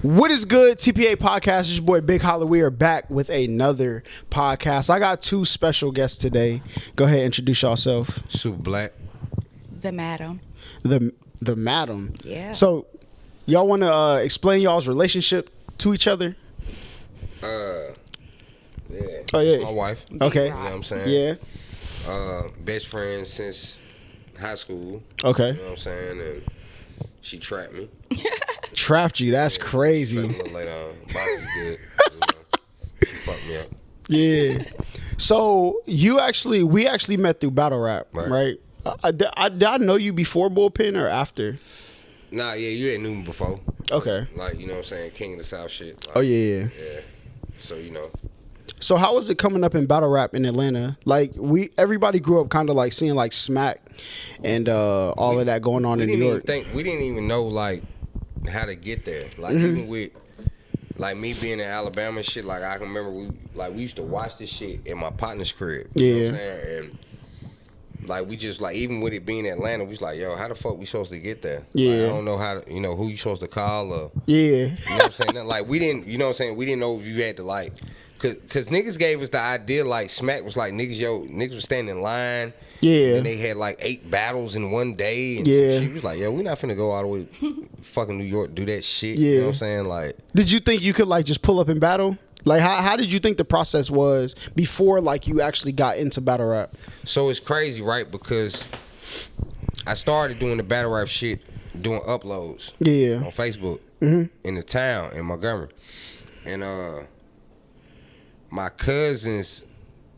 What is good, TPA podcast? It's your boy Big Holla. We are back with another podcast. I got two special guests today. Go ahead, introduce yourself. Superblack. The madam. The madam. Yeah. So, y'all want to explain y'all's relationship to each other? Yeah. Oh yeah. It's my wife. Okay. You know what I'm saying? Yeah. Best friends since high school. Okay. You know what I'm saying? And she trapped me. Trapped you. That's crazy. Trapped me a little later on. Boxy did. She fucked me up. Yeah. So we actually met through battle rap, right? Did I know you before Bullpen or after? Nah, yeah, you had knew me before. Okay. Like, you know what I'm saying? King of the South shit. Like, Oh yeah. Yeah. So, you know. So how was it coming up in battle rap in Atlanta? Like everybody grew up kind of like seeing like Smack and all of that going on in New York. We didn't even know like how to get there. Like even with like me being in Alabama and shit, like I can remember we used to watch this shit in my partner's crib. You know what I'm saying? And like we just like even with it being in Atlanta, we was like, yo, how the fuck we supposed to get there? Yeah. Like, I don't know how to, who you supposed to call or Yeah. You know what I'm saying? Like we didn't, you know what I'm saying? We didn't know if you had to like Cause niggas gave us the idea like Smack was like niggas was standing in line. Yeah. And they had like 8 battles in one day. And Yeah. she was like, yo, we not finna go all the way fucking New York, do that shit. Yeah. You know what I'm saying? Like, Did you think you could like just pull up in battle? Like how did you think the process was before like you actually got into battle rap? so it's crazy, right? Because I started doing the battle rap shit, doing uploads Yeah. on Facebook in the town in Montgomery. And my cousin's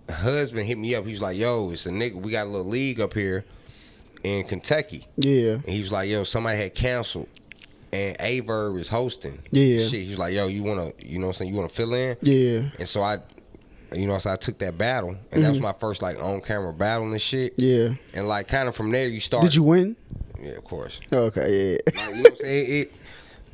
husband hit me up. He was like, yo, it's a nigga, we got a little league up here in Kentucky. Yeah. And he was like, yo, somebody had canceled and Averb is hosting. Yeah. Shit. He was like, yo, you wanna, you know what I'm saying, you wanna fill in? Yeah. And so I took that battle and that was my first like on camera battle and shit. Yeah. And like kind of from there you start. Did you win? Yeah, of course. Okay, yeah. Like, you know what I'm saying?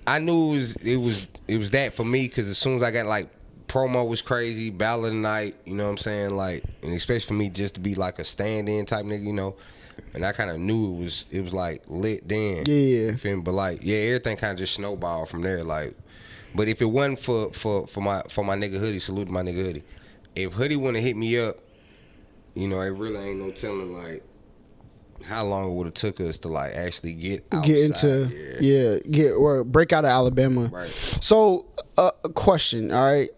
I knew it was that for me because as soon as I got like promo was crazy, battle of the night, you know what I'm saying? Like, and especially for me just to be like a stand-in type nigga, and I kind of knew it was like lit then. Yeah. You feel me? But like, yeah, everything kind of just snowballed from there. Like, but if it wasn't for my nigga Hoodie, salute to my nigga Hoodie. If Hoodie wouldn't have hit me up, it really ain't no telling like how long it would have took us to like actually get outside. Or break out of Alabama. Right. So a question, all right.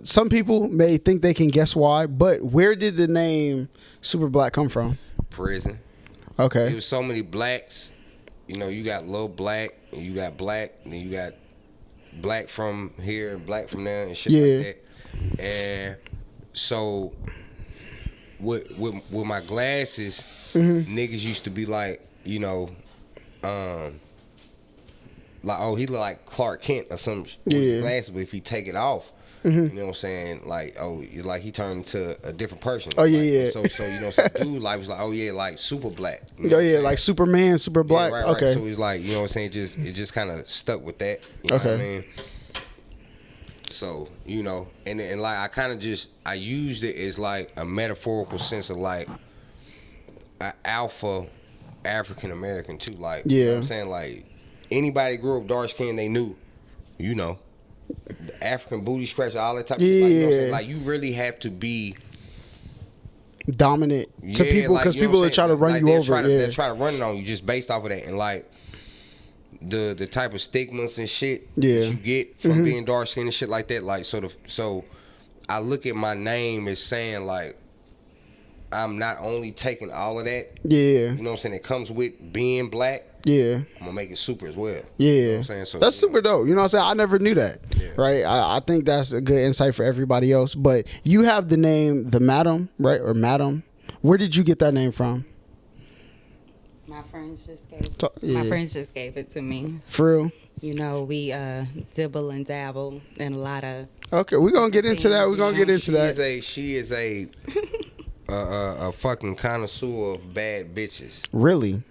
Some people may think they can guess why, but where did the name Superblack come from? Prison. Okay. There was so many blacks. You got Lil Black, and you got Black, and then you got Black from here and Black from there and shit like that. And so with my glasses, niggas used to be like, like, oh, he look like Clark Kent or some with his glasses, but if he take it off, you know what I'm saying? Like, oh, it's like he turned into a different person. Oh, like, yeah. So some dude like was like, oh yeah, like super black. Oh yeah, like Superman, Super Black. Yeah, right, okay. Right. So he's like, you know what I'm saying? It just kind of stuck with that. You know what I mean? So, and like I kind of I used it as like a metaphorical sense of like an alpha African American too. Like, you know what I'm saying? Like anybody grew up dark skinned, they knew, the African booty scratch, all that type of shit. Like, you know what I'm saying? Like you really have to be dominant to people because people will try to run you over. They'll try to run it on you just based off of that. And like the type of stigmas and shit that you get from being dark skinned and shit like that. Like so I look at my name as saying like I'm not only taking all of that. Yeah. You know what I'm saying? It comes with being black. Yeah. I'm gonna make it super as well. Yeah. You know what I'm saying? So that's super dope. You know what I'm saying? I never knew that. Yeah. Right? I think that's a good insight for everybody else. But you have the name The Madam, right? Or Madam. Where did you get that name from? My friends just gave it to me. For real? We dibble and dabble in a lot of. Okay, we're gonna get into that. We're gonna get into that. She is a fucking connoisseur of bad bitches. Really?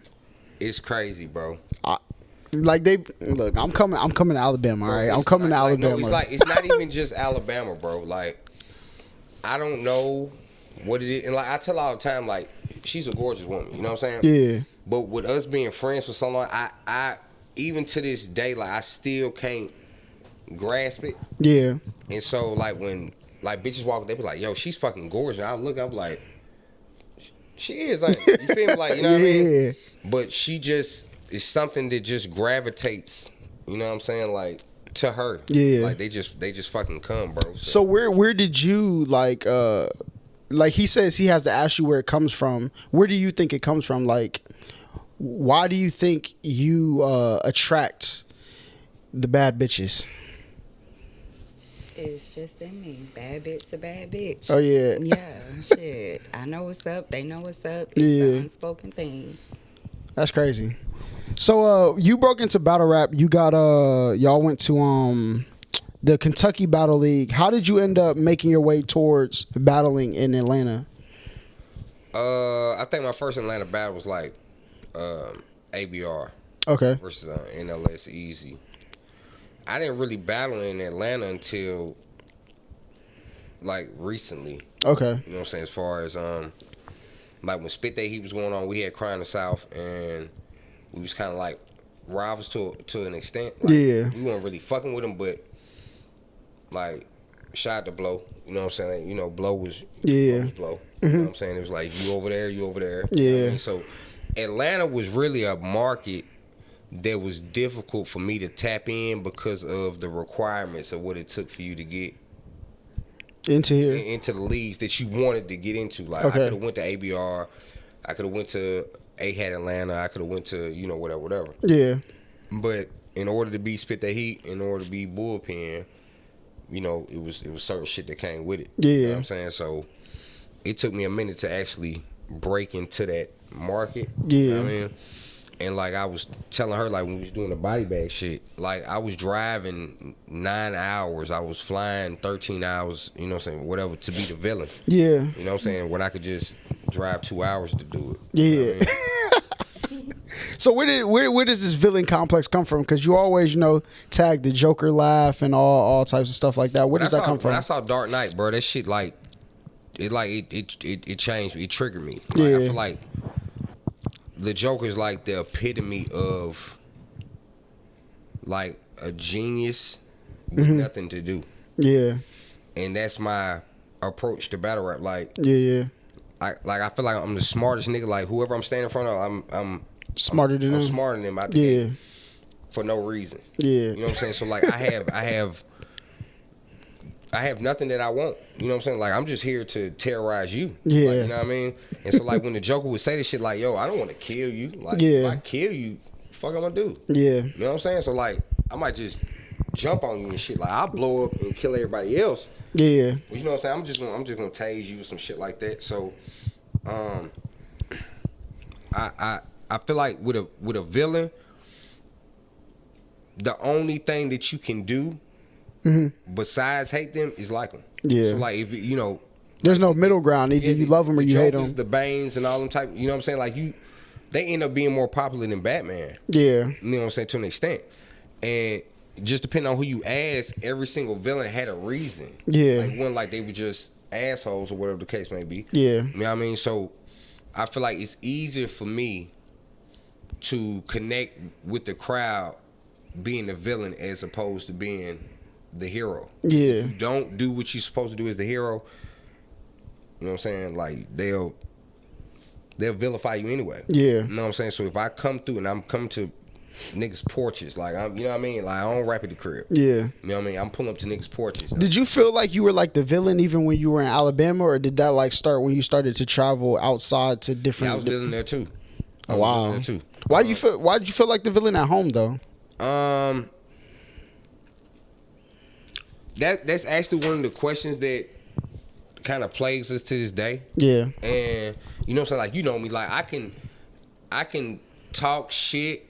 It's crazy, bro. I'm coming to Alabama, all right? I'm coming to Alabama. No, it's not even just Alabama, bro. Like, I don't know what it is. And like I tell all the time, like, she's a gorgeous woman, you know what I'm saying? Yeah. But with us being friends for so long, I even to this day, like I still can't grasp it. Yeah. And so like when like bitches walk, they be like, "Yo, she's fucking gorgeous." I look, I'm like, she is, like, you feel me, like, you know what I mean? But she just is something that just gravitates, you know what I'm saying, like, to her. Yeah. Like they just fucking come, bro. So where did you like he says he has to ask you where it comes from. Where do you think it comes from? Like, why do you think you attract the bad bitches? It's just in me. Bad bitch to bad bitch. Oh, yeah. Yeah, shit. I know what's up. They know what's up. It's an unspoken thing. That's crazy. So you broke into battle rap. You got y'all went to the Kentucky Battle League. How did you end up making your way towards battling in Atlanta? I think my first Atlanta battle was like ABR. Okay. Versus NLS Easy. I didn't really battle in Atlanta until like recently. Okay. You know what I'm saying? As far as like when Spit Day Heat was going on, we had Cry in the South, and we was kind of like rivals to an extent. Like, yeah. We weren't really fucking with them, but like shout out to Blow. You know what I'm saying? You know, Blow was Blow. You know what I'm saying? It was like you over there, you over there. Yeah. You know what I mean? So Atlanta was really a market that was difficult for me to tap in because of the requirements of what it took for you to get into here, into the leagues that you wanted to get into. Like I could have went to ABR, I could have went to AHAT Atlanta, I could have went to, you know, whatever. Yeah. But in order to be Spit That Heat, in order to be Bullpen, you know, it was certain shit that came with it. Yeah. You know what I'm saying? So it took me a minute to actually break into that market. Yeah. You know what I mean? And like I was telling her, like when we was doing the body bag shit, like I was driving 9 hours, I was flying 13 hours, you know what I'm saying, whatever, to be the villain. Yeah. You know what I'm saying? When I could just drive 2 hours to do it. Yeah. You know what I mean? So where does this villain complex come from? Because you always, you know, tag the Joker laugh and all types of stuff like that. Where does that come from? When I saw Dark Knight, bro, that shit it changed me, it triggered me. Like, yeah. I feel like the Joker is like the epitome of like a genius with nothing to do. Yeah. And that's my approach to battle rap. Like yeah. I feel like I'm the smartest nigga. Like whoever I'm standing in front of, I'm smarter than them. I'm smarter than them out there for no reason. Yeah. You know what I'm saying? So like I have nothing that I want. You know what I'm saying? Like I'm just here to terrorize you. Yeah. Like, you know what I mean? And so like when the Joker would say this shit like, yo, I don't want to kill you. Like if I kill you, fuck I'm gonna do. Yeah. You know what I'm saying? So like I might just jump on you and shit. Like I'll blow up and kill everybody else. Yeah. But you know what I'm saying? I'm just gonna tase you with some shit like that. So I feel like with a villain, the only thing that you can do besides hate them is like them. Yeah. So like if you know, there's no middle ground. Either you love them or you hate them. The Banes and all them type. You know what I'm saying? Like they end up being more popular than Batman. Yeah. You know what I'm saying, to an extent. And just depending on who you ask, every single villain had a reason. Yeah. Like one, like they were just assholes or whatever the case may be. Yeah. You know what I mean? So I feel like it's easier for me to connect with the crowd being the villain as opposed to being the hero. Yeah. If you don't do what you're supposed to do as the hero, you know what I'm saying? Like they'll vilify you anyway. Yeah. You know what I'm saying? So if I come through and I'm coming to niggas' porches, like you know what I mean? Like I don't rap at the crib. Yeah. You know what I mean? I'm pulling up to niggas' porches. Did you feel like you were like the villain even when you were in Alabama, or did that like start when you started to travel outside to different? Yeah, I was villain there too. Oh, wow. There too. Why'd you feel like the villain at home though? That's actually one of the questions that kind of plagues us to this day. Yeah. And you know what I'm saying? Like you know me, like I can talk shit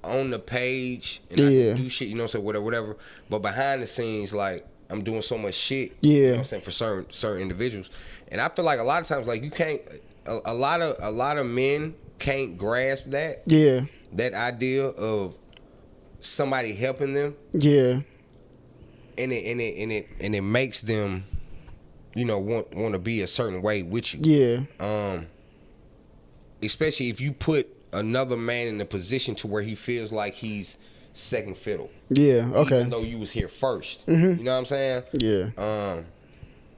on the page and I can do shit, you know what I'm saying, whatever. But behind the scenes, like I'm doing so much shit, you know what I'm saying, for certain individuals. And I feel like a lot of times, like you can't a lot of men can't grasp that. Yeah. That idea of somebody helping them. Yeah. And it makes them, you know, want to be a certain way with you. Yeah. Especially if you put another man in a position to where he feels like he's second fiddle. Yeah, okay. Even though you was here 1st. You know what I'm saying? Yeah.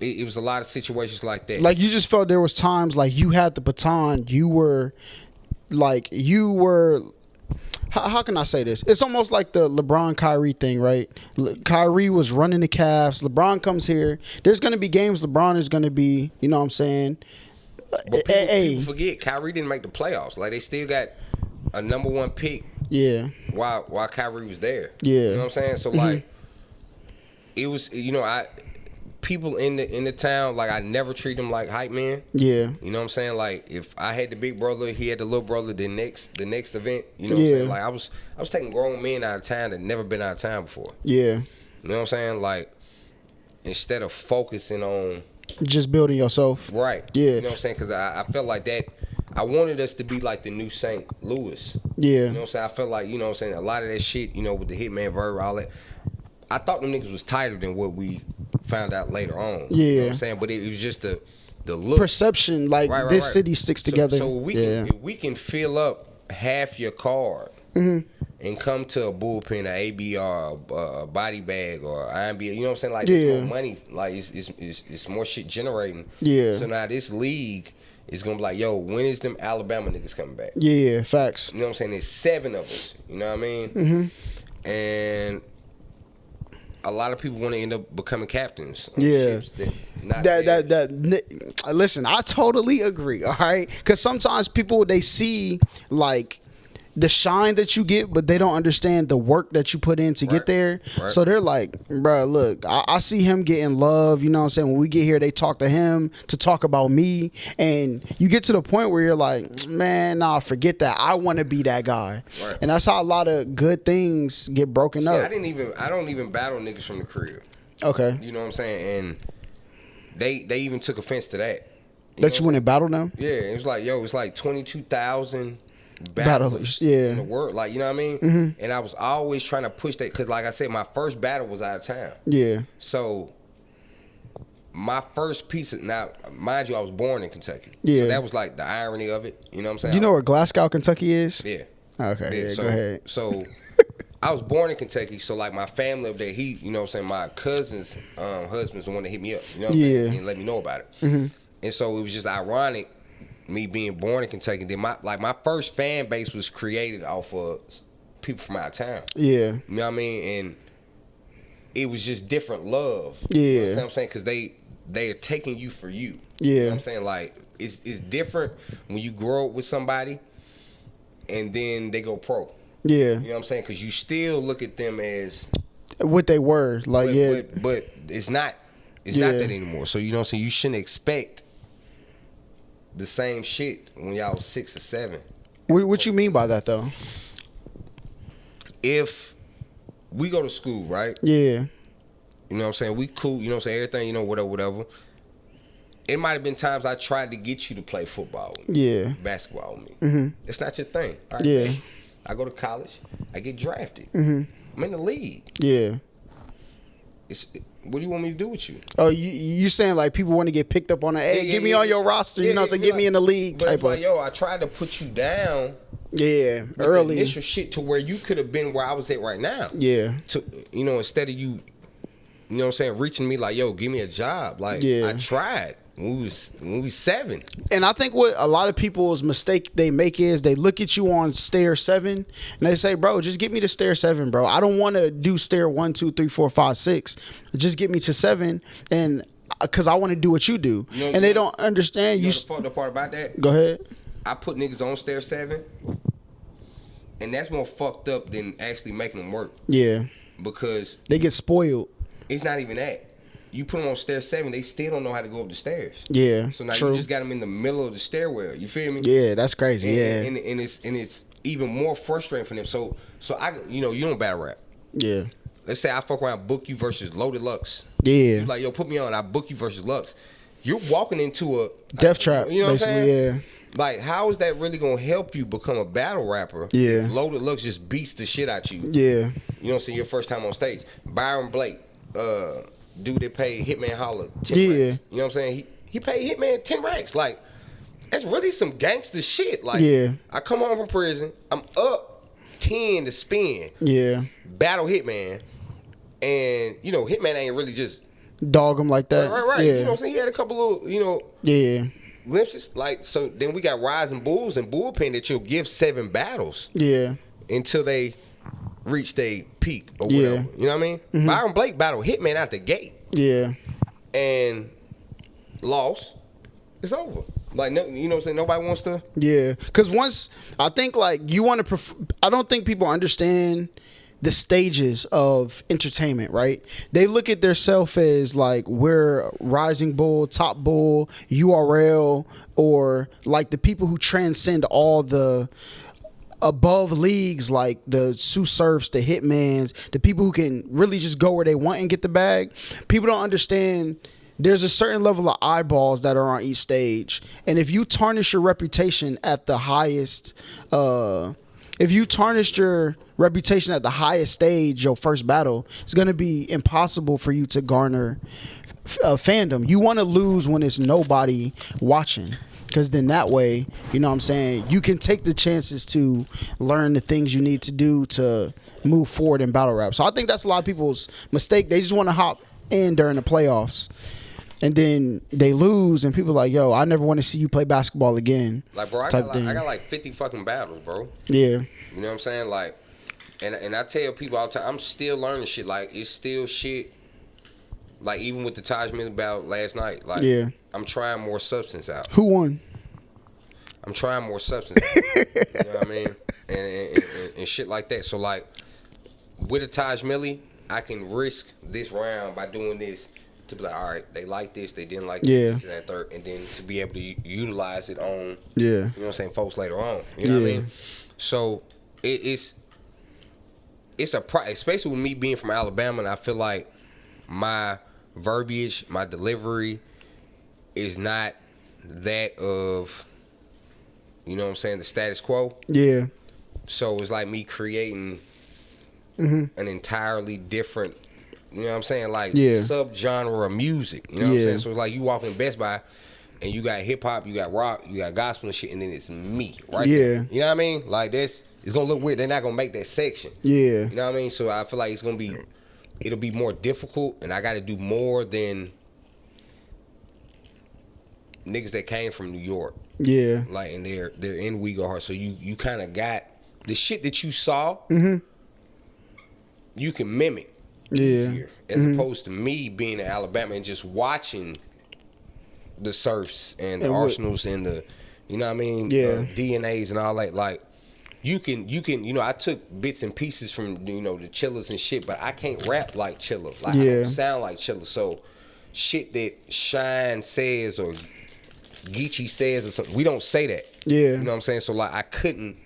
It was a lot of situations like that. Like, you just felt there was times like you had the baton. You were how can I say this? It's almost like the LeBron Kyrie thing, right? Kyrie was running the Cavs. LeBron comes here. There's going to be games LeBron is going to be, you know what I'm saying? But people forget Kyrie didn't make the playoffs. Like, they still got a #1 pick. Yeah. While Kyrie was there. Yeah. You know what I'm saying? So like, it was, people in the town, like, I never treat them like hype men. Yeah. You know what I'm saying? Like, if I had the big brother, he had the little brother. The next event, you know what I'm saying? Like, I was taking grown men out of town that never been out of town before. Yeah. You know what I'm saying? Like, instead of focusing on just building yourself. Right. Yeah. You know what I'm saying? Because I felt like that. I wanted us to be like the new St. Louis. Yeah. You know what I'm saying? I felt like, you know what I'm saying, a lot of that shit, with the Hitman Verb, all that. I thought them niggas was tighter than what we found out later on. Yeah. You know what I'm saying? But it was just the look. Perception, like, this city sticks together. So if we can fill up half your card and come to a bullpen, an ABR, a body bag, or IMB, you know what I'm saying? Like, it's more money. Like, it's more shit generating. Yeah. So now this league is going to be like, yo, when is them Alabama niggas coming back? Yeah, facts. You know what I'm saying? There's 7 of us. You know what I mean? And a lot of people want to end up becoming captains. Yeah. Listen, I totally agree. All right, because sometimes people, they see like the shine that you get, but they don't understand the work that you put in to get there. Right. So they're like, bro, look, I see him getting love. You know what I'm saying? When we get here, they talk to him to talk about me. And you get to the point where you're like, man, nah, forget that. I want to be that guy. Right. And that's how a lot of good things get broken up. I don't even battle niggas from the crib. Okay. You know what I'm saying? And they even took offense to that. You went and battled them? Yeah. It was like, it's like 22,000 battlers, in the world, like, you know what I mean? And I was always trying to push that, because like I said, my first battle was out of town. Yeah. So my first piece now, mind you, I was born in Kentucky. Yeah. So that was like the irony of it. You know what I'm saying? Do you know where Glasgow, Kentucky is? Yeah. Okay. Yeah, go ahead. So I was born in Kentucky, so like my family up there, you know what I'm saying, my cousin's husband's the one that hit me up. You know what I'm saying? And let me know about it. And so it was just ironic, me being born in Kentucky. Then my first fan base was created off of people from out of town. Yeah. You know what I mean? And it was just different love. Yeah. You know what I'm saying? Because they are taking you for you. Yeah. You know what I'm saying? Like, it's different when you grow up with somebody and then they go pro. Yeah. You know what I'm saying? Because you still look at them as what they were. Like, but it's not that anymore. So, you know what I'm saying? You shouldn't expect the same shit when y'all was 6 or 7. What you mean by that, though? If we go to school, right? Yeah. You know what I'm saying? We cool, you know what I'm saying? Everything, you know, whatever. It might have been times I tried to get you to play football with me. Yeah. Basketball with me. It's not your thing. All right, yeah. Man. I go to college. I get drafted. I'm in the league. Yeah. What do you want me to do with you? Oh, you saying like people want to get picked up on get me on your roster, you know, so get me in the league type of. Like, yo, I tried to put you down. Yeah, early. Initial shit to where you could have been where I was at right now. Yeah. To, you know, instead of you know what I'm saying, reaching me like, yo, give me a job. Like, I tried when we was 7. And I think what a lot of people's mistake they make is they look at you on stair 7 and they say, bro, just get me to stair 7, bro. I don't want to do stair 1, 2, 3, 4, 5, 6. Just get me to 7, and because I want to do what you do. And they don't understand. You know the fucked up part about that? Go ahead. I put niggas on stair 7, and that's more fucked up than actually making them work. Yeah. Because they get spoiled. It's not even that. You put them on stair 7, they still don't know how to go up the stairs. Yeah. So now you just got them in the middle of the stairwell. You feel me? Yeah, that's crazy. And it's even more frustrating for them. So I, you don't battle rap. Yeah. Let's say I fuck around, book you versus Loaded Lux. Yeah. You're like, yo, put me on. I book you versus Lux. You're walking into a death trap. You know what I'm saying? Yeah. Like, how is that really gonna help you become a battle rapper? Yeah. If Loaded Lux just beats the shit out you. Yeah. You know what I'm saying? Your first time on stage. Byron Blake, dude that paid Hitman Holler 10 racks. You know what I'm saying? He paid Hitman 10 racks. Like, that's really some gangster shit. Like, I come home from prison, I'm up, 10 to spin. Yeah. Battle Hitman. And, you know, Hitman ain't really just dog him like that. Right. Yeah. You know what I'm saying? He had a couple of, you know, yeah, glimpses. Like, so then we got Rising Bulls and Bullpen that you'll give 7 battles. Yeah. Until they reach their peak or whatever. You know what I mean? Mm-hmm. Byron Blake battled Hitman out the gate. Yeah. And lost. It's over. Like, no, you know what I'm saying? Nobody wants to. Yeah. Because once, I think, like, you want to, I don't think people understand the stages of entertainment, right? They look at themselves as like we're Rising Bull, Top Bull, URL, or like the people who transcend all the above leagues, like the Sue Surfs, the Hitmans, the people who can really just go where they want and get the bag. People don't understand there's a certain level of eyeballs that are on each stage. And if you tarnish your reputation at the highest, if you tarnished your reputation at the highest stage, your first battle, it's going to be impossible for you to garner fandom. You want to lose when it's nobody watching, because then that way, you know what I'm saying, you can take the chances to learn the things you need to do to move forward in battle rap. So I think that's a lot of people's mistake. They just want to hop in during the playoffs. And then they lose, and people are like, yo, I never want to see you play basketball again. Like, bro, I got like 50 fucking battles, bro. Yeah. You know what I'm saying? Like, and I tell people all the time, I'm still learning shit. Like, it's still shit. Like, even with the Taj Miller battle last night, like, yeah. I'm trying more substance out. Who won? I'm trying more substance out. You know what I mean? And shit like that. So, like, with a Taj Miller, I can risk this round by doing this. To be like, all right, they like this, they didn't like this, that third, and then to be able to utilize it on, you know what I'm saying, folks later on. You know what I mean? So it's a especially with me being from Alabama, and I feel like my verbiage, my delivery is not that of, you know what I'm saying, the status quo. Yeah. So it's like me creating an entirely different, you know what I'm saying, like subgenre of music. You know what I'm saying? So it's like you walk in Best Buy and you got hip hop, you got rock, you got gospel and shit, and then it's me, right? Yeah. You know what I mean? Like it's gonna look weird. They're not gonna make that section. Yeah. You know what I mean? So I feel like it'll be more difficult, and I gotta do more than niggas that came from New York. Yeah. Like, and they're in We Go Hard. So you kinda got the shit that you saw, you can mimic. Easier, as opposed to me being in Alabama and just watching the Surfs and the Arsenals and the, you know what I mean, DNAs and all that. Like you can, you know, I took bits and pieces from, you know, the Chillers and shit, but I can't rap like Chiller. Like I don't sound like Chiller. So shit that Shine says or Geechee says or something, we don't say that. Yeah, you know what I'm saying. So like I couldn't.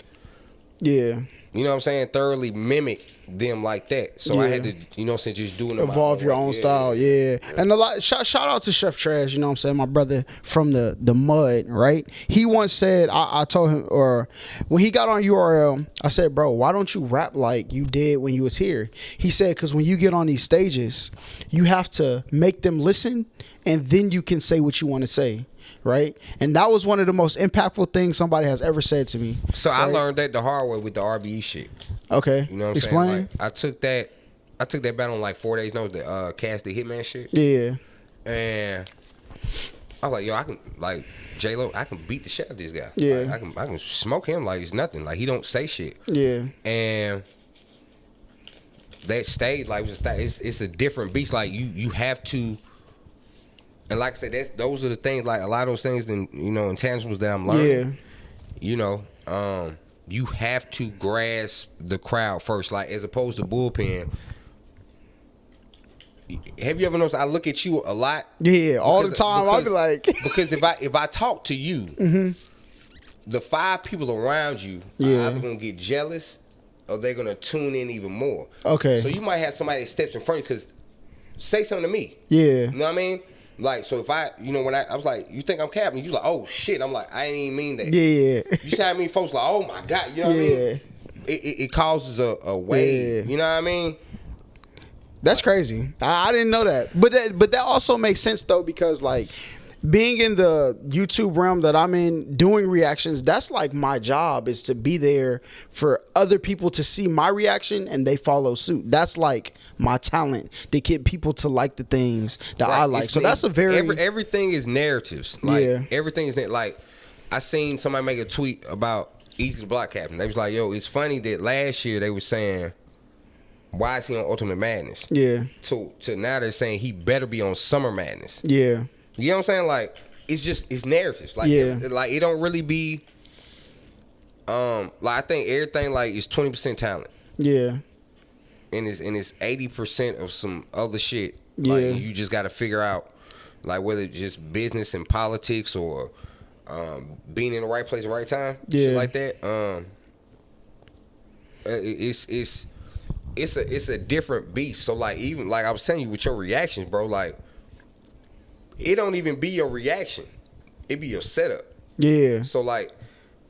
Yeah. You know what I'm saying? Thoroughly mimic them like that. So I had to, you know what I'm saying, just doing it. Evolve your own style, And a lot shout out to Chef Trash, you know what I'm saying, my brother from the mud, right? He once said, I told him, or when he got on URL, I said, bro, why don't you rap like you did when you was here? He said, because when you get on these stages, you have to make them listen, and then you can say what you want to say. Right, and that was one of the most impactful things somebody has ever said to me. So right? I learned that the hard way with the RBE shit. Okay, you know what I'm Explain. saying? Like, I took that battle in like 4 days. No, the Cast the Hitman shit. Yeah, and I was like, yo, I can like J-Lo, I can beat the shit out of this guy. Yeah, like, I can smoke him like it's nothing. Like he don't say shit. Yeah, and that stage like it's a different beast. Like you have to. And like I said, those are the things, like a lot of those things, and you know, intangibles that I'm learning. Yeah. You know, you have to grasp the crowd first, like as opposed to Bullpen. Have you ever noticed? I look at you a lot. Yeah, all the time. I'll be like, because if I talk to you, the 5 people around you are either gonna get jealous or they're gonna tune in even more. Okay. So you might have somebody that steps in front of you because say something to me. Yeah. You know what I mean? Like, so if I, you know, when I was like, you think I'm capping? You like, oh shit. I'm like, I didn't even mean that. Yeah. You see what I mean? Folks like, oh my God. You know what I mean? It causes a wave. Yeah. You know what I mean? That's crazy. I didn't know that. But that also makes sense though, because like being in the YouTube realm that I'm in, doing reactions, that's like my job, is to be there for other people to see my reaction and they follow suit. That's like my talent, to get people to like the things that I like. So that's a very everything is narratives. Like, yeah, everything is like, I seen somebody make a tweet about Easy the Block Captain. They was like, yo, it's funny that last year they was saying, why is he on Ultimate Madness? Yeah. To now they're saying he better be on Summer Madness. Yeah. You know what I'm saying? Like, it's narratives. Like, yeah. Like, it don't really be, like, I think everything, like, is 20% talent. Yeah. And it's 80% of some other shit. Yeah. Like, you just got to figure out, like, whether it's just business and politics or being in the right place at the right time, shit like that. It's a different beast. So, like, even like I was telling you with your reactions, bro, like, it don't even be your reaction, it be your setup. Yeah. So, like,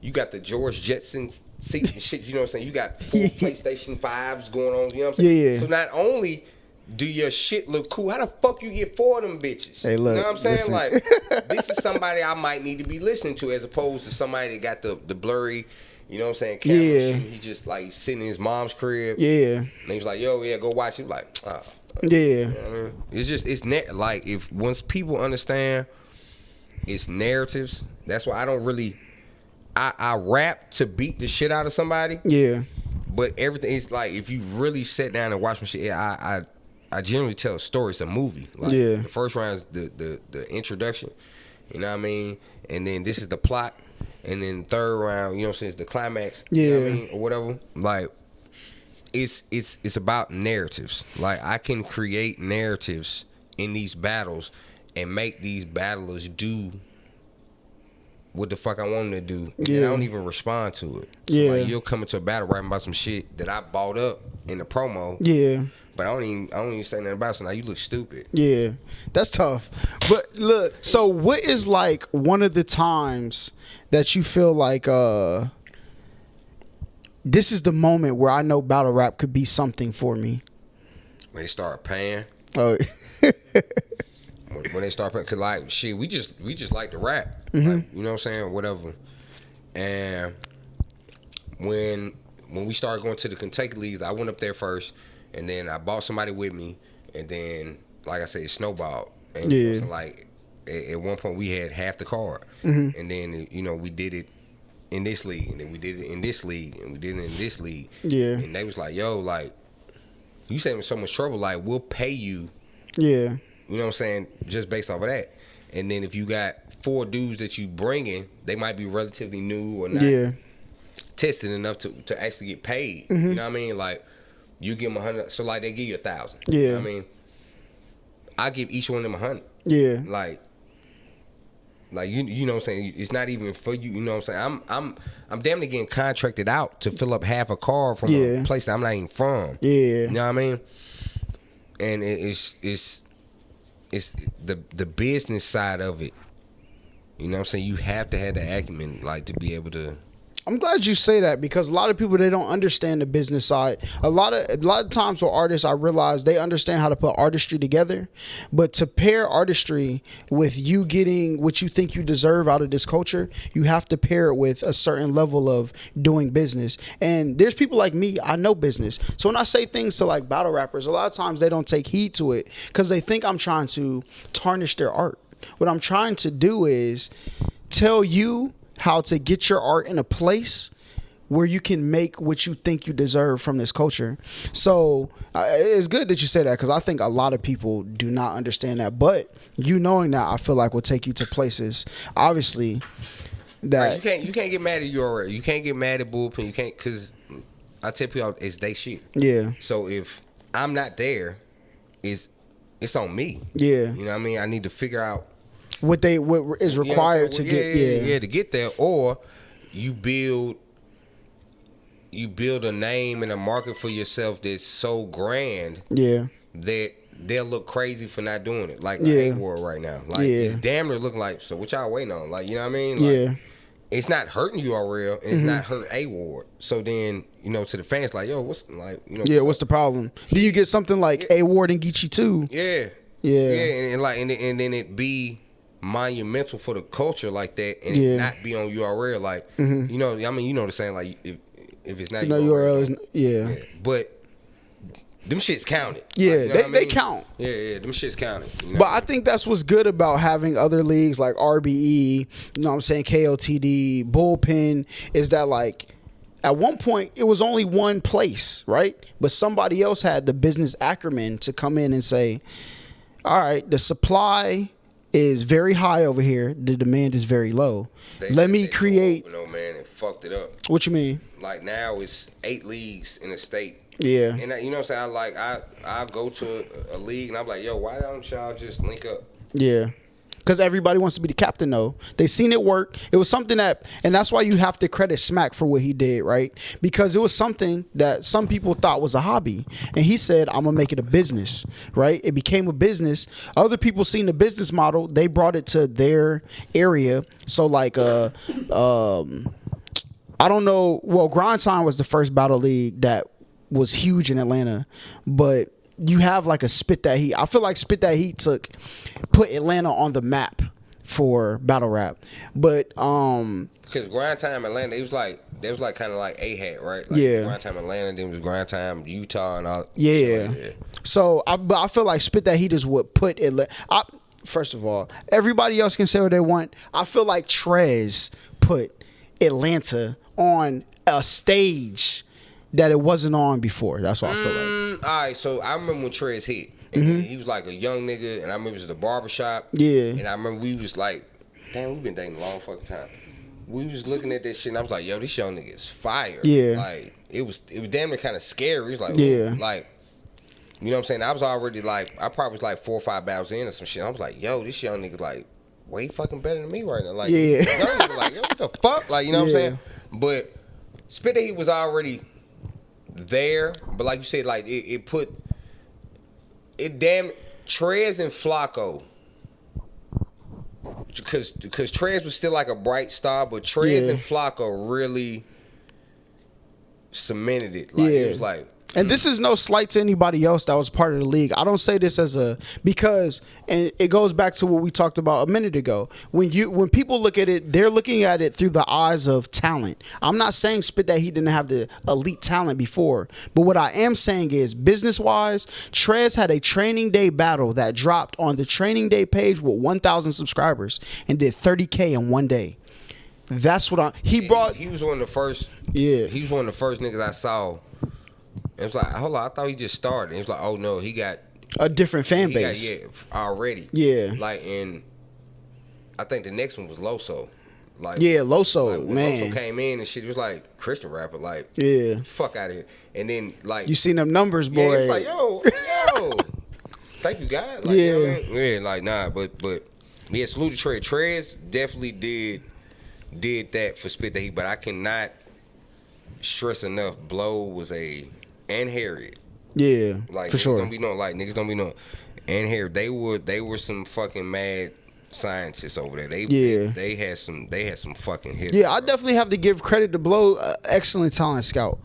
you got the George Jetson seats and shit. You know what I'm saying? You got full PlayStation 5s going on. You know what I'm saying? Yeah. So not only do your shit look cool, how the fuck you get 4 of them bitches? Hey, look, you know what I'm saying? listen. Like, this is somebody I might need to be listening to, as opposed to somebody that got the blurry, you know what I'm saying, camera shit. He just, like, sitting in his mom's crib. Yeah. And he was like, yo, yeah, go watch it. Like, oh. Yeah. You know what I mean? It's just, like, if once people understand it's narratives, that's why I don't really, I rap to beat the shit out of somebody. Yeah. But everything is like, if you really sit down and watch my shit, I generally tell a story. It's a movie. Like, yeah. The first round is the introduction. You know what I mean? And then this is the plot. And then the third round, you know what I'm saying, is the climax. Yeah. You know what I mean? Or whatever. Like, it's about narratives. Like, I can create narratives in these battles and make these battlers do what the fuck I want them to do. And I don't even respond to it. So, yeah. like, you'll come into a battle rapping about some shit that I bought up in the promo. Yeah. But I don't even say nothing about it. So now you look stupid. Yeah. That's tough. But look, so what is, like, one of the times that you feel like this is the moment where I know battle rap could be something for me? When they start paying. Oh. When they start paying, cause, like, shit, we just like to rap. Mm-hmm. Like, you know what I'm saying? Whatever. And when we started going to the Kentucky leagues, I went up there first, and then I bought somebody with me, and then, like I said, it snowballed. And yeah. So, like, at one point we had half the card, mm-hmm. and then, you know, we did it in this league, and then we did it in this league, and we did it in this league. Yeah. And they was like, yo, like, you saving so much trouble, like, we'll pay you. Yeah. You know what I'm saying? Just based off of that. And then if you got 4 dudes that you bring in, they might be relatively new or not tested enough to actually get paid. Mm-hmm. You know what I mean? Like, you give them 100, so, like, they give you 1,000. Yeah. You know what I mean? I give each one of them 100. Yeah. Like you know what I'm saying? It's not even for you. You know what I'm saying? I'm damn near getting contracted out to fill up half a car from a place that I'm not even from. Yeah. You know what I mean? And it's the business side of it. You know what I'm saying? You have to have the acumen, like, to be able to. I'm glad you say that, because a lot of people, they don't understand the business side. A lot of times with artists, I realize they understand how to put artistry together, but to pair artistry with you getting what you think you deserve out of this culture, you have to pair it with a certain level of doing business. And there's people like me, I know business. So when I say things to, like, battle rappers, a lot of times they don't take heed to it because they think I'm trying to tarnish their art. What I'm trying to do is tell you how to get your art in a place where you can make what you think you deserve from this culture. So it's good that you say that, because I think a lot of people do not understand that. But you knowing that, I feel like, will take you to places, obviously, that you can't get mad at URL. You can't get mad at Bullpen. You can't, because I tell people it's they shit. Yeah. So if I'm not there, it's on me. Yeah. You know what I mean? I need to figure out what is required to get to get there, or you build a name and a market for yourself that's so grand that they'll look crazy for not doing it. Like the A-Ward right now. Like, it's damn near looking like, so what y'all waiting on? Like, you know what I mean? Like, it's not hurting URL, and it's not hurting A-Ward. So then, you know, to the fans, like, yo, what's, like, you know, what's the problem? Do you get something like A-Ward and Geechee too? Yeah. Yeah. And then it be monumental for the culture like that, and it not be on URL. Like, you know, I mean, you know what I'm saying? Like, if it's not URL is, yeah. But them shits counted. Yeah, like, you know they count. Yeah, them shits counted. You know but I think that's what's good about having other leagues like RBE, you know what I'm saying, KOTD, Bullpen, is that like at one point it was only one place, right? But somebody else had the business acumen to come in and say, all right, the supply is very high over here, the demand is very low. Let me create. No man, it fucked it up. What you mean? Like now it's 8 leagues in a state. Yeah. And you know what I'm saying? I go to a league and I'm like, yo, why don't y'all just link up? Yeah. Because everybody wants to be the captain, though. They seen it work. It was something that, and that's why you have to credit Smack for what he did, right? Because it was something that some people thought was a hobby. And he said, I'm going to make it a business, right? It became a business. Other people seen the business model. They brought it to their area. So, like, I don't know. Well, Grind Time was the first battle league that was huge in Atlanta, but you have like a Spit That Heat. I feel like Spit That Heat put Atlanta on the map for battle rap. But because Grind Time Atlanta, they was like kind of like A-Hat, right? Like yeah. Grind Time Atlanta, then was Grind Time Utah and all. Yeah. So I feel like Spit That Heat is what put Atlanta. First of all, everybody else can say what they want. I feel like Trez put Atlanta on a stage that it wasn't on before. That's what I feel like. All right, so I remember when Trez hit. And he was like a young nigga, and I remember it was at the barbershop. Yeah. And I remember we was like, damn, we've been dating a long fucking time. We was looking at this shit, and I was like, yo, this young nigga is fire. Yeah. Like, it was damn near kind of scary. It was like, yeah. Like, you know what I'm saying? I was already like, I probably was like 4 or 5 battles in or some shit. I was like, yo, this young nigga like way fucking better than me right now. Like, yeah. Young nigga like, yo, what the fuck? Like, you know what I'm saying? But Spit That Heat was already there, but like you said, like it put it damn Trez and Flacco, because Trez was still like a bright star, but Trez and Flacco really cemented it. Like it was like. And this is no slight to anybody else that was part of the league. I don't say this as because it goes back to what we talked about a minute ago. When people look at it, they're looking at it through the eyes of talent. I'm not saying Spit That he didn't have the elite talent before, but what I am saying is business wise, Trez had a training day battle that dropped on the training day page with 1,000 subscribers and did 30K in one day. That's what he was one of the first. Yeah, he was one of the first niggas I saw. It was like, hold on, I thought he just started. It was like, oh no, he got a different fan base. Already. Yeah. Like, and I think the next one was Loso. Like, Loso, like when man. Loso came in and shit, it was like Christian rapper, like, fuck out of here. And then like, you seen them numbers, boy. Yeah, it's like, yo, thank you, God. Like, you know what I mean? Like, nah, but yeah, salute to Trez. Trez definitely did that for Spit That Heat, but I cannot stress enough. Blow was and Harriet. Yeah, like, for sure. Niggas don't be knowing. And Harriet, they were some fucking mad scientists over there. They had some fucking hits. Yeah, I definitely have to give credit to Blow, excellent talent scout.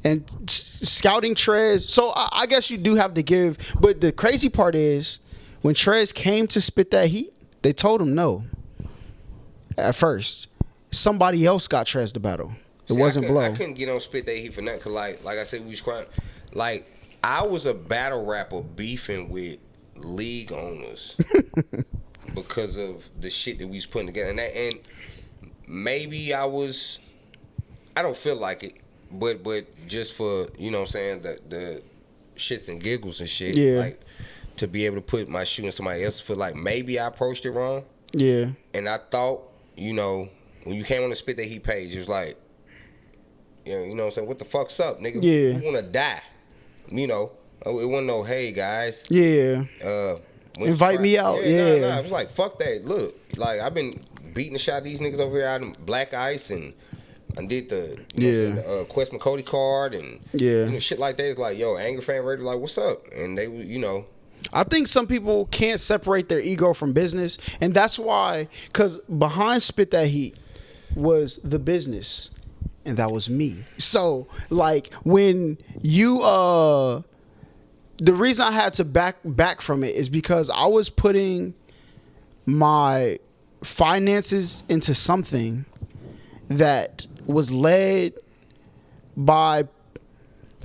And scouting Trez, so I guess you do have to give, but the crazy part is when Trez came to Spit That Heat, they told him no. At first, somebody else got Trez the battle. It wasn't Blow. I couldn't get on Spit That Heat for nothing. Cause like I said, we was crying. Like, I was a battle rapper beefing with league owners because of the shit that we was putting together. And maybe I don't feel like it, but just for, you know what I'm saying, the shits and giggles and shit. Yeah. Like, to be able to put my shoe in somebody else's foot, like maybe I approached it wrong. Yeah. And I thought, you know, when you came on the Spit That Heat page, it was like, you know what I'm saying? What the fuck's up, nigga? Yeah. You want to die. You know, it wasn't no, hey, guys. Yeah. Invite me out. Yeah. Nah. It was like, fuck that. Look, like, I've been beating the shot of these niggas over here out in Black Ice and did the Quest McCody card and you know, shit like that. It's like, yo, Angry Fan Radio, like, what's up? And they, you know. I think some people can't separate their ego from business. And that's why, because behind Spit That Heat was the business. And that was me. So, like, when you, the reason I had to back from it is because I was putting my finances into something that was led by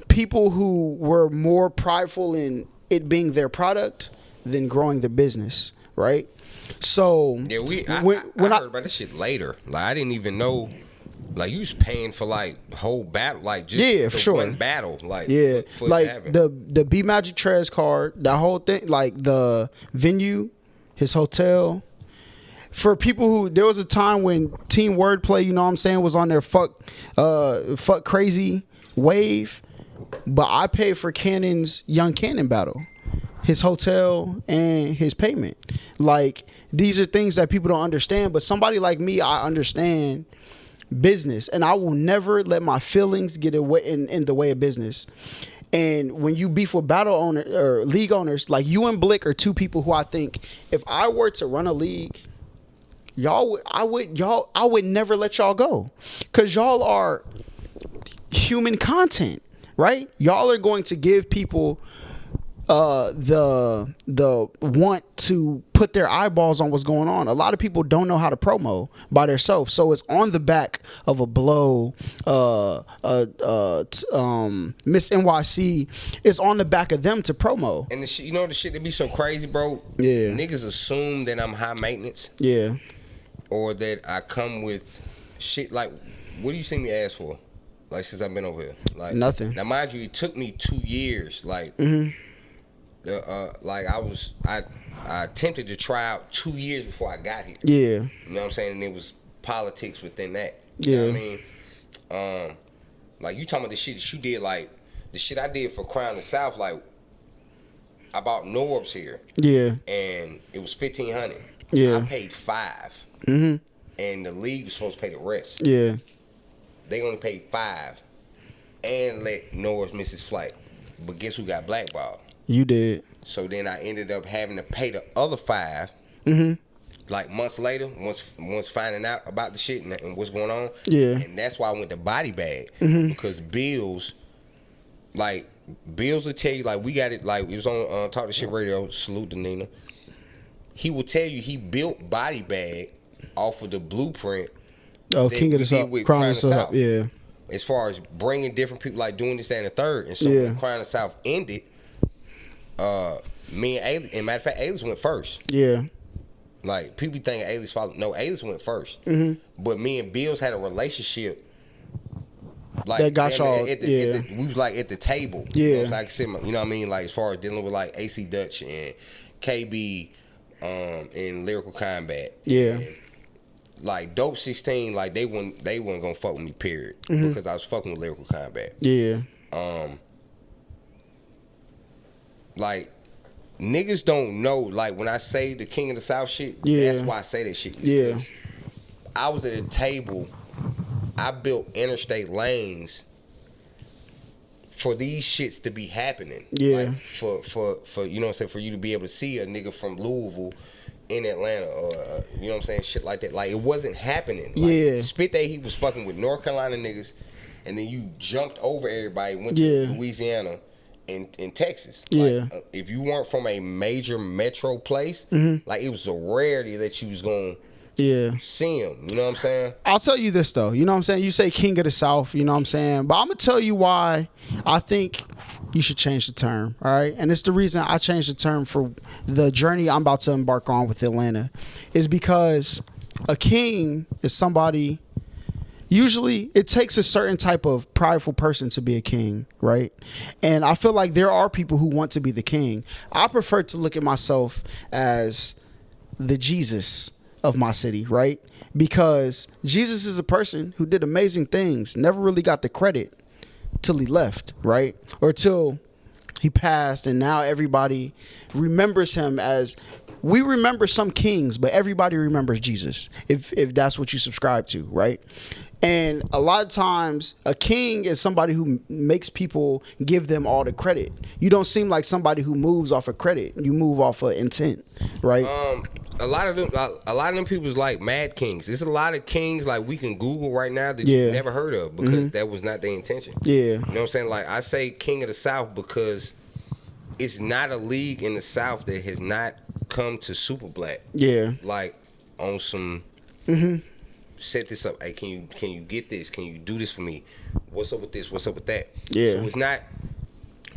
people who were more prideful in it being their product than growing their business, right? So yeah, I heard about this shit later. Like I didn't even know. Like you was paying for like whole battle, like just for sure. one battle, like for like it the B Magic Trez card, that whole thing, like the venue, his hotel. For people who, there was a time when Team Wordplay, you know what I'm saying, was on their fuck crazy wave, but I paid for Cannon's Young Cannon battle, his hotel and his payment. Like these are things that people don't understand, but somebody like me, I understand business, and I will never let my feelings get away in the way of business. And when you beef with battle owner or league owners, like you and Blick are two people who I think if I were to run a league, I would never let y'all go, because y'all are human content, right? Y'all are going to give people the want to put their eyeballs on what's going on. A lot of people don't know how to promo by themselves, so it's on the back of a Blow, Miss NYC. It's on the back of them to promo. And the shit, you know, the shit that be so crazy, bro. Yeah, niggas assume that I'm high maintenance. Yeah, or that I come with shit like, what do you see me ask for? Like since I've been over here, like nothing. Now, mind you, it took me 2 years, like. Like I attempted to try out 2 years before I got here. Yeah. You know what I'm saying? And there was politics within that. You know what I mean? Like you talking about the shit that you did, like the shit I did for Crown the South, like I bought Norbs here. Yeah. And it was $1,500. Yeah. I paid $5. Mm-hmm. And the league was supposed to pay the rest. Yeah. They only paid $5 and let Norbs miss his flight. But guess who got blackballed? You did. So then I ended up having to pay the other $5. Mm-hmm. Like months later, once finding out about the shit and what's going on. Yeah. And that's why I went to Body Bag. Mm-hmm. Because Bills will tell you, like we got it, like it was on Talk the Shit Radio, salute to Nina. He will tell you he built Body Bag off of the blueprint. Oh, King of the South, Crown of the South. Yeah. As far as bringing different people, like doing this, that, and the third. And so when Crown of the South ended, me and Alias, and matter of fact, Alias went first. Yeah. Like people be thinking Alias followed. No, Alias went first. Mm-hmm. But me and Bills had a relationship. Like that got y'all. We was like at the table. Yeah. You know, so I could sit, you know what I mean? Like as far as dealing with like AC Dutch and KB, in Lyrical Combat. Yeah. And, like Dope 16, like they weren't gonna fuck with me, period. Mm-hmm. Because I was fucking with Lyrical Combat. Yeah. Like niggas don't know, like when I say the King of the South shit, that's why I say that shit. Yeah. I was at a table, I built interstate lanes for these shits to be happening. Yeah. Like for you know what I'm saying, for you to be able to see a nigga from Louisville in Atlanta, or you know what I'm saying, shit like that. Like it wasn't happening. Like, Spit Day, he was fucking with North Carolina niggas, and then you jumped over everybody, went to Louisiana in Texas. Like, if you weren't from a major metro place, like it was a rarity that you was gonna see him. You know what I'm saying? I'll tell you this though. You know what I'm saying? You say King of the South, you know what I'm saying? But I'm gonna tell you why I think you should change the term, all right? And it's the reason I changed the term for the journey I'm about to embark on with Atlanta, is because a king is somebody, usually it takes a certain type of prideful person to be a king, right? And I feel like there are people who want to be the king. I prefer to look at myself as the Jesus of my city, right? Because Jesus is a person who did amazing things, never really got the credit till he left, right? Or till he passed, and now everybody remembers him as, we remember some kings, but everybody remembers Jesus, if that's what you subscribe to, right? And a lot of times a king is somebody who makes people give them all the credit. You don't seem like somebody who moves off of credit. You move off of intent, right? A lot of them people is like mad kings. There's a lot of kings like we can Google right now that you've never heard of, because that was not their intention. Yeah. You know what I'm saying? Like I say King of the South because it's not a league in the South that has not come to Superblack. Yeah. Like on some set this up. Hey, can you get this? Can you do this for me? What's up with this? What's up with that? Yeah. So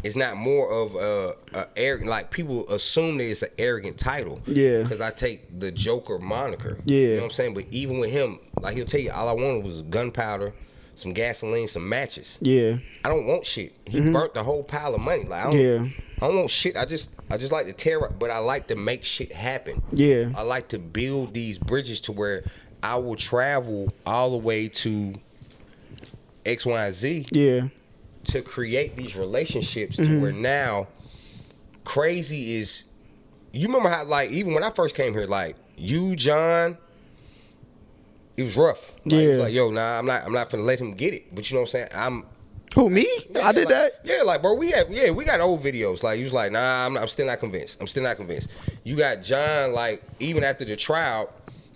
it's not more of a arrogant, like people assume that it's an arrogant title. Yeah. Because I take the Joker moniker. Yeah. You know what I'm saying? But even with him, like he'll tell you, all I wanted was gunpowder, some gasoline, some matches. Yeah. I don't want shit. He burnt the whole pile of money. Like I don't want shit. I just like to tear up, but I like to make shit happen. Yeah. I like to build these bridges to where I will travel all the way to X, Y, and Z. Yeah. To create these relationships to where now crazy is. You remember how, like, even when I first came here, like you, John, it was rough. Like, it was like, yo, nah, I'm not gonna let him get it. But you know what I'm saying? Who, me? I did like, that. Yeah, like, bro, we got old videos. Like, he was like, nah, I'm still not convinced. You got John, like, even after the trial,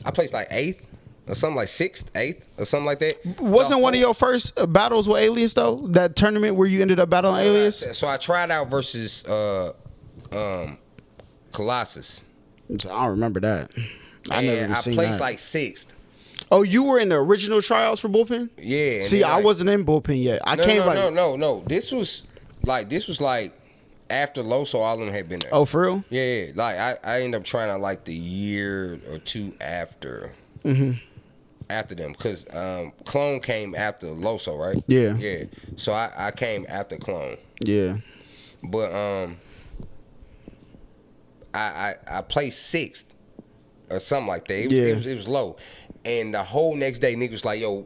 I placed like 8th or something, like 6th, 8th or something like that. Wasn't one of your first battles with Alias though? That tournament where you ended up battling Alias? So I tried out versus Colossus. I don't remember that. I never even seen that. I placed like 6th. Oh, you were in the original tryouts for Bullpen? Yeah. See, I wasn't in Bullpen yet. No. This was like after Loso, all of them had been there. Oh, for real? Yeah. Like I ended up trying out like the year or two after. After them, because Clone came after Loso, right? Yeah. Yeah. So I came after Clone. Yeah. But I placed 6th or something like that. It was low. And the whole next day, niggas was like, yo,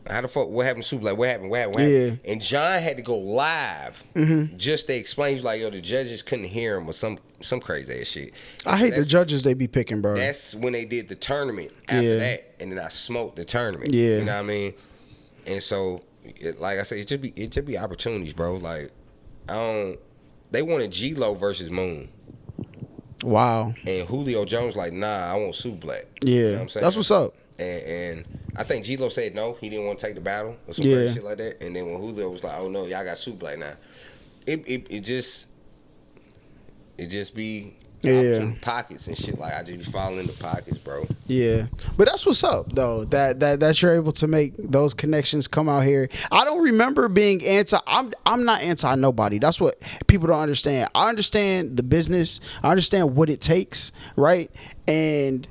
how the fuck, what happened to Super? Like, what happened? Yeah. And John had to go live just to explain. He was like, yo, the judges couldn't hear him or some crazy ass shit. I hate the judges they be picking, bro. That's when they did the tournament after that. And then I smoked the tournament. Yeah. You know what I mean? And so, like I said, it just be opportunities, bro. Like, they wanted G-Lo versus Moon. Wow. And Julio Jones like, nah, I want Superblack. Yeah. You know what I'm saying? That's what's up. And I think G-Lo said no, he didn't want to take the battle or some crazy shit like that. And then when Julio was like, oh no, y'all got Superblack now. It just be pockets and shit. Like I just be falling in the pockets, bro. Yeah, but that's what's up though. That you're able to make those connections come out here. I don't remember being anti. I'm not anti nobody. That's what people don't understand. I understand the business. I understand what it takes, right? And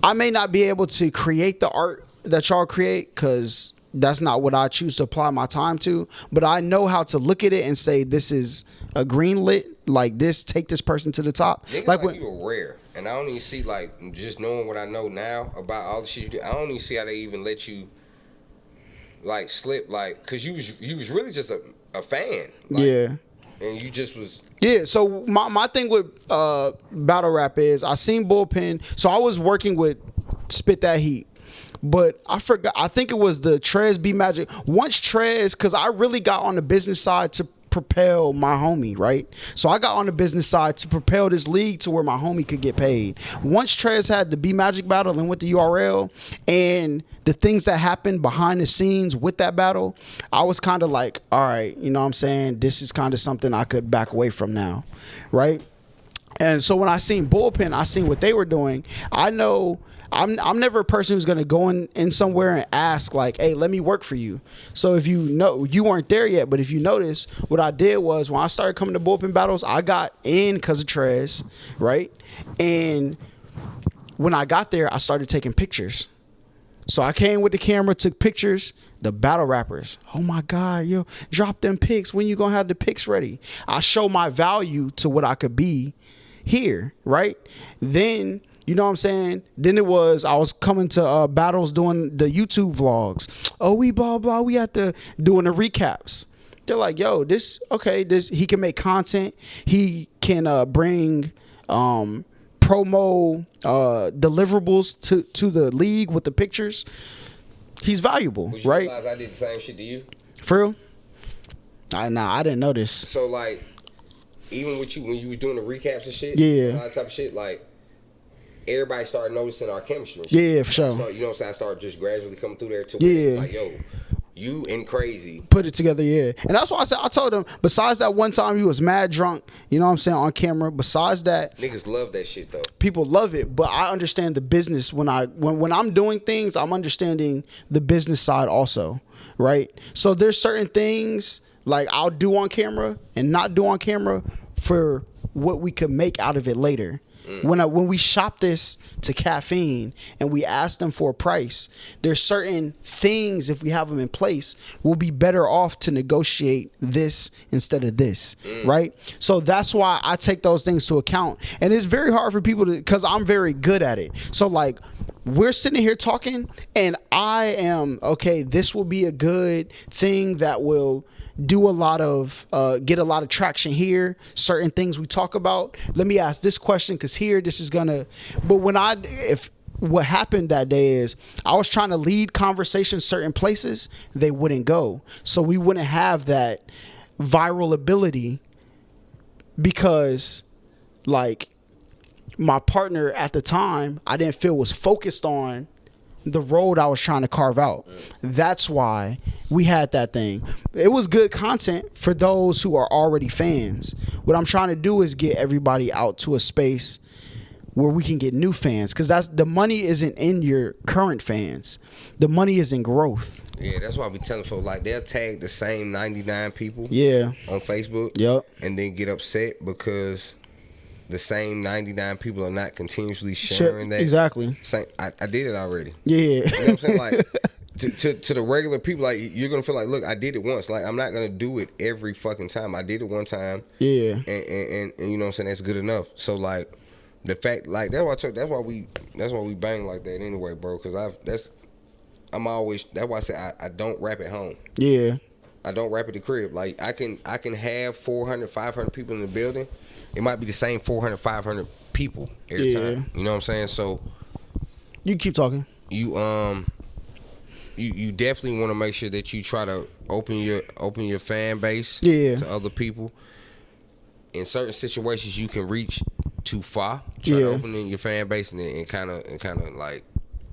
I may not be able to create the art that y'all create because that's not what I choose to apply my time to. But I know how to look at it and say this is a green lit. Like this, take this person to the top. Niggas like when you were rare, and I don't even see like just knowing what I know now about all the shit you do. I don't even see how they even let you like slip, like because you was really just a fan. Like, yeah. And you just was. Yeah, so my thing with battle rap is I seen Bullpen, so I was working with Spit That Heat. But I forgot, I think it was the Trez B Magic. Once Trez, because I really got on the business side to propel my homie, right? So I got on the business side to propel this league to where my homie could get paid. Once Trez had the B Magic battle and with the URL and the things that happened behind the scenes with that battle, I was kind of like, all right, you know what I'm saying? This is kind of something I could back away from now, right? And so when I seen Bullpen, I seen what they were doing. I know I'm never a person who's gonna go in somewhere and ask like, hey, let me work for you. So if you know, you weren't there yet, but if you notice, what I did was when I started coming to Bullpen battles, I got in because of Trez, right? And when I got there, I started taking pictures. So I came with the camera, took pictures. The battle rappers, oh my God, yo, drop them pics. When you gonna have the pics ready? I show my value to what I could be here, right? Then, you know what I'm saying? Then I was coming to battles doing the YouTube vlogs. Oh, we blah, blah, we had to doing the recaps. They're like, yo, this, he can make content. He can bring promo deliverables to the league with the pictures. He's valuable, Would you right? realize I did the same shit to you? For real? I didn't know this. So like, even with you when you were doing the recaps and shit, yeah, all that type of shit, like everybody started noticing our chemistry. And shit. Yeah, for sure. So, you know what I'm saying? I started just gradually coming through there too. Yeah. Like, yo, You and Crazy put it together, yeah. And that's why I told him, besides that one time you was mad drunk, you know what I'm saying, on camera, besides that, niggas love that shit though. people love it, but I understand the business when I'm doing things, I'm understanding the business side also, right? So there's certain things like I'll do on camera and not do on camera for what we could make out of it later. When we shop this to Caffeine and we ask them for a price, there's certain things, if we have them in place, we'll be better off to negotiate this instead of this, right? So that's why I take those things to account. And it's very hard for people to, because I'm very good at it. So like, we're sitting here talking and I am, okay, this will be a good thing that will do a lot of get a lot of traction here, certain things we talk about. Let me ask this question because here this is gonna, but what happened that day is I was trying to lead conversations certain places they wouldn't go, so we wouldn't have that viral ability because like my partner at the time I didn't feel was focused on the road I was trying to carve out. That's why we had that thing. It was good content for those who are already fans. What I'm trying to do is get everybody out to a space where we can get new fans, because that's the money isn't in your current fans. The money is in growth. Yeah, that's why we telling folks like they'll tag the same 99 people on Facebook. Yep. And then get upset because the same 99 people are not continuously sharing that. Exactly. I did it already. Yeah. You know what I'm saying? Like to the regular people, like you're gonna feel like, look, I did it once. Like I'm not gonna do it every fucking time. I did it one time. Yeah. And you know what I'm saying, that's good enough. So like the fact, like that's why we bang like that anyway, bro. Cause that's why I say I don't rap at home. Yeah. I don't rap at the crib. Like I can have 400, 500 people in the building. It might be the same 400, 500 people every time. You know what I'm saying? So you keep talking. You definitely want to make sure that you try to open your fan base to other people. In certain situations, you can reach too far. Try to open in your fan base and kind of like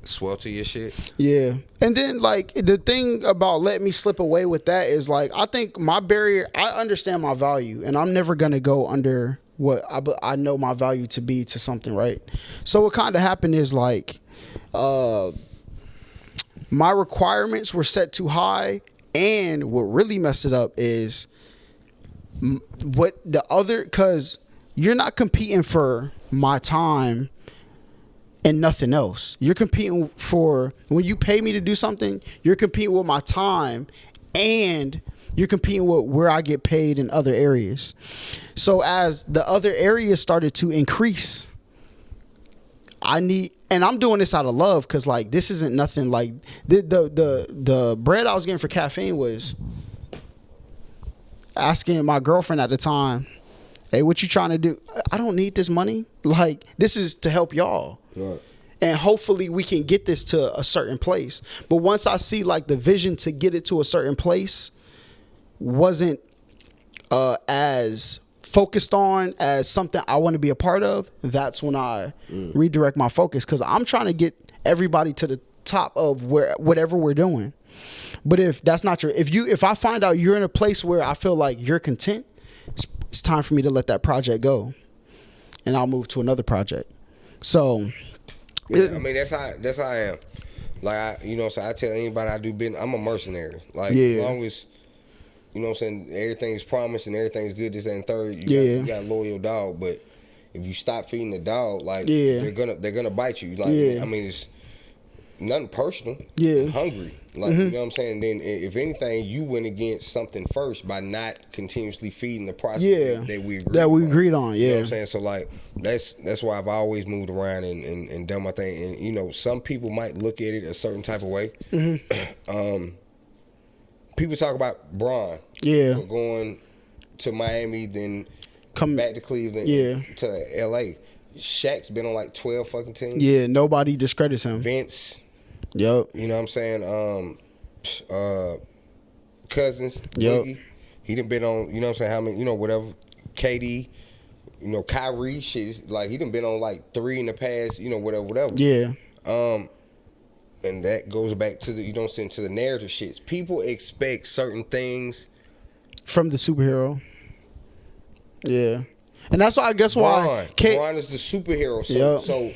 swelter your shit. Yeah. And then like the thing about let me slip away with that is like I think my barrier, I understand my value and I'm never gonna go under what I know my value to be to something, right? So what kind of happened is like my requirements were set too high, and what really messed it up is what the other, because you're not competing for my time and nothing else. You're competing for, when you pay me to do something, you're competing with my time and you're competing with where I get paid in other areas. So as the other areas started to increase, and I'm doing this out of love because like this isn't nothing like the bread I was getting for Caffeine was asking my girlfriend at the time, hey, what you trying to do? I don't need this money. Like this is to help y'all. Right. And hopefully we can get this to a certain place. But once I see like the vision to get it to a certain place wasn't as focused on as something I want to be a part of, that's when I redirect my focus, because I'm trying to get everybody to the top of whatever we're doing. But if that's not if I find out you're in a place where I feel like you're content, it's time for me to let that project go and I'll move to another project. So I mean that's how I am. Like so I tell anybody I do business, I'm a mercenary. Like as long as you know what I'm saying, everything's promised and everything's good, this and third, you got a loyal dog. But if you stop feeding the dog, like they're gonna bite you. Like I mean, it's nothing personal. I'm hungry. Like you know what I'm saying? Then if anything, you went against something first by not continuously feeding the process that we agreed on. You know what I'm saying? So like that's why I've always moved around and done my thing. And some people might look at it a certain type of way. People talk about Bron going to Miami, then come back to Cleveland, to LA. Shaq's been on like 12 fucking teams. Yeah, nobody discredits him. Vince. Yep. You know what I'm saying? Cousins. Yep. He done been on, you know what I'm saying, how many, whatever. KD, Kyrie, shit. Like, he done been on like 3 in the past, whatever. Yeah. and that goes back to the to the narrative shits. People expect certain things from the superhero. Yeah, and that's why I guess why Braun is the superhero. So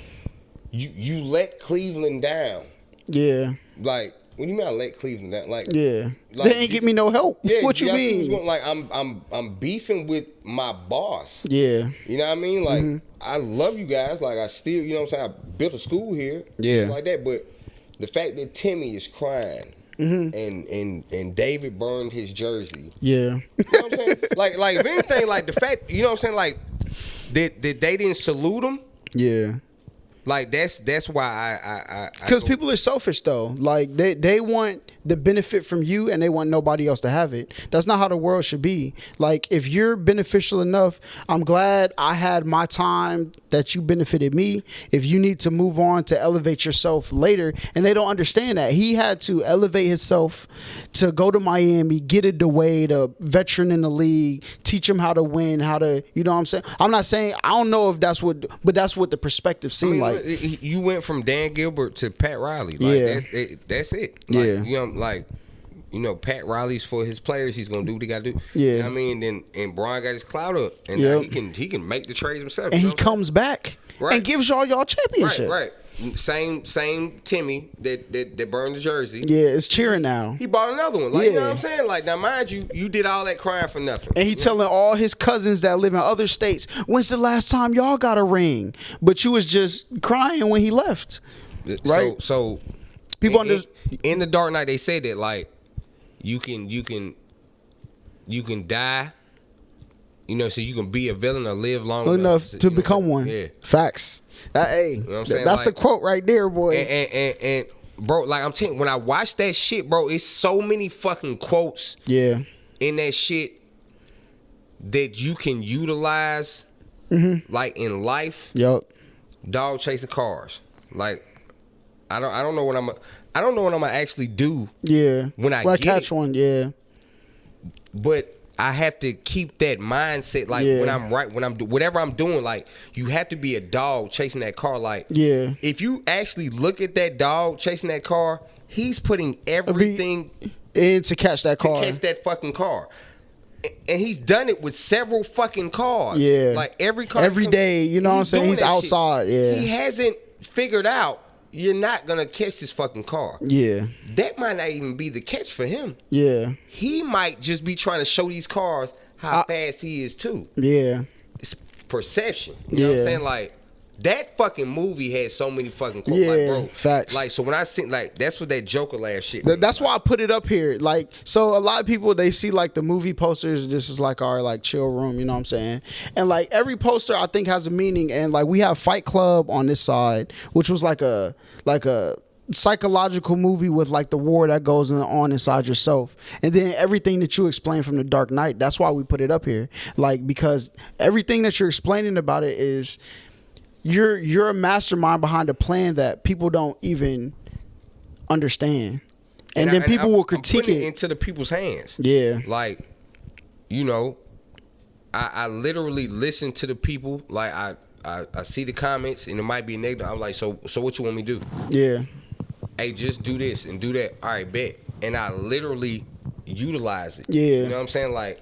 you let Cleveland down. Yeah. Like, what do you mean I let Cleveland down? Like, yeah, like, they ain't get me no help. Yeah, what you mean? Like, I'm beefing with my boss. Yeah, you know what I mean. Like, I love you guys. Like, I still, you know what I'm saying. I built a school here. Yeah, like that. But the fact that Timmy is crying and David burned his jersey. Yeah, you know what I'm saying. Like if anything, like the fact, you know what I'm saying. Like, that they didn't salute him. Yeah. Like that's why I because people are selfish though. Like they want the benefit from you and they want nobody else to have it. That's not how the world should be. Like if you're beneficial enough, I'm glad I had my time that you benefited me. If you need to move on to elevate yourself later, and they don't understand that he had to elevate himself to go to Miami, get it away, a veteran in the league, teach him how to win, how to, you know what I'm saying? I'm not saying, I don't know if that's what, but that's what the perspective seemed like. You went from Dan Gilbert to Pat Riley. Like, that's it. Like, you know, Pat Riley's for his players. He's gonna do what he got to do. Yeah, you know what I mean, and Braun got his clout up, and now he can make the trades himself. And he comes back and gives y'all championship. Right. Same Timmy that burned the jersey. Yeah, it's cheering now. He bought another one. Like, you know what I'm saying? Like, now mind you, you did all that crying for nothing. And he telling all his cousins that live in other states, when's the last time y'all got a ring? But you was just crying when he left. Right? So people in the Dark Knight, they say that, like, you can die, you know, so you can be a villain or live long enough to become one. Yeah. Facts. Hey, you know what I'm saying? That's like, the quote right there, boy. And bro, like, I'm telling you, when I watch that shit, bro, it's so many fucking quotes in that shit that you can utilize like in life. Yup. Dog chasing cars. Like, I don't know what I'm gonna actually do. Yeah. When I catch one, yeah. But I have to keep that mindset, like, when I'm whatever I'm doing, like, you have to be a dog chasing that car. Like, if you actually look at that dog chasing that car, he's putting everything in to catch that car. To catch that fucking car. And he's done it with several fucking cars. Yeah. Like, every car. Every day, you know what I'm saying? He's outside, He hasn't figured out you're not going to catch this fucking car. Yeah. That might not even be the catch for him. Yeah. He might just be trying to show these cars how fast he is, too. Yeah. It's perception. You know what I'm saying? Like, that fucking movie had so many fucking quotes. Yeah, like, bro, facts. Like, so when I see, like, that's what that Joker laugh shit. That's why I put it up here. Like, so a lot of people, they see like the movie posters. This is like our like chill room. You know what I'm saying? And like every poster, I think has a meaning. And like we have Fight Club on this side, which was like a psychological movie with like the war that goes on inside yourself, and then everything that you explain from the Dark Knight. That's why we put it up here. Like, because everything that you're explaining about it is. You're a mastermind behind a plan that people don't even understand, and then people will critique it into the people's hands. Yeah, like, you know, I literally listen to the people. Like, I see the comments and it might be negative. I'm like, so what you want me to do? Yeah. Hey, just do this and do that. All right, bet. And I literally utilize it. Yeah. You know what I'm saying? Like,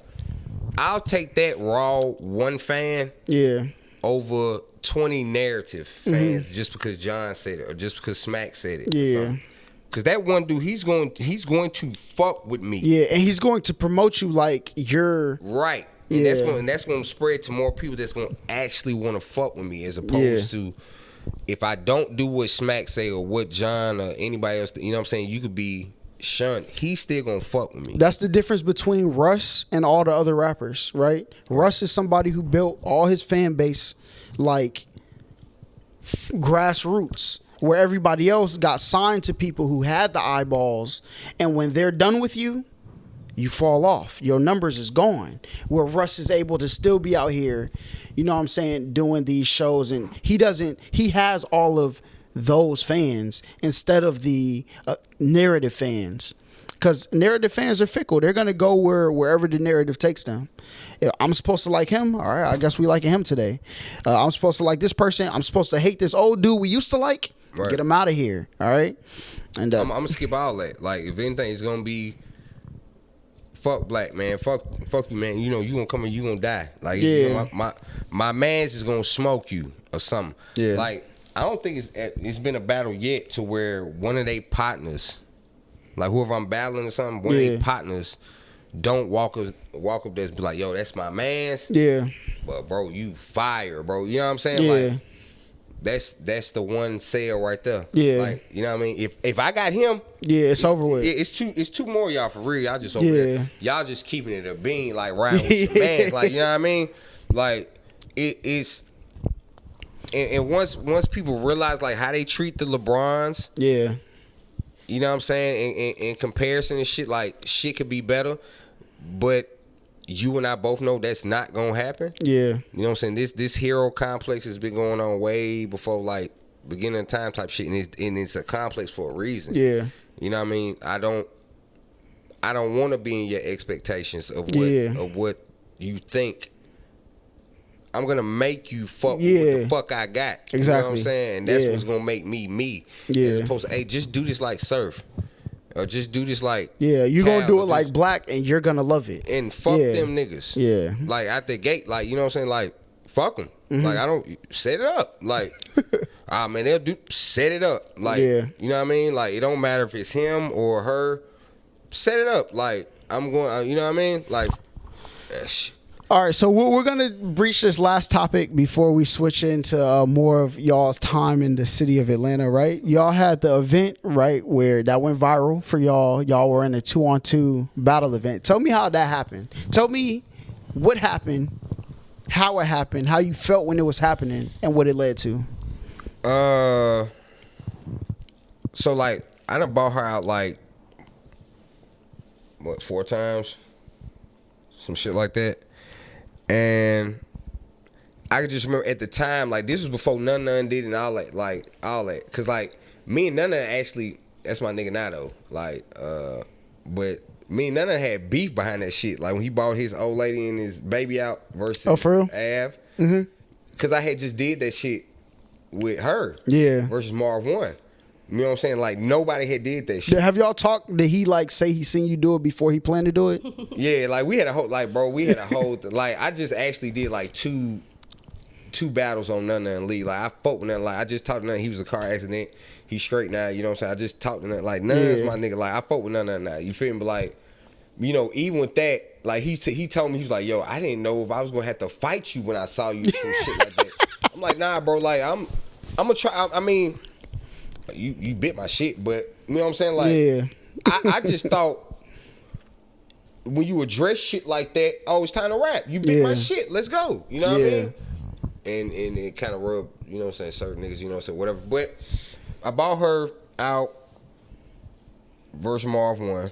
I'll take that raw one fan. Yeah. Over 20 narrative fans just because John said it or just because Smack said it. Yeah. Because that one dude, he's going to fuck with me. Yeah, and he's going to promote you like you're right. And that's going to spread to more people that's going to actually want to fuck with me, as opposed to if I don't do what Smack say or what John or anybody else, you know what I'm saying, you could be shunned. He's still going to fuck with me. That's the difference between Russ and all the other rappers, right? Russ is somebody who built all his fan base like grassroots, where everybody else got signed to people who had the eyeballs, and when they're done with you, you fall off. Your numbers is gone. Where Russ is able to still be out here, you know what I'm saying, doing these shows, and he has all of those fans instead of the narrative fans. Because narrative fans are fickle. They're going to go wherever the narrative takes them. If I'm supposed to like him, all right, I guess we liking him today. I'm supposed to like this person. I'm supposed to hate this old dude we used to like. Right. Get him out of here, all right? And I'm gonna skip all that. Like, if anything, it's gonna be fuck Black, man. Fuck you, man. You know, you gonna come and you gonna die. Like, you know, my man's is gonna smoke you or something. Yeah. Like, I don't think it's been a battle yet to where one of they partners, like whoever I'm battling or something, one of they partners don't walk up there and be like, yo, that's my man's. Yeah. But bro, you fire, bro. You know what I'm saying? Yeah. Like, that's the one sale right there. Yeah. Like, you know what I mean? If I got him, it's over with. It's two more of y'all for real. Y'all just over there. Y'all just keeping it a bean, like riding with the man. Like, you know what I mean? Like, it's and once people realize like how they treat the LeBrons, you know what I'm saying? In comparison and shit, like shit could be better, but you and I both know that's not gonna happen. Yeah. You know what I'm saying? This hero complex has been going on way before like beginning of time type shit, and it's a complex for a reason. Yeah. You know what I mean? I don't want to be in your expectations of what you think. I'm gonna make you fuck with what the fuck I got. Exactly. You know what I'm saying? And that's what's gonna make me me. As opposed to, hey, just do this like Surf. Or just do this like you gonna do it like Black and you're gonna love it. And fuck them niggas. Yeah. Like at the gate, like, you know what I'm saying? Like, fuck them. Like, I don't set it up. Like, man, they'll set it up. Like, you know what I mean? Like, it don't matter if it's him or her. Set it up. Like, I'm going, you know what I mean? Like, all right, so we're going to breach this last topic before we switch into more of y'all's time in the city of Atlanta, right? Y'all had the event, right, where that went viral for y'all. Y'all were in a 2-on-2 battle event. Tell me how that happened. Tell me what happened, how it happened, how you felt when it was happening, and what it led to. So, like, I done bought her out, like, 4 times? Some shit like that. And I can just remember at the time, like, this was before None did and all that, like, all that. Because, like, me and None actually, that's my nigga now, though. Like, but me and None had beef behind that shit. Like, when he bought his old lady and his baby out versus for real? Av. Mm-hmm. Because I had just did that shit with her. Yeah. Versus Marv 1. You know what I'm saying? Like, nobody had did that shit. Have y'all talked? Did he, like, say he seen you do it before he planned to do it? Yeah, like, we had a whole, like, bro, like, I just actually did, like, two battles on None and Lee. Like, I fought with None. Like, I just talked to None. He was a car accident. He's straight now, you know what I'm saying? I just talked to None. Like, None is my nigga. Like, I fought with None now. You feel me? But, like, you know, even with that, like, he told me, he was like, yo, I didn't know if I was going to have to fight you when I saw you, some shit like that. I'm like, nah, bro, like, I'm going to try. I mean, you bit my shit, but you know what I'm saying? Like, I just thought when you address shit like that, oh, it's time to rap. You bit my shit. Let's go. You know what I mean? And it kind of rubbed, you know what I'm saying, certain niggas, you know what I'm saying, whatever. But I bought her out versus Marv 1,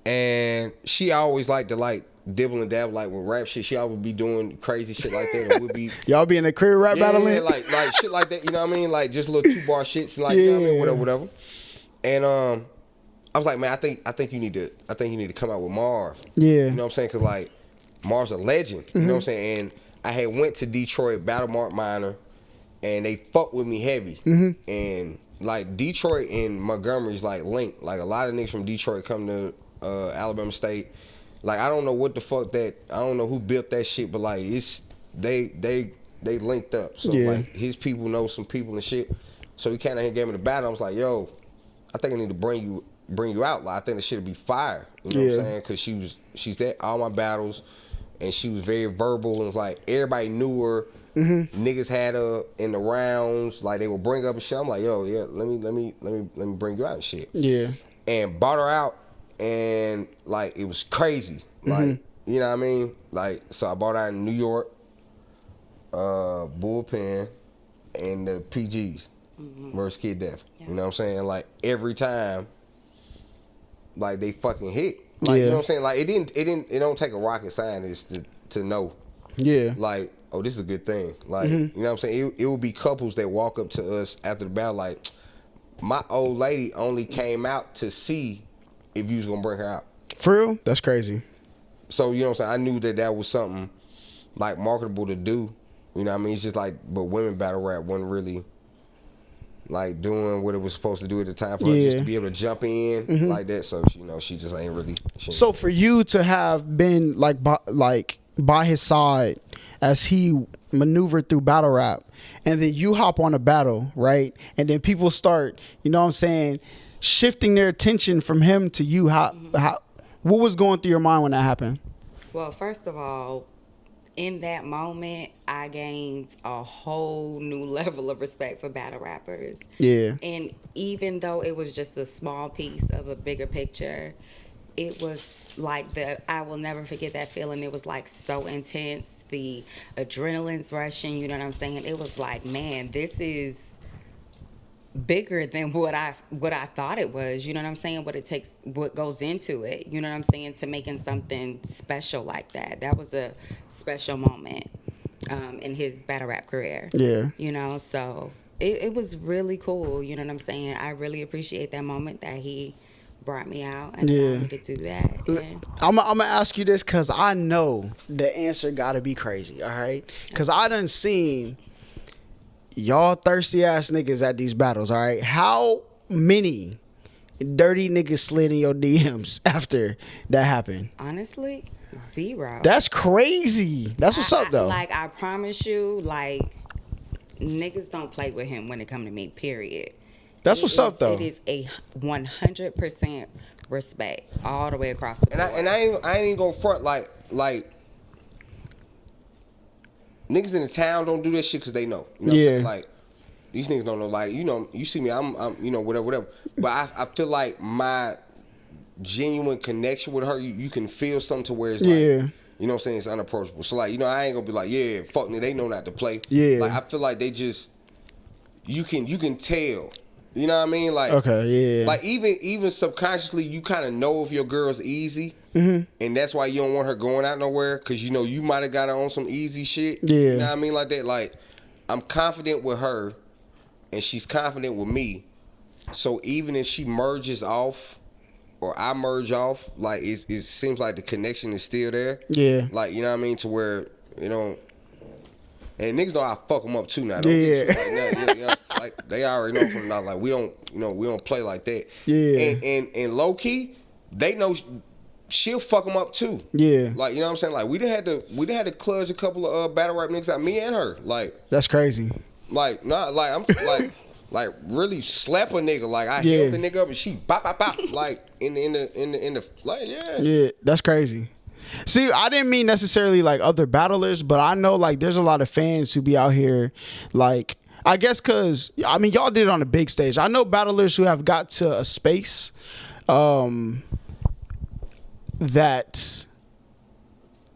and she always liked to, like, dibble and dabble, like, with rap shit. She always be doing crazy shit like that. And we'd be y'all be in the crib rap battling? Yeah, like shit like that, you know what I mean? Like, just little 2-bar shits, like, you know what I mean? Whatever. And I was like, man, I think you need to come out with Marv. Yeah. You know what I'm saying? Cause, like, Marv's a legend. You know what I'm saying? And I had went to Detroit, Battle Mark Minor, and they fucked with me heavy. And, like, Detroit and Montgomery's, like, linked. Like, a lot of niggas from Detroit come to Alabama State. Like, I don't know what the fuck I don't know who built that shit, but, like, it's they linked up. So, like, his people know some people and shit. So he kind of gave me the battle. I was like, yo, I think I need to bring you out. Like, I think the shit'll be fire. You know what I'm saying? Because she's at all my battles, and she was very verbal, and it was like everybody knew her. Niggas had her in the rounds. Like, they would bring up and shit. I'm like, yo, yeah, let me bring you out and shit. Yeah. And brought her out. And, like, it was crazy. Like, you know what I mean? Like, so I bought out in New York, Bullpen, and the PGs versus Kid Def. Yeah. You know what I'm saying? Like, every time, like, they fucking hit. Like, you know what I'm saying? Like, it don't take a rocket scientist to know. Yeah. Like, oh, this is a good thing. Like, you know what I'm saying? It would be couples that walk up to us after the battle, like, my old lady only came out to see if you was gonna bring her out. For real? That's crazy. So, you know what I'm saying? I knew that was something, like, marketable to do. You know what I mean? It's just like, but women battle rap wasn't really like doing what it was supposed to do at the time for her just to be able to jump in like that. So she just ain't really. So for you to have been like by his side as he maneuvered through battle rap, and then you hop on a battle, right? And then people start, you know what I'm saying, shifting their attention from him to you. How what was going through your mind when that happened? Well, first of all, in that moment, I gained a whole new level of respect for battle rappers. Yeah. And even though it was just a small piece of a bigger picture, it was like I will never forget that feeling. It was like so intense. The adrenaline's rushing, you know what I'm saying? It was like, man, this is bigger than what I thought it was, you know what I'm saying? What goes into it, you know what I'm saying, to making something special like that. That was a special moment in his battle rap career. Yeah. You know, so it was really cool, you know what I'm saying? I really appreciate that moment that he brought me out and allowed me to do that. And I'm gonna ask you this because I know the answer gotta be crazy, all right? Because I done seen y'all thirsty ass niggas at these battles, all right? How many dirty niggas slid in your DMs after that happened? honestly, 0. That's crazy. That's what's up though. Like, I promise you, like, niggas don't play with him when it come to me, period. That's what's up though. It is a 100% respect all the way across the board. And I ain't gonna front like niggas in the town don't do that shit because they know. You know what I'm saying? Like, these niggas don't know. Like, you know, you see me, I'm you know, whatever. But I feel like my genuine connection with her, you can feel something to where it's like, you know what I'm saying, it's unapproachable. So like, you know, I ain't gonna be like, yeah, fuck me, they know not to play. Yeah. Like, I feel like they just, you can tell. You know what I mean? Like, okay, yeah. Like, even subconsciously, you kind of know if your girl's easy, and that's why you don't want her going out nowhere, because you know you might have got her on some easy shit. Yeah. You know what I mean? Like that. Like, I'm confident with her, and she's confident with me. So even if she merges off, or I merge off, like it seems like the connection is still there. Yeah. Like, you know what I mean? To where, you know. And niggas know I fuck them up too now. Yeah. Like, you know, like they already know from now. Like, we don't play like that. Yeah. And low key, they know she'll fuck them up too. Yeah. Like, you know what I'm saying? Like, we done had to clutch a couple of battle rap niggas out, me and her. Like, that's crazy. Like, not like I'm like really slap a nigga. Like, I held the nigga up and she bop bop bop. Like in the like, yeah. Yeah, that's crazy. See, I didn't mean necessarily like other battlers, but I know like there's a lot of fans who be out here like, I guess because, I mean, y'all did it on a big stage. I know battlers who have got to a space that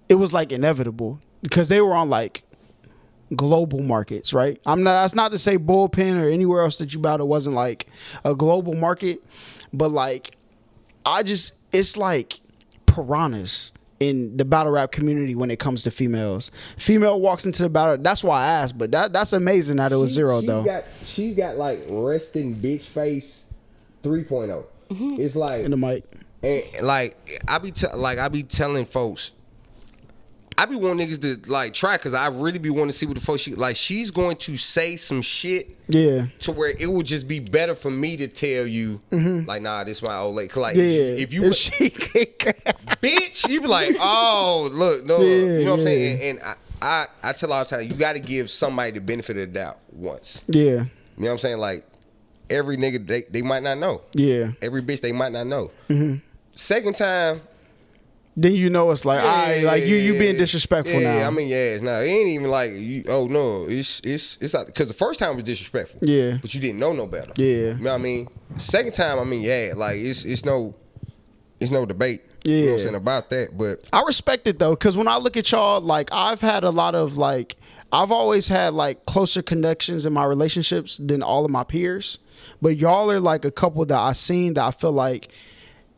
it was like inevitable because they were on like global markets, right? That's not to say Bullpen or anywhere else that you battle wasn't like a global market, but like it's like piranhas in the battle rap community when it comes to females. Female walks into the battle. That's why I asked, but that's amazing that it was 0 though. She's got like resting bitch face 3.0. It's like in the mic. And like I be telling folks, I be wanting niggas to like try, because I really be wanting to see what the fuck she's going to say some shit. Yeah. To where it would just be better for me to tell you, like, nah, this my old lady. Cause like, if she bitch, you be like, oh, look, no, you know what I'm saying? And I tell all the time, you got to give somebody the benefit of the doubt once. Yeah. You know what I'm saying? Like, every nigga, they might not know. Yeah. Every bitch, they might not know. Second time, then you know it's like, like you being disrespectful now. Yeah, I mean, it's not. It ain't even like you. Oh no, it's not, because the first time was disrespectful. Yeah, but you didn't know no better. Yeah, you know what I mean. Second time, I mean, like it's no debate. Yeah, you know what I'm saying about that. But I respect it though, because when I look at y'all, like I've had a lot of like, I've always had like closer connections in my relationships than all of my peers. But y'all are like a couple that I seen that I feel like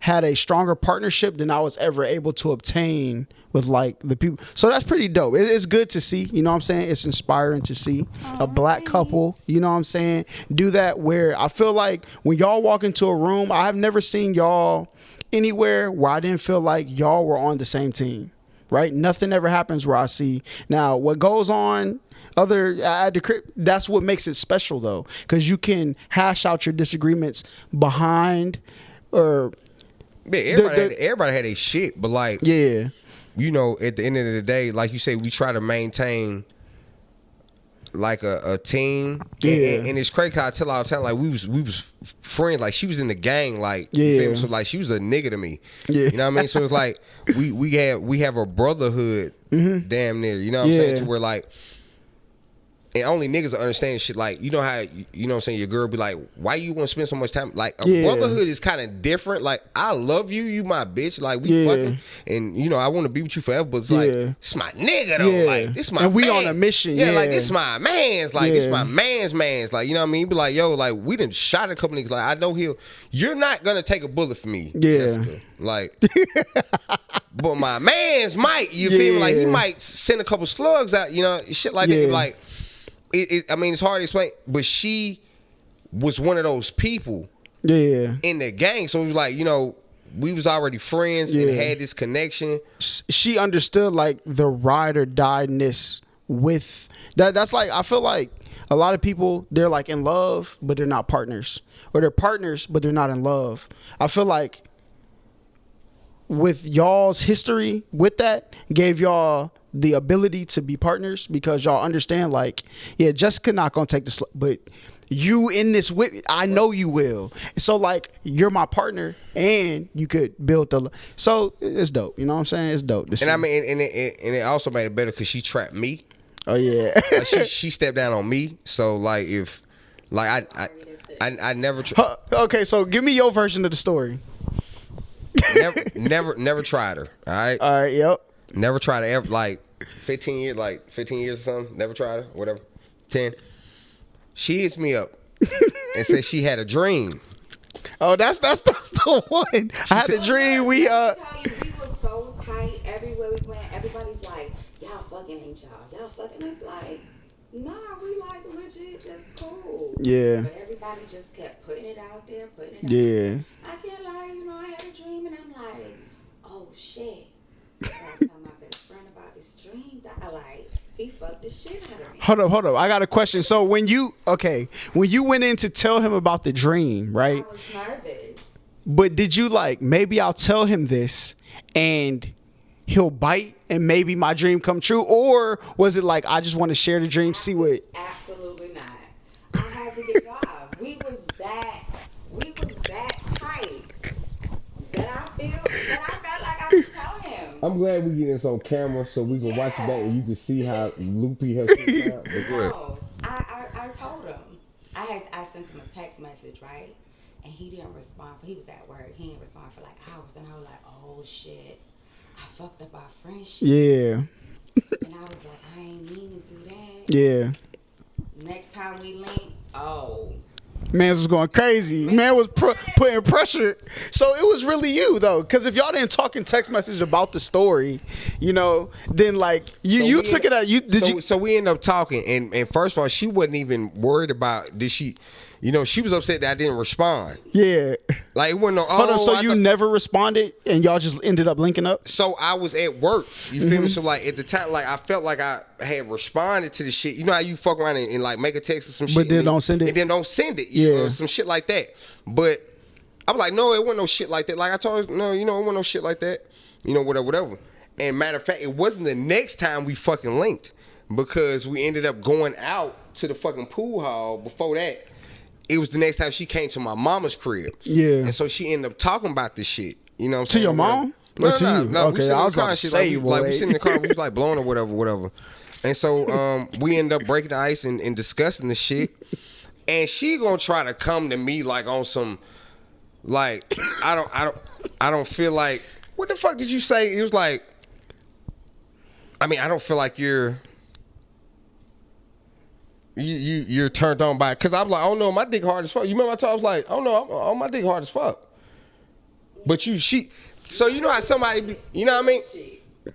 had a stronger partnership than I was ever able to obtain with like the people. So that's pretty dope. It's good to see, you know what I'm saying? It's inspiring to see a black couple, you know what I'm saying, do that, where I feel like when y'all walk into a room, I have never seen y'all anywhere where I didn't feel like y'all were on the same team. right? Nothing ever happens where I see. Now, what goes on other at the crib, that's what makes it special though, because you can hash out your disagreements behind or Yeah, everybody had their shit, but like, yeah, you know, at the end of the day, like you say, we try to maintain like a team. Yeah. And it's crazy 'cause I tell all the time, like we was friends, like she was in the gang, like Yeah. you feel me? So like she was a nigga to me. Yeah. You know what I mean? So it's like we have a brotherhood damn near, you know what I'm saying? To where like, and only niggas will understand shit. Like, you know how, you know what I'm saying, your girl be like, why you want to spend so much time? Like, a brotherhood is kind of different. Like, I love you, you my bitch. Like, we fucking, and, you know, I want to be with you forever, but it's like, it's my nigga, though. Like, this my and we man. on a mission. Yeah, like, this my man's. Like, this my man's. Like, you know what I mean? Be like, yo, like, we done shot a couple niggas. Like, I know you're not going to take a bullet for me, Jessica. Like, but my man's might, you feel me? Like, he might send a couple slugs out, you know, shit like that. Like, I mean, it's hard to explain, but she was one of those people in the gang. So it was like, you know, we was already friends and had this connection. She understood like the ride or die-ness with that. That's like, I feel like a lot of people, they're like in love, but they're not partners, or they're partners, but they're not in love. I feel like with y'all's history with that gave y'all the ability to be partners, because y'all understand like, yeah, Jessica not gonna take this, but you in this with, I know you will. So like, you're my partner and you could build the, so it's dope. You know what I'm saying? It's dope. And I mean, and it also made it better because she trapped me. Oh yeah. Like she stepped down on me. So like, if like I never okay, so give me your version of the story. never tried her. All right. Yep. Never tried her ever. Like 15 years or something. Never tried her. Whatever. 10. She hits me up and says she had a dream. Oh, that's the one. I had a dream. We we were so tight everywhere we went. Everybody's like, y'all fucking ain't y'all. Y'all fucking. It's like, nah, we like legit just cool. Yeah. But everybody just kept putting it out there, Yeah. I can't lie, you know, I had a dream and I'm like, oh shit. I tell my best friend about this dream that I like. He fucked the shit out of me. Hold up. I got a question. So when you went in to tell him about the dream, right? I was nervous. But did you like, maybe I'll tell him this and he'll bite and maybe my dream come true? Or was it like, I just want to share the dream, see what? Absolutely not. I had to get off. We was that tight that I felt like I was telling him. I'm glad we get this on camera so we can watch it back and you can see how loopy her shit out. No, I told him. I sent him a text message, right? And he didn't respond. He was at work. He didn't respond for like hours. And I was like, oh shit, I fucked up our friendship. Yeah. And I was like, I ain't mean to do that. Yeah. Next time we link, oh. Man was going crazy. Man was putting pressure. So it was really you though, because if y'all didn't talk in text message about the story, you know, then like you took it out. So we ended up talking, and first of all, she wasn't even worried about did she. You know, she was upset that I didn't respond. Yeah. Like, it wasn't no, hold on, so you never responded and y'all just ended up linking up? So I was at work. You feel me? So, like, at the time, like, I felt like I had responded to the shit. You know how you fuck around and like, make a text or some shit? But then don't send it? And then don't send it. Yeah. Or some shit like that. But I was like, no, it wasn't no shit like that. Like, I told her, no, you know, it wasn't no shit like that. You know, whatever. And matter of fact, it wasn't the next time we fucking linked, because we ended up going out to the fucking pool hall before that. It was the next time she came to my mama's crib. Yeah. And so she ended up talking about this shit. You know what I'm saying? To your mom? No, to you? No, okay, I was about to say, like we sitting in the car, we was like blowing or whatever. And so we ended up breaking the ice and discussing the shit. And she gonna try to come to me like on some, like, I don't feel like, what the fuck did you say? It was like, I mean, I don't feel like you're turned on by it. Cause I'm like, oh no, my dick hard as fuck. You remember I told, I was like, oh no, my dick hard as fuck. But so you know how somebody be, you know what I mean?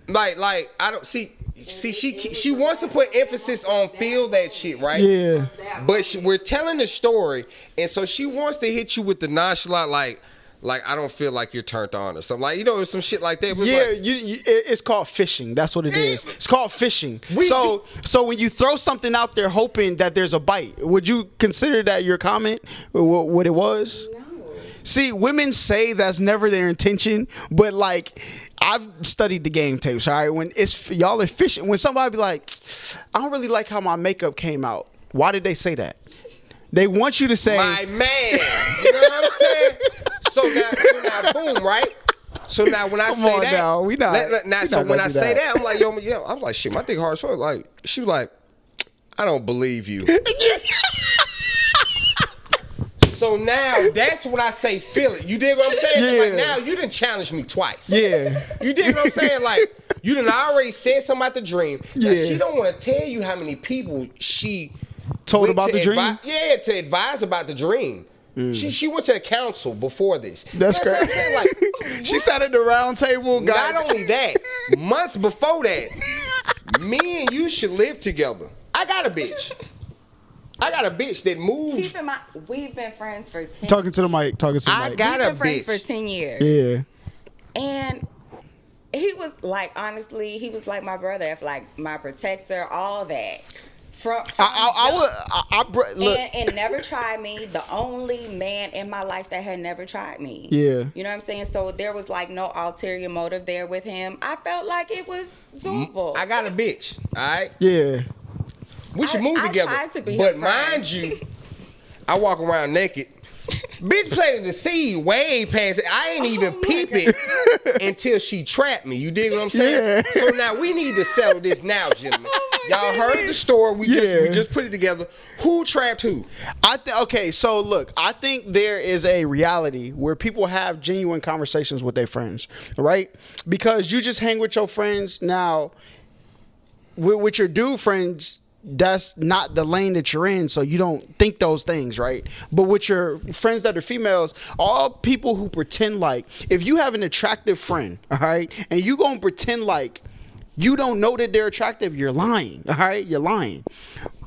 Like I don't see she wants to put emphasis on feel that shit, right? Yeah. But we're telling the story, and so she wants to hit you with the nonchalant, like like I don't feel like you're turned on or something. Like, you know, some shit like that. But Yeah, like, it's called fishing. That's what it is. It's called fishing. So when you throw something out there hoping that there's a bite, would you consider that your comment what it was? No. See, women say that's never their intention, but like I've studied the game tapes. All right, when it's y'all are fishing, when somebody be like, I don't really like how my makeup came out. Why did they say that? They want you to say, my man. You know what I'm saying? So now, boom, right? So now when I Come say on that, now, we not so when gonna I do say that. that, I'm like, yo, I'm like, shit, my dick hard as fuck. Like, she was like, I don't believe you. So now that's what I say, feel it. You dig what I'm saying? Yeah. Like, now you done challenged me twice. yeah, You dig what I'm saying? Like, you done already said something about the dream. Now, Yeah. she don't want to tell you how many people she told went about to the dream. Yeah, to advise about the dream. She went to a council before this. That's You know what I'm crazy. saying? Like, She sat at the round table. not only that, months before that, me and you should live together. I got a bitch. That moved. Keep in mind, we've been friends for 10 Talking to the mic. Talking to the I mic. got We've a been friends bitch. for 10 years. Yeah. And he was like, honestly, he was like my brother, like my protector, all that. From Look. and never tried me. The only man in my life that had never tried me. Yeah. You know what I'm saying? So there was like no ulterior motive there with him. I felt like it was doable. I got a bitch. All right. Yeah. We should I- move I together. tried to be But her friend. mind you, I walk around naked. Bitch planted the seed way past it. I ain't even my peep it until she trapped me. You dig what I'm saying? Yeah. So now we need to settle this now, gentlemen. Y'all heard the story. We just put it together. Who trapped who? Okay, so look, I think there is a reality where people have genuine conversations with their friends, right? Because you just hang with your friends now. With your dude friends, that's not the lane that you're in, so you don't think those things, right? But with your friends that are females, all people who pretend like, if you have an attractive friend, all right, and you gonna pretend like you don't know that they're attractive, you're lying, all right? You're lying.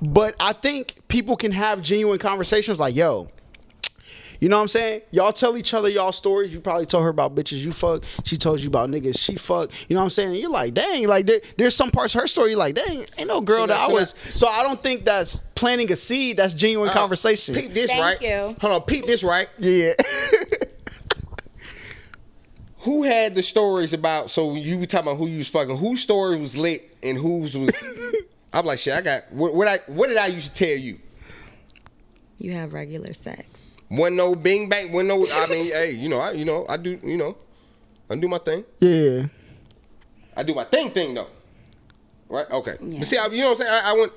But I think people can have genuine conversations like, yo, you know what I'm saying? Y'all tell each other y'all stories. You probably told her about bitches you fuck. She told you about niggas she fuck. You know what I'm saying? And you're like, dang, like there's some parts of her story you're like, dang, ain't no girl that I was. So I don't think that's planting a seed. That's genuine conversation. Peep this Thank right. you. Hold on, peep this right. Yeah. Who had the stories about? So you were talking about who you was fucking. Whose story was lit and whose was? I'm like, shit. I got what did I used to tell you? You have regular sex. Wasn't no bing bang. Wasn't no. I mean, hey, I do my thing. Yeah. I do my thing though. Right? Okay. Yeah. But see, you know what I'm saying? I went.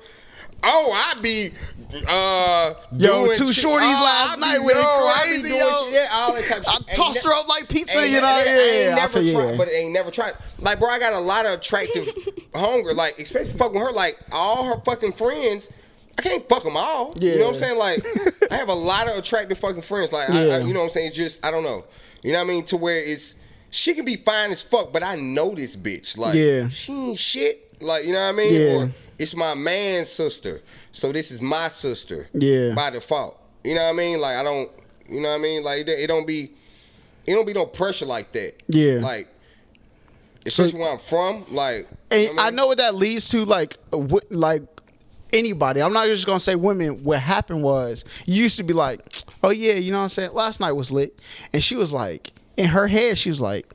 Oh, I be Yo, doing two shit. shorties Oh, last I be- night went I be crazy, doing yo. shit. Yeah, all that type of I shit. tossed her up like pizza, Ain't you know? I ain't Yeah. never I tried, but it ain't never tried. Like, bro, I got a lot of attractive hunger. Like, especially fucking with her. Like, all her fucking friends, I can't fuck them all. Yeah. You know what I'm saying? Like, I have a lot of attractive fucking friends. Like, Yeah. you know what I'm saying? It's just, I don't know. You know what I mean? To where she can be fine as fuck, but I know this bitch. Like, Yeah. she ain't shit. Like, you know what I mean? Yeah. Or it's my man's sister. So this is my sister. Yeah. By default. You know what I mean? Like, I don't, you know what I mean? Like, it don't be no pressure like that. Yeah. Like, especially where I'm from. Like, And you know what I I mean? know what that leads to, like anybody. I'm not just gonna say women. What happened was you used to be like, oh yeah, you know what I'm saying? Last night was lit. And she was like, in her head, she was like,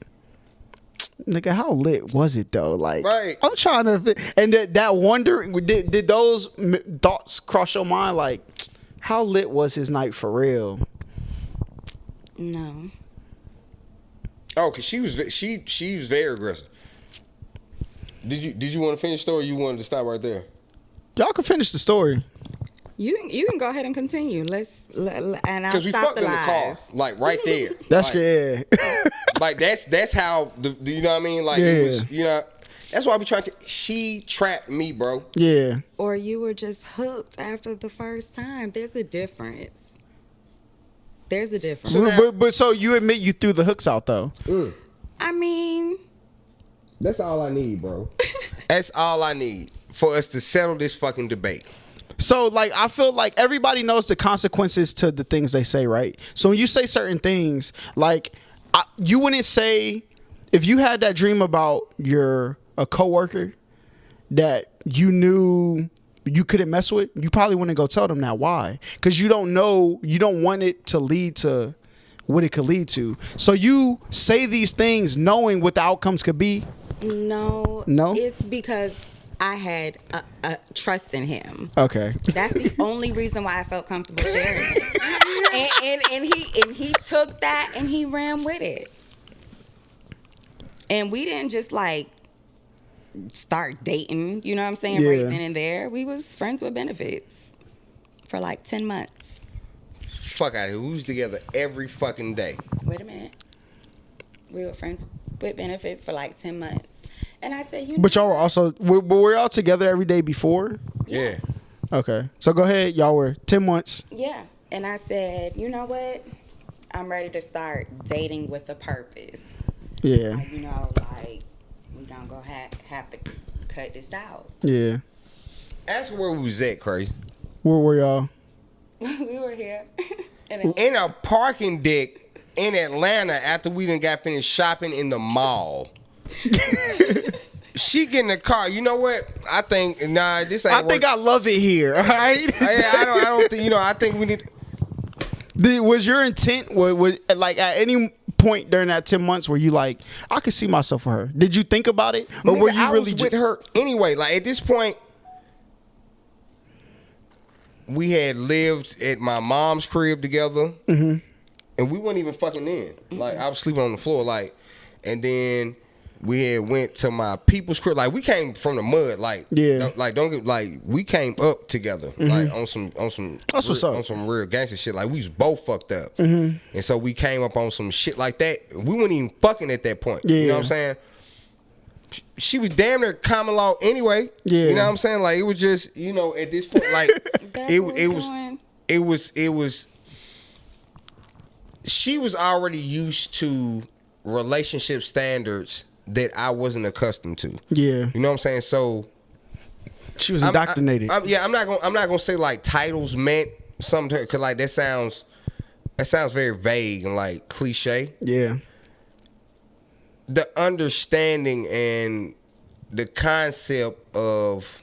nigga, how lit was it though? Like, Right. I'm trying to, and that wondering, did those thoughts cross your mind? Like, how lit was his night for real? No. Oh, cause she was very aggressive. Did you want to finish the story? Or you wanted to stop right there? Y'all can finish the story. You can go ahead and continue. And I'll Cause we stop fucked the in the lies. car, like right there. That's like, good. Like that's how the you know what I mean? Like Yeah. it was, you know. That's why I be trying to. She trapped me, bro. Yeah. Or you were just hooked after the first time. There's a difference. There's a difference. So now- but so you admit you threw the hooks out though. I mean, That's all I need, bro. That's all I need for us to settle this fucking debate. So, like, I feel like everybody knows the consequences to the things they say, right? So when you say certain things, like, you wouldn't say, if you had that dream about a coworker that you knew you couldn't mess with, you probably wouldn't go tell them that. Why? Because you don't want it to lead to what it could lead to. So you say these things knowing what the outcomes could be. No, it's because I had a trust in him. Okay, that's the only reason why I felt comfortable sharing it. and he took that and he ran with it. And we didn't just like start dating, you know what I'm saying? Yeah. Right then and there, we was friends with benefits for like 10 months. Fuck out of here. We was together every fucking day. Wait a minute. We were friends with benefits for like 10 months. And I said, But y'all were also, were y'all together every day before? Yeah. Okay. So go ahead. Y'all were 10 months. Yeah. And I said, you know what? I'm ready to start dating with a purpose. Yeah. Like, you know, like, we gonna go have to cut this out. Yeah. Ask where we was at, crazy. Where were y'all? We were here. In a parking deck in Atlanta after we done got finished shopping in the mall. She get in the car. You know what? I think this ain't. I think I love it here. All right. I don't think. I think we need. Was your intent was like at any point during that 10 months where you like, I could see myself with her? Did you think about it, or were you really with her anyway? Like at this point, we had lived at my mom's crib together, and we weren't even fucking in. Like I was sleeping on the floor, like, and then we had went to my people's crib. Like we came from the mud. Like we came up together. Like on some That's what's up. On some real gangster shit. Like we was both fucked up. And so we came up on some shit like that. We weren't even fucking at that point. Yeah. You know what I'm saying? She was damn near common law anyway. Yeah. You know what I'm saying? Like it was just, at this point, like it was she was already used to relationship standards that I wasn't accustomed to. Yeah. You know what I'm saying? So she was indoctrinated. I'm not gonna say like titles meant something, because like that sounds very vague and like cliche. Yeah. The understanding and the concept of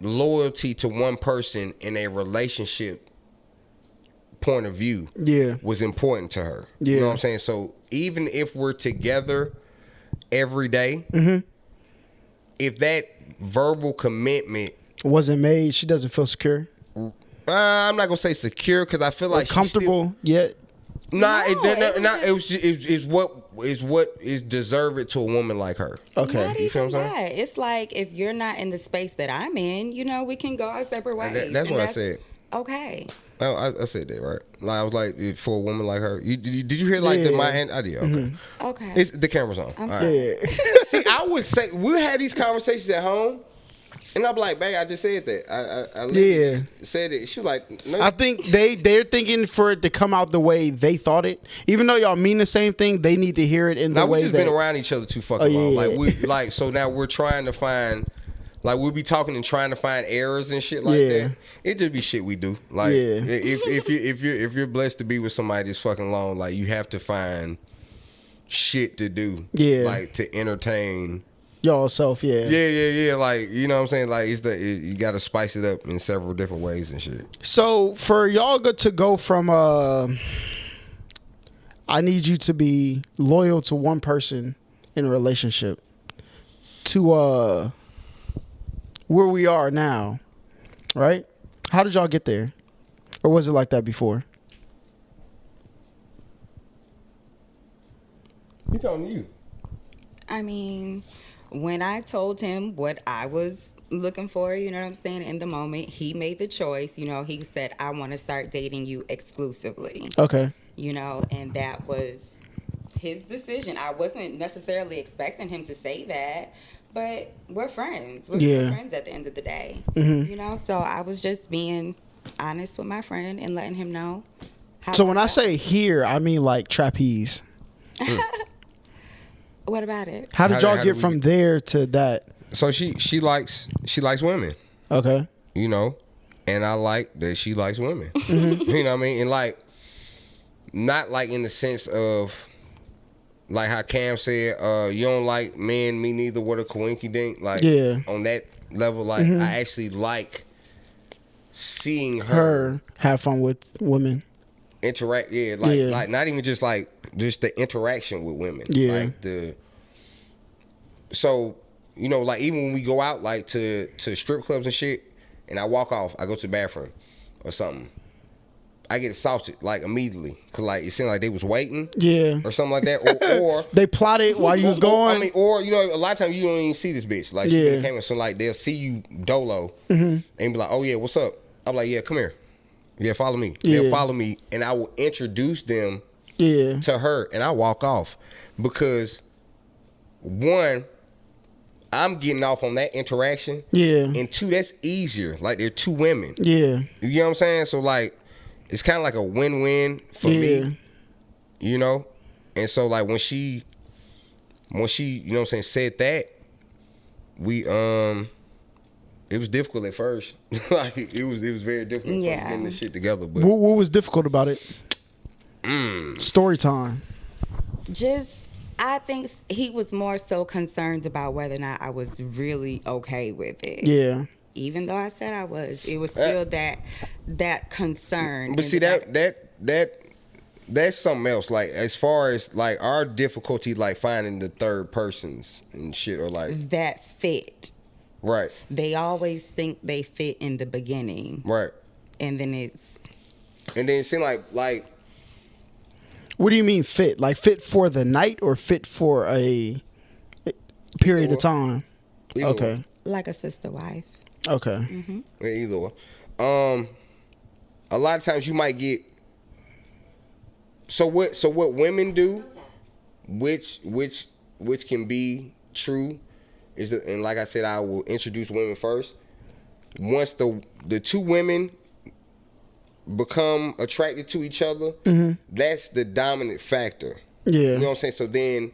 loyalty to one person in a relationship point of view was important to her. You know what I'm saying? So even if we're together every day, if that verbal commitment wasn't made, she doesn't feel secure. I'm not gonna say secure, because I feel like comfortable yet. It's what is deserved to a woman like her. Okay, not you feel even what I'm saying? that. It's like, if you're not in the space that I'm in, we can go our separate ways. That's what I said. Okay. Oh, I said that, right? Like I was like, for a woman like her, did you hear like my hand? I did. Okay. Okay. It's the camera's on. All right. Yeah. See, I would say we had these conversations at home, and I'm like, babe, I just said that. I said it. She was like, no. I think they're thinking for it to come out the way they thought it. Even though y'all mean the same thing, they need to hear it in the way we just been around each other too fucking long. Yeah. Like so now we're trying to find. Like we'll be talking and trying to find errors and shit like that. It just be shit we do. Like if you're blessed to be with somebody this fucking long, like you have to find shit to do. Yeah. Like to entertain y'all self. Yeah. Yeah. Like, you know what I'm saying? Like you got to spice it up in several different ways and shit. So for y'all to go from I need you to be loyal to one person in a relationship to where we are now, right? How did y'all get there? Or was it like that before? He talking to you. I mean, when I told him what I was looking for, you know what I'm saying, in the moment, he made the choice. He said, I want to start dating you exclusively. Okay. And that was his decision. I wasn't necessarily expecting him to say that. But we're friends. We're friends at the end of the day. So I was just being honest with my friend and letting him know. So when I say here, I mean like trapeze. What about it? How did y'all get from there to that? So she likes women. Okay. You know, and I like that she likes women. You know what I mean? And like, not like in the sense of like how Cam said, you don't like men, me neither. What a coinky dink. Like, on that level, like I actually like seeing her have fun with women. Interact, like not even just the interaction with women. Like so, you know, like even when we go out like to strip clubs and shit, and I walk off, I go to the bathroom or something, I get assaulted like immediately, cause like it seemed like they was waiting, or something like that, or they plotted while you was going. I mean, or you know, a lot of times you don't even see this bitch, like she came in, so like they'll see you dolo and be like, oh yeah, what's up? I'm like, yeah, come here. Yeah, follow me. They'll follow me, and I will introduce them to her, and I walk off because one, I'm getting off on that interaction. And two, that's easier. Like they're two women. You know what I'm saying? So like, it's kind of like a win-win for me. You know, and so like when she, you know what I'm saying, said that, we it was difficult at first. Like it was very difficult getting this shit together. But what was difficult about it? Story time. I think he was more so concerned about whether or not I was really okay with it. Even though I said I was, it was still that concern. But see that's something else. Like as far as like our difficulty, like finding the third persons and shit, or like that fit. Right. They always think they fit in the beginning. Right. And then it seemed like. What do you mean fit? Like fit for the night or fit for a period of time? Okay. Way. Like a sister wife. Okay. Yeah, either way. A lot of times you might get. So what women do, which can be true, is that, and like I said, I will introduce women first. Once the two women become attracted to each other, that's the dominant factor. You know what I'm saying? So then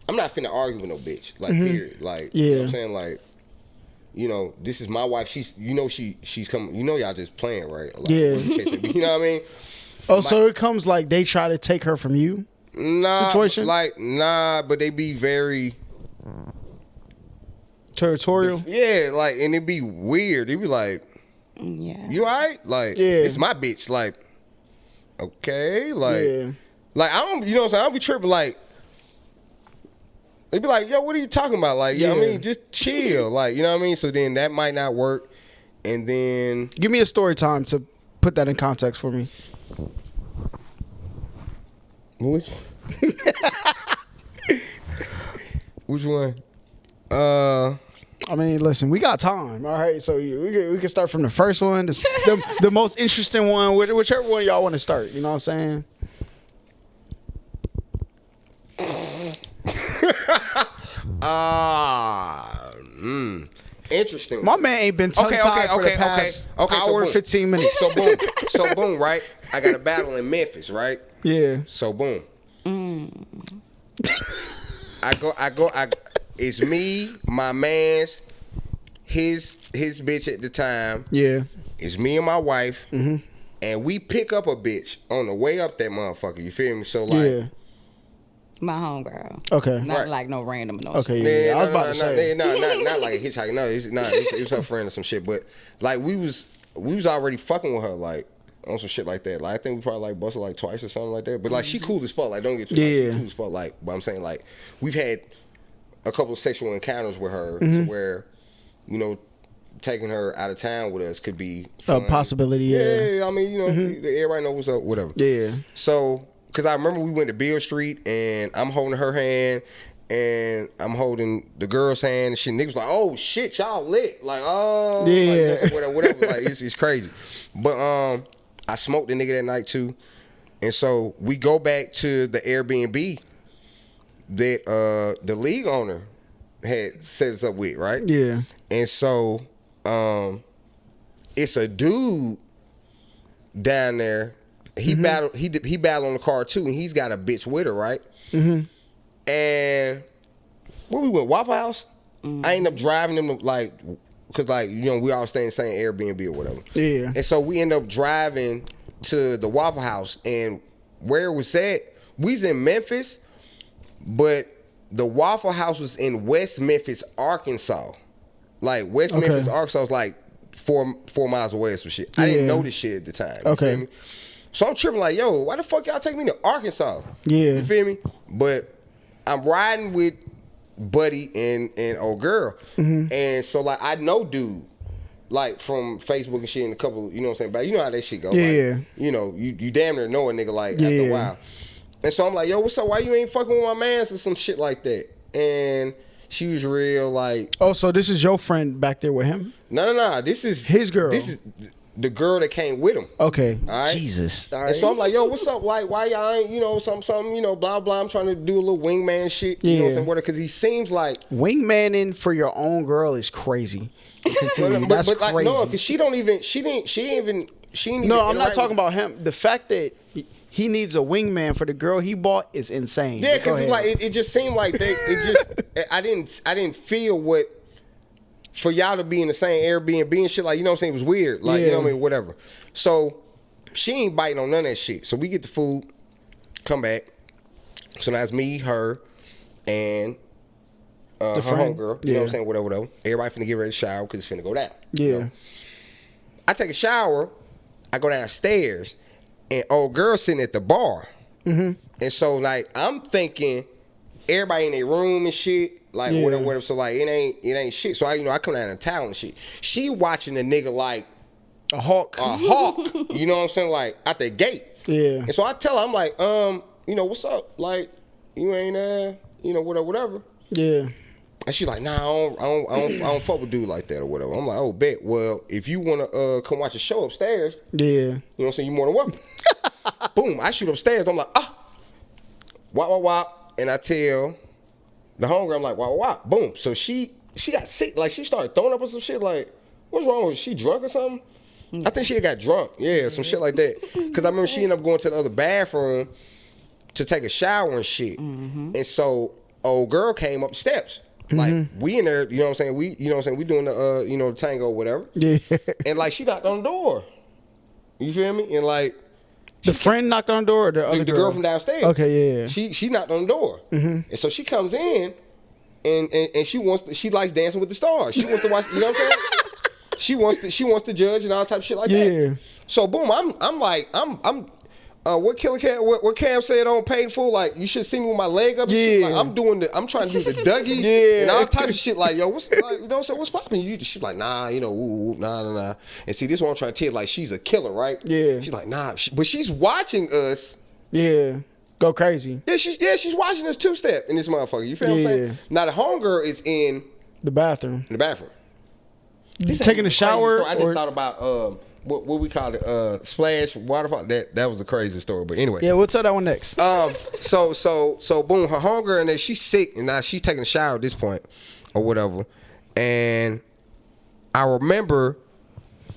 I'm not finna argue with no bitch. Like period. Like you know what I'm saying? Like, you know, this is my wife. She's coming. You know, y'all just playing, right? Like, you know what I mean? Oh, so it comes like they try to take her from you? Situation? But they be very territorial. Like, and it'd be weird. It'd be like, you alright? Like, it's my bitch. Like, okay, like I don't, you know what I'm saying? I don't be tripping. Like, they'd be like, yo, what are you talking about? Like, you know what I mean? Just chill. Like, you know what I mean? So then that might not work. And then give me a story time to put that in context for me. Which one? I mean, listen, we got time. All right, so we can start from the first one, the most interesting one, whichever one y'all want to start. You know what I'm saying? Interesting. My man ain't been tongue-tied for the past hour and 15 minutes. So boom, right? I got a battle in Memphis, right? Yeah. So boom. I go. It's me, my man's, his bitch at the time. Yeah. It's me and my wife, and we pick up a bitch on the way up that motherfucker. You feel me? So like, my homegirl. Okay. Not like no random. No okay. Shit. Yeah. I was about to say. Not like a hitchhiker. No, it was her friend or some shit. But like we was already fucking with her like on some shit like that. Like I think we probably like busted like twice or something like that. But like she cool as fuck. Like don't get too she cool as fuck. Like, but I'm saying like we've had a couple of sexual encounters with her to where, you know, taking her out of town with us could be fun. A possibility. Yeah. I mean, you know, everybody knows what's up. Whatever. Yeah. So. Because I remember we went to Beale Street, and I'm holding her hand, and I'm holding the girl's hand, and shit. Niggas like, oh, shit, y'all lit. Like, oh. Yeah. Like, whatever. Like, it's crazy. But I smoked the nigga that night, too. And so we go back to the Airbnb that the league owner had set us up with, right? Yeah. And so it's a dude down there. He battled on the car too, and he's got a bitch with her, right? And where we went, Waffle House. I ended up driving them to, like because like we all stay in the same Airbnb or whatever. Yeah. And so we end up driving to the Waffle House, and where it was at, we's in Memphis, but the Waffle House was in West Memphis, Arkansas. Like West Memphis, Arkansas was like 4 miles away or some shit. I didn't know this shit at the time. You feel me? So I'm tripping like, yo, why the fuck y'all take me to Arkansas? Yeah. You feel me? But I'm riding with Buddy and old girl. And so like I know dude like from Facebook and shit and a couple, you know what I'm saying? But you know how that shit go. Yeah. Like, you damn near know a nigga like after a while. And so I'm like, yo, what's up? Why you ain't fucking with my mans or some shit like that? And she was real like, oh, so this is your friend back there with him? No. This is his girl. This is the girl that came with him. Okay. All right? Jesus. All right. And so I'm like, yo, what's up? Like, why y'all ain't, something, blah, blah. I'm trying to do a little wingman shit. You know what I'm saying? Because he seems like... Wingmaning for your own girl is crazy. Continue. That's crazy. Like, no, because she ain't even... No, I'm not talking about him. The fact that he needs a wingman for the girl he bought is insane. Yeah, because it just seemed like I didn't feel what... For y'all to be in the same Airbnb and shit, like, you know what I'm saying? It was weird. Like, you know what I mean? Whatever. So, she ain't biting on none of that shit. So, we get the food, come back. So, now it's me, her, and her homegirl. You know what I'm saying? Whatever. Everybody finna get ready to shower because it's finna go down. Yeah. You know? I take a shower. I go downstairs. And old girl sitting at the bar. And so, like, I'm thinking everybody in their room and shit. Like whatever. So like it ain't shit. So I come down and towel and shit. She watching the nigga like a hawk. You know what I'm saying? Like out the gate. Yeah. And so I tell her, I'm like, what's up? Like, you ain't whatever. Yeah. And she's like, nah, I don't fuck with dude like that or whatever. I'm like, oh bet. Well, if you wanna come watch a show upstairs, yeah. You know what I'm saying, you more than welcome. Boom, I shoot upstairs, I'm like, wop. And I tell the homegirl, I'm like, wow. Boom. So she got sick. Like, she started throwing up with some shit. Like, what's wrong with her? She drunk or something? I think she got drunk. Yeah, some shit like that. Because I remember she ended up going to the other bathroom to take a shower and shit. And so, old girl came up the steps. Like, we in there, you know what I'm saying? We doing the, the tango or whatever. Yeah. And, like, she knocked on the door. You feel me? And, like, the friend knocked on the door or the other girl from downstairs. Okay, yeah. She knocked on the door. And so she comes in and she likes Dancing with the Stars. She wants to watch, you know what I'm saying? She wants to judge and all type of shit like that. So boom, I'm like, what Killer Cam, what Cam said on Paid in Full, like, you should see me with my leg up and shit. Like, I'm trying to do the Dougie and all type of shit. Like, yo, what's like, you know what I'm saying? What's popping? She's like, nah, nah. And see, this is what I'm trying to tell you, like, she's a killer, right? Yeah. She's like, nah, but she's watching us. Yeah. Go crazy. Yeah, she's watching us two-step in this motherfucker. You feel what I'm saying? Now the homegirl is in the bathroom. Taking a shower. I just thought about what we call it, splash waterfall. That was a crazy story, but anyway. Yeah, we'll tell that one next. So boom, her homegirl, and then she's sick, and now she's taking a shower at this point, or whatever. And I remember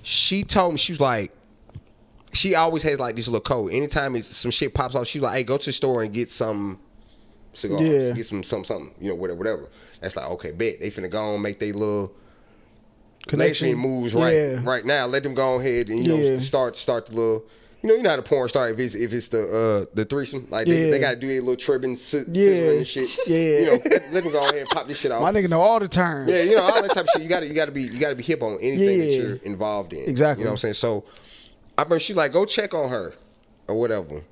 she told me, she was like, she always has like this little code. Anytime some shit pops off, she's like, hey, go to the store and get some cigars, get something, whatever. That's like, okay, bet they finna go on, make they little connection moves right now. Let them go ahead and start the little. You know how the porn start if it's the threesome, like they gotta do a little tripping, and shit. Yeah, let them go ahead and pop this shit off. My nigga know all the terms. Yeah, all that type of shit. You gotta be hip on anything that you're involved in. Exactly. You know what I'm saying? So I remember she like, go check on her or whatever.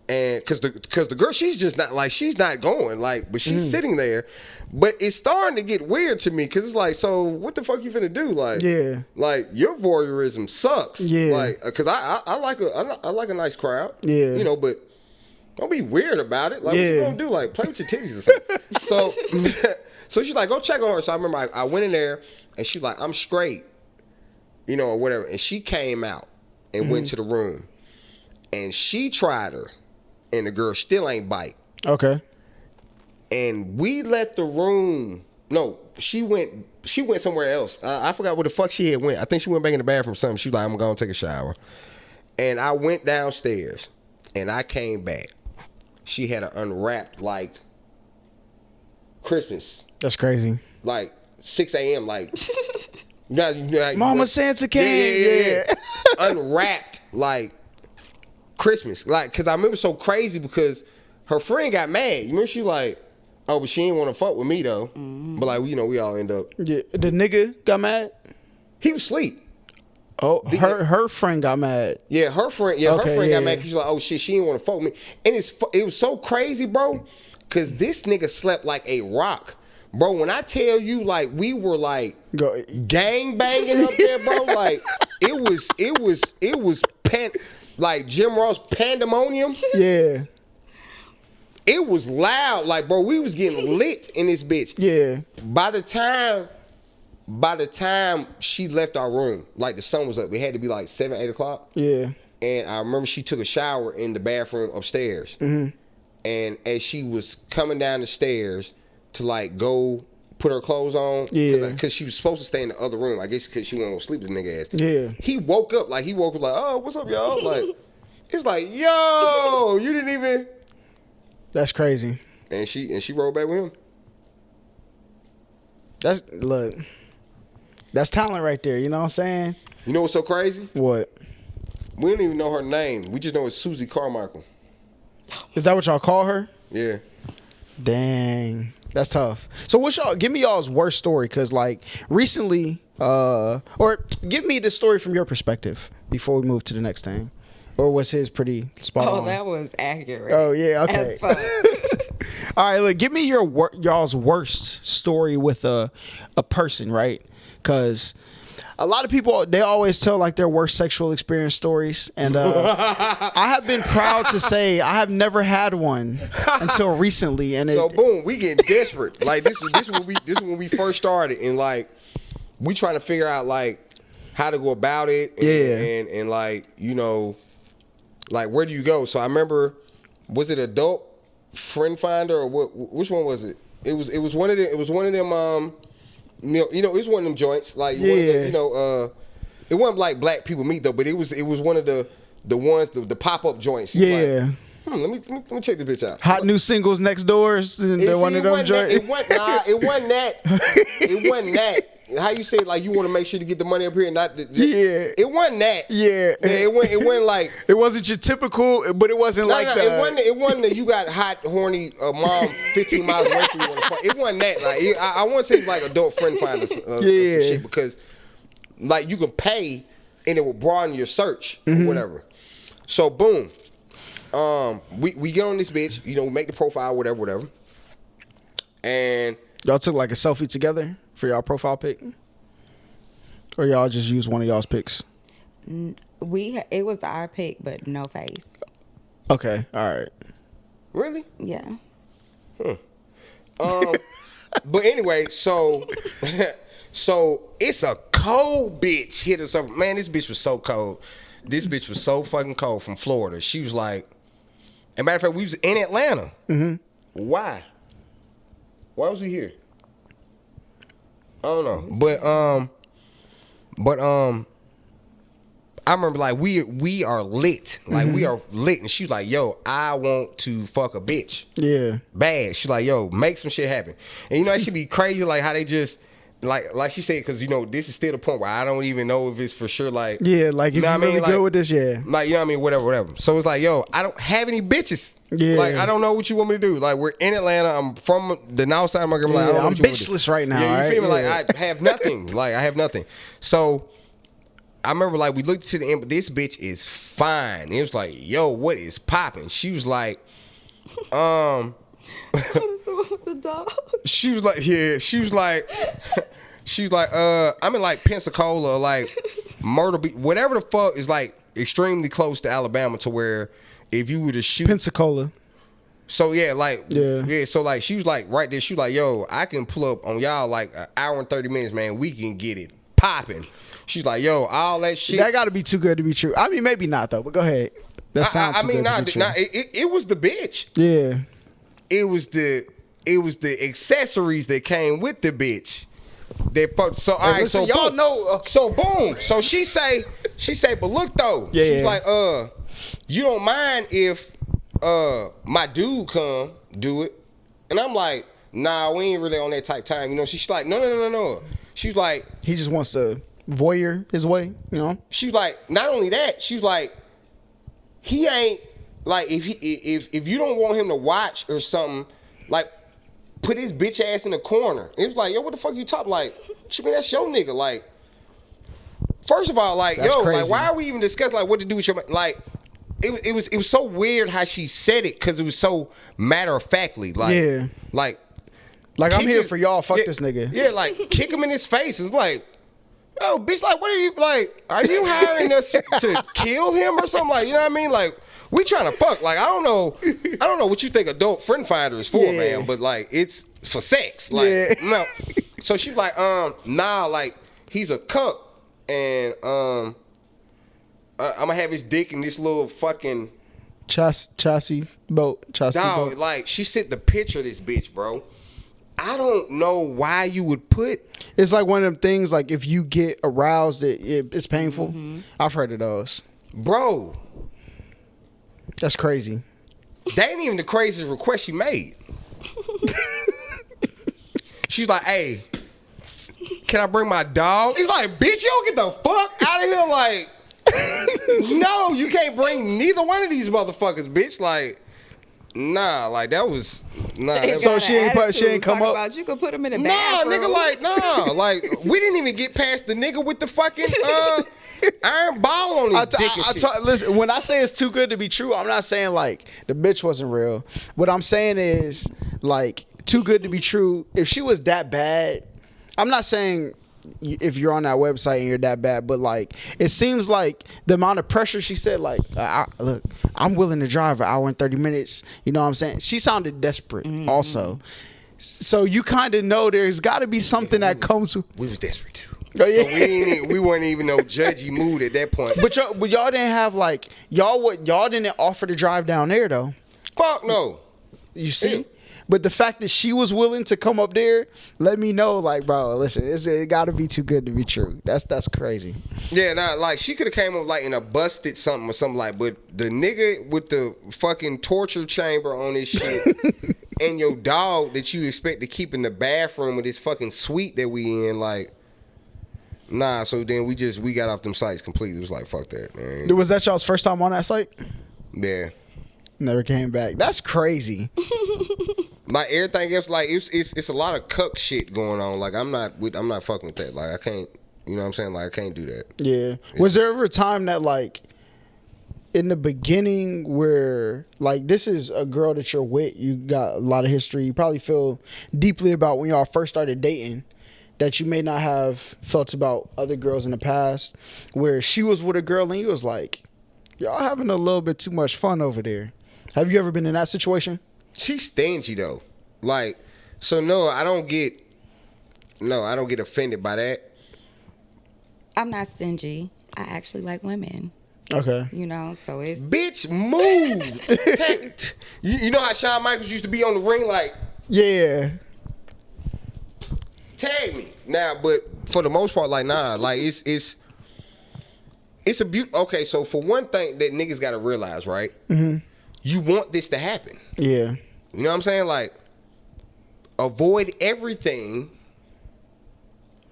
And cause the girl, she's just not like, she's not going, like, but she's sitting there. But it's starting to get weird to me, cause it's like, so what the fuck you finna do? Like, like your voyeurism sucks. Yeah. Like, cause I like a nice crowd. Yeah. You know, but don't be weird about it. Like, what you gonna do? Like, play with your titties or something. So she's like, go check on her. So I remember I went in there and she's like, I'm straight, or whatever. And she came out and went to the room and she tried her. And the girl still ain't bite. Okay. And we let the room. No, she went somewhere else. I forgot where the fuck she had went. I think she went back in the bathroom or something. She was like, I'm gonna take a shower. And I went downstairs and I came back. She had an unwrapped like Christmas. That's crazy. Like 6 a.m. like Mama Santa came. Yeah. Unwrapped like Christmas. Like, cause I remember so crazy because her friend got mad. You remember she like, oh, but she ain't want to fuck with me though. But like, you know, we all end up. Yeah. The nigga got mad? He was asleep. Oh, her friend got mad. Yeah, her friend. Yeah, her friend got mad because she's like, oh shit, she didn't want to fuck with me. And it was so crazy, bro, because this nigga slept like a rock, bro. When I tell you, like, we were like gang banging up there, bro. Like, it was like Jim Ross pandemonium. Yeah. It was loud, like, bro. We was getting lit in this bitch. Yeah. By the time she left our room, like the sun was up, it had to be like 7, 8 o'clock. Yeah. And I remember she took a shower in the bathroom upstairs. Mm-hmm. And as she was coming down the stairs to like go put her clothes on, because she was supposed to stay in the other room, I guess because she went to sleep with the nigga ass. Yeah. He woke up like, oh, what's up, y'all? Like, it's like, yo, you didn't even. That's crazy. And she rolled back with him. That's talent right there, you know what I'm saying? You know what's so crazy? What? We don't even know her name. We just know it's Susie Carmichael. Is that what y'all call her? Yeah. Dang. That's tough. So give me y'all's worst story, because like recently, or give me the story from your perspective before we move to the next thing. Or was his pretty spot on? Oh, that was accurate. Oh, yeah, okay. All right, look, give me y'all's worst story with a person, right? Because a lot of people, they always tell like their worst sexual experience stories, and I have been proud to say I have never had one until recently. And so boom, we getting desperate. Like this is when we first started, and like we trying to figure out like how to go about it, and like, you know, like where do you go? So I remember, was it Adult Friend Finder or what? Which one was it? It was one of them. It was one of them. You know, it was one of them joints. Like, it wasn't like Black People Meet though, but it was one of the ones, the pop up joints. Yeah. Like, let me check this bitch out. Hot New Singles Next Doors. One of them joints. It wasn't that. It wasn't that. How you say it, like you want to make sure to get the money up here and not it wasn't that. Yeah. It wasn't like it wasn't your typical, but it wasn't it wasn't that you got hot, horny mom 15 miles away from you on the phone. It wasn't that. Like I want to say like Adult Friend Finder some shit, because like you can pay and it will broaden your search or whatever. So boom. We get on this bitch, you know, we make the profile, whatever. And y'all took like a selfie together for y'all profile pic? Or y'all just use one of y'all's pics? It was our pic, but no face. Okay, all right. Really? Yeah. But anyway, so it's a cold bitch hit us up. Man, this bitch was so cold. This bitch was so fucking cold from Florida. She was like, as a matter of fact, we was in Atlanta. Mm-hmm. Why was we here? I don't know. But I remember like we are lit. Like we are lit. And she was like, yo, I want to fuck a bitch. Yeah. Bad. She's like, yo, make some shit happen. And you know, it should be crazy like how they just like she said, because you know, this is still the point where I don't even know if it's for sure like, yeah, like if you're really good with this, yeah. Like, you know what I mean? Whatever. So it's like, yo, I don't have any bitches. Yeah. Like, I don't know what you want me to do. Like, we're in Atlanta. I'm from the north side of my girl. Like, I'm bitchless right now. Yeah, you right? feel me? Like, I have nothing. Like, I have nothing. So I remember like we looked to the end, but this bitch is fine. And it was like, yo, what is popping? She was like, What is the one with the dog? She was like, yeah. She was like, I'm in like Pensacola, like Myrtle Beach, whatever the fuck is like extremely close to Alabama, to where if you were to shoot Pensacola. So yeah, like yeah. So like she was like right there. She was like, yo, I can pull up on y'all like an hour and 30 minutes, man. We can get it popping. She's like, yo, all that shit. That got to be too good to be true. I mean, maybe not though. But go ahead. That sounds too good to be true. It was the bitch. Yeah. It was the accessories that came with the bitch. So all right, listen, so y'all boom. know. So boom. So she say, but look though. Yeah. She's like, you don't mind if my dude come do it? And I'm like, nah, we ain't really on that type time. You know, she's like, no. She's like, he just wants to voyeur his way, you know. She's like, not only that, she's like, he ain't like if you don't want him to watch or something, like put his bitch ass in the corner. It was like, yo, what the fuck you talk like? You mean that's your nigga? Like, first of all, like, that's yo, crazy. like, why are we even discussing like what to do with your like? It was so weird how she said it because it was so matter of factly, like, yeah, like I'm here for y'all. Fuck this nigga. Yeah, like kick him in his face. It's like, oh, bitch, like, what are you like? Are you hiring us to kill him or something? Like, you know what I mean? Like, we trying to fuck. Like, I don't know what you think adult friend finder is for, man. But like, it's for sex. Like, no. So she's like, nah, like he's a cuck, and I'm gonna have his dick in this little fucking chassis boat. Dog, like she sent the picture of this bitch, bro. I don't know why you would put. It's like one of them things. Like if you get aroused, it's painful. Mm-hmm. I've heard of those, bro. That's crazy. That ain't even the craziest request she made. She's like, "Hey, can I bring my dog?" He's like, "Bitch, you don't get the fuck out of here!" Like, no, you can't bring neither one of these motherfuckers, bitch. Like, nah, like that was nah. So she ain't come up. About you could put him in a nah, bathroom. nigga, like nah, like we didn't even get past the nigga with the fucking iron ball on his dick and shit. Listen, when I say it's too good to be true, I'm not saying like the bitch wasn't real. What I'm saying is like too good to be true. If she was that bad, I'm not saying if you're on that website and you're that bad, but like it seems like the amount of pressure she said, like, look, I'm willing to drive an hour and 30 minutes. You know what I'm saying? She sounded desperate also. So you kind of know there's got to be something that comes with. We was desperate too. Oh, yeah. So we weren't even no judgy mood at that point. But y'all didn't have like y'all didn't offer to drive down there though. Fuck no. You see? Yeah. But the fact that she was willing to come up there, let me know, like, bro, listen, it got to be too good to be true. That's crazy. Yeah, nah, like she could have came up like in a busted something or something like. But the nigga with the fucking torture chamber on his shit and your dog that you expect to keep in the bathroom with this fucking suite that we in, like, nah. So then we got off them sites completely. It was like, fuck that, man. Was that y'all's first time on that site? Yeah. Never came back. That's crazy. Like everything else, like it's a lot of cuck shit going on. Like I'm not fucking with that. Like I can't, you know what I'm saying? Like I can't do that. Yeah. Was there ever a time that like in the beginning where like this is a girl that you're with, you got a lot of history, you probably feel deeply about when y'all first started dating that you may not have felt about other girls in the past, where she was with a girl and you was like, y'all having a little bit too much fun over there. Have you ever been in that situation? She's stingy though. Like, so no, I don't get offended by that. I'm not stingy. I actually like women. Okay. You know, so it's Bitch, move. You know how Shawn Michaels used to be on the ring, like, yeah. Tag me. Now, but for the most part, like, nah, like it's a beaut. Okay, so for one thing that niggas gotta realize, right? Mm-hmm. You want this to happen. Yeah. You know what I'm saying? Like, avoid everything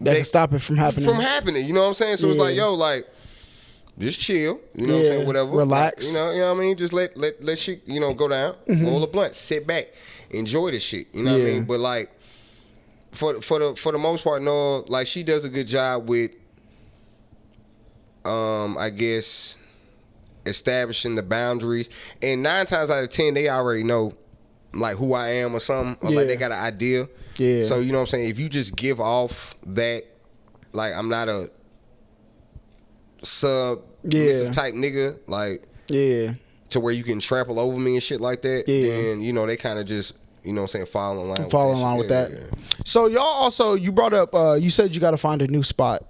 that can stop it from happening. You know what I'm saying? So it's like, yo, like, just chill. You know what I'm saying? Whatever. Relax. You know what I mean? Just let shit, you know, go down. Roll a blunt. Sit back. Enjoy this shit. You know what I mean? But like, for the most part, no, like she does a good job with I guess establishing the boundaries, and 9 times out of 10 they already know like who I am or something, or like they got an idea. Yeah. So you know what I'm saying, if you just give off that like I'm not a submissive type nigga, like to where you can trample over me and shit like that, then you know they kind of just, you know what I'm saying, fall in line with that. Yeah. So y'all also, you brought up you said you got to find a new spot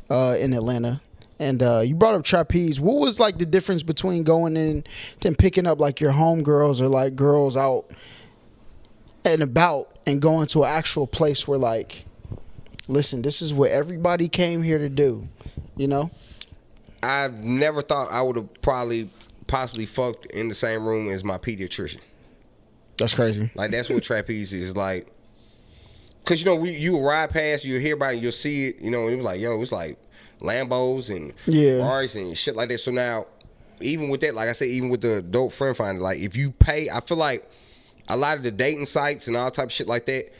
in Atlanta. And you brought up trapeze. What was like the difference between going in and picking up like your homegirls or like girls out and about and going to an actual place where like, listen, this is what everybody came here to do, you know? I've never thought I would have possibly fucked in the same room as my pediatrician. That's crazy. Like that's what trapeze is. Like Cause you know you will ride past, you'll hear about it, you'll see it, you know, and it was like, yo, it's like Lambos and Ferraris and shit like that. So now, even with that, like I said, even with the adult friend finder, like if you pay, I feel like a lot of the dating sites and all type of shit like that,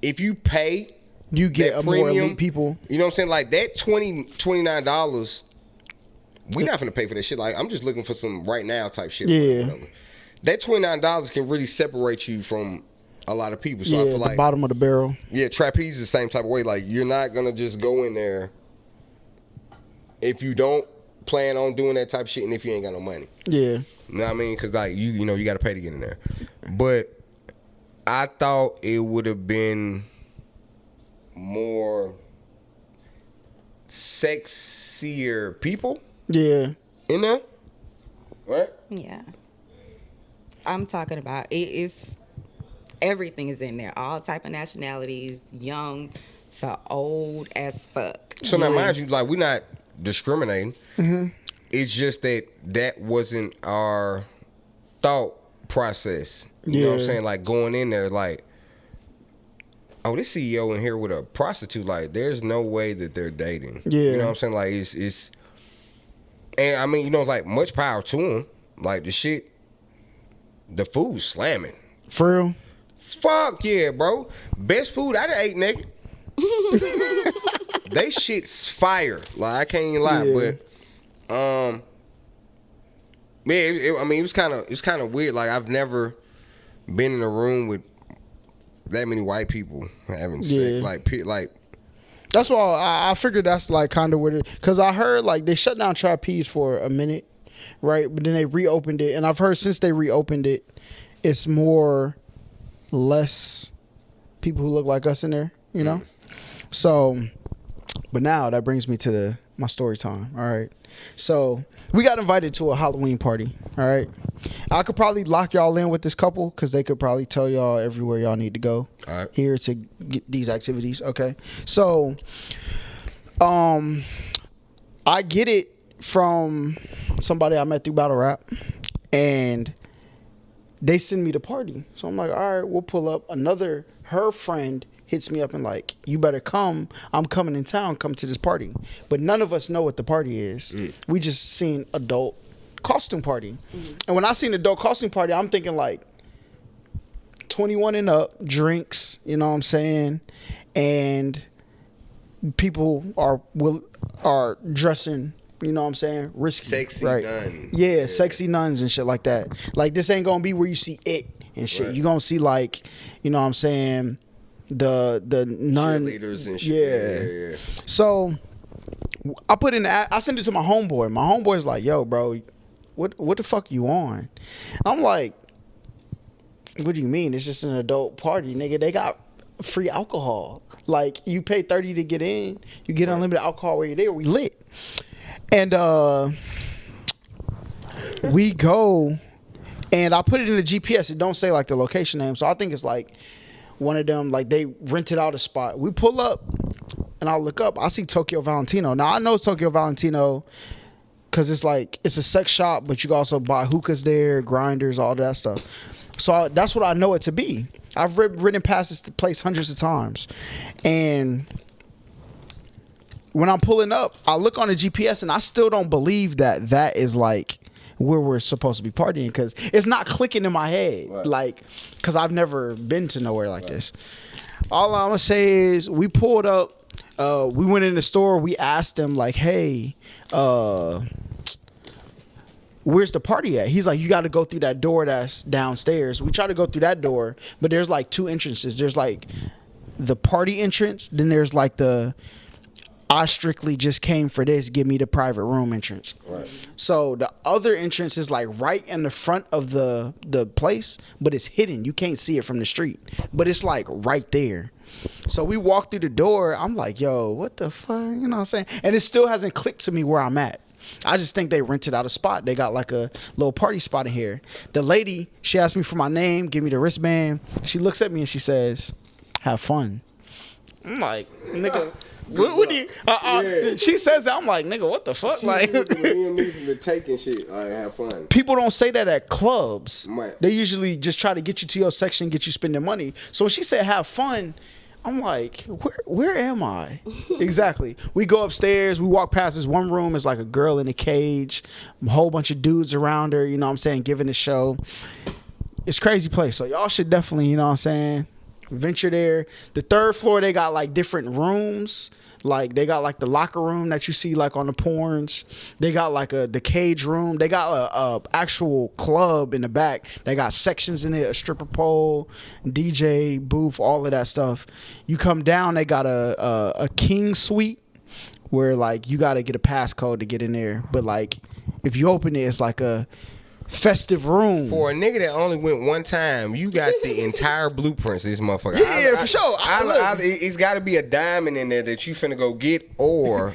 if you pay, you get a premium, more elite people. You know what I'm saying? Like that $29, we're not gonna pay for that shit. Like I'm just looking for some right now type shit. Yeah. That $29 can really separate you from a lot of people. So I feel like the bottom of the barrel. Yeah, trapeze is the same type of way. Like you're not gonna just go in there if you don't plan on doing that type of shit, and if you ain't got no money. Yeah. You know what I mean? Because like you know you got to pay to get in there. But I thought it would have been more sexier people. Yeah. In there, right? Yeah. I'm talking about it's everything is in there. All type of nationalities, young to old as fuck. So now, mind you, like we're not discriminating. Mm-hmm. It's just that wasn't our thought process. You know what I'm saying? Like going in there, like, oh, this CEO in here with a prostitute. Like, there's no way that they're dating. Yeah. You know what I'm saying? Like it's, and I mean, you know, like much power to them. Like the food's slamming. For real? Fuck yeah, bro. Best food I done ate, nigga. They shit's fire. Like I can't even lie, but man, I mean, it was kind of weird. Like I've never been in a room with that many white people having sex. Like that's why I figured that's like kind of weird. Because I heard like they shut down trapeze for a minute, right? But then they reopened it, and I've heard since they reopened it, it's less people who look like us in there, you know. So, but now that brings me to my story time. All right, so we got invited to a Halloween party. All right, I could probably lock y'all in with this couple because they could probably tell y'all everywhere y'all need to go here to get these activities. Okay, so I get it from somebody I met through battle rap, and they send me the party. So I'm like, all right, we'll pull up. Her friend hits me up and like, you better come. I'm coming in town. Come to this party. But none of us know what the party is. We just seen adult costume party. And when I seen adult costume party, I'm thinking like 21 and up, drinks, you know what I'm saying? And people are dressing, you know what I'm saying? Risky. Sexy right? nun. Yeah, sexy nuns and shit like that. Like this ain't gonna be where you see it and shit. Right. You gonna see like, you know what I'm saying, the nun cheerleaders and shit. Yeah. So I sent it to my homeboy. My homeboy's like, yo, bro, what the fuck you on? I'm like, what do you mean? It's just an adult party, nigga. They got free alcohol. Like you pay $30 to get in, you get unlimited alcohol where you're there. We lit. And we go, and I put it in the GPS. It don't say like the location name, so I think it's like one of them. Like they rented out a spot. We pull up, and I look up. I see Tokyo Valentino. Now I know it's Tokyo Valentino because it's like it's a sex shop, but you can also buy hookahs there, grinders, all that stuff. So that's what I know it to be. I've ridden past this place hundreds of times, and when I'm pulling up, I look on the GPS and I still don't believe that is like where we're supposed to be partying because it's not clicking in my head. Right. Like, because I've never been to nowhere like this. All I'm going to say is we pulled up. We went in the store. We asked them like, hey, where's the party at? He's like, you got to go through that door that's downstairs. We try to go through that door, but there's like two entrances. There's like the party entrance. Then there's like the I strictly just came for this, give me the private room entrance. Right. So the other entrance is like right in the front of the place, but it's hidden. You can't see it from the street, but it's like right there. So we walk through the door. I'm like, yo, what the fuck? You know what I'm saying? And it still hasn't clicked to me where I'm at. I just think they rented out a spot. They got like a little party spot in here. The lady, she asked me for my name, give me the wristband. She looks at me and she says, have fun. I'm like, nigga. What do you? Yeah. She says that. I'm like, nigga, what the fuck? She like, Liam Neeson to take and shit. Like, have fun. People don't say that at clubs. Right. They usually just try to get you to your section, get you spending money. So when she said have fun, I'm like, where am I? Exactly. We go upstairs. We walk past this one room. It's like a girl in a cage, a whole bunch of dudes around her. You know what I'm saying? Giving a show. It's a crazy place. So y'all should definitely, you know what I'm saying, venture there. The third floor, they got like different rooms. Like they got like the locker room that you see like on the porns. They got like the cage room. They got a actual club in the back. They got sections in it, a stripper pole, DJ booth, all of that stuff. You come down, they got a king suite where like you got to get a passcode to get in there. But like if you open it, it's like a festive room. For a nigga that only went one time, you got the entire blueprints of this motherfucker. Yeah, for sure. It's got to be a diamond in there that you finna go get, or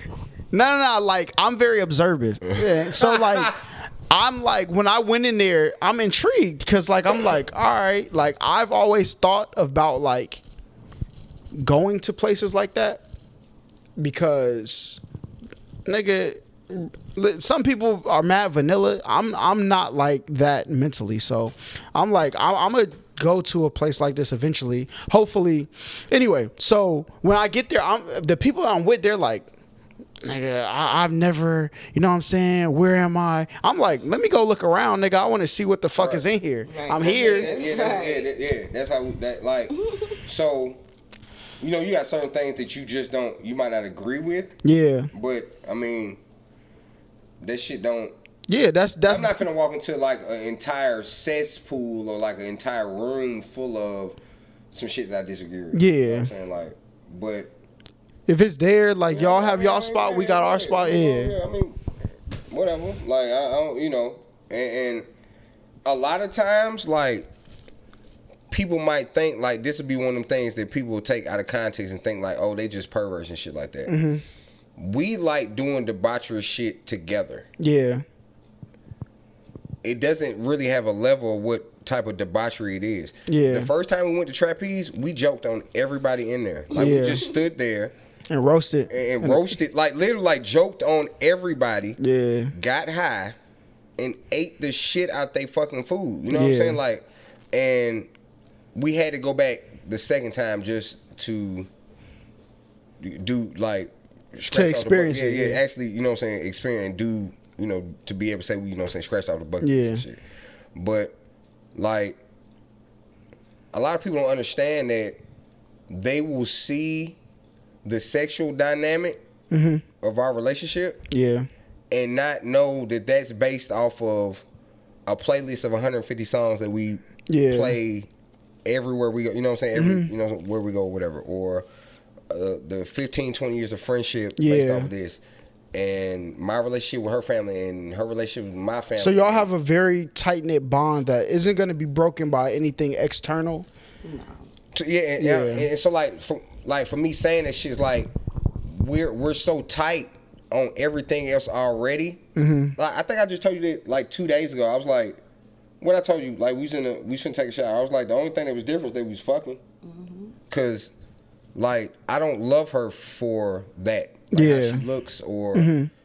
no. Like I'm very observant. Yeah. So like I'm like when I went in there, I'm intrigued because like I'm like, all right, like I've always thought about like going to places like that because nigga. Some people are mad vanilla. I'm not like that mentally. So I'm like I'm gonna go to a place like this eventually. Hopefully. Anyway, so when I get there, the people I'm with, they're like, nigga, I've never, you know what I'm saying? Where am I? I'm like, let me go look around, nigga. I want to see what the fuck is in here. Right. I'm here. Yeah, that's how that like. So, you know, you got certain things that you might not agree with. Yeah. But I mean, that shit don't. Yeah, that's. I'm not finna walk into like an entire cesspool or like an entire room full of some shit that I disagree with. Yeah. You know what I'm saying? Like, but if it's there, like y'all have y'all spot, we got our spot. Yeah. I mean, whatever. Like I don't, you know, and a lot of times, like people might think like this would be one of them things that people will take out of context and think like, oh, they just perverts and shit like that. Mm-hmm. We like doing debaucherous shit together. Yeah. It doesn't really have a level of what type of debauchery it is. Yeah. The first time we went to Trapeze, we joked on everybody in there. Like we just stood there and roasted. And roasted, like literally like joked on everybody. Yeah. Got high and ate the shit out they fucking food. You know what I'm saying? Like, and we had to go back the second time just to do like to experience it. Yeah, actually, you know what I'm saying, experience and do, you know, to be able to say, you know what I'm saying, scratch off the bucket and shit. But, like, a lot of people don't understand that they will see the sexual dynamic of our relationship and not know that that's based off of a playlist of 150 songs that we play everywhere we go, you know what I'm saying, you know, where we go, whatever, or the 15, 20 years of friendship based off of this, and my relationship with her family and her relationship with my family. So y'all have a very tight-knit bond that isn't going to be broken by anything external? No. So, and so like for me saying that shit's like we're so tight on everything else already. Like I think I just told you that like 2 days ago. I was like, what I told you, like we shouldn't take a shower. I was like, the only thing that was different is that we was fucking. Cause like I don't love her for that. Like how she looks or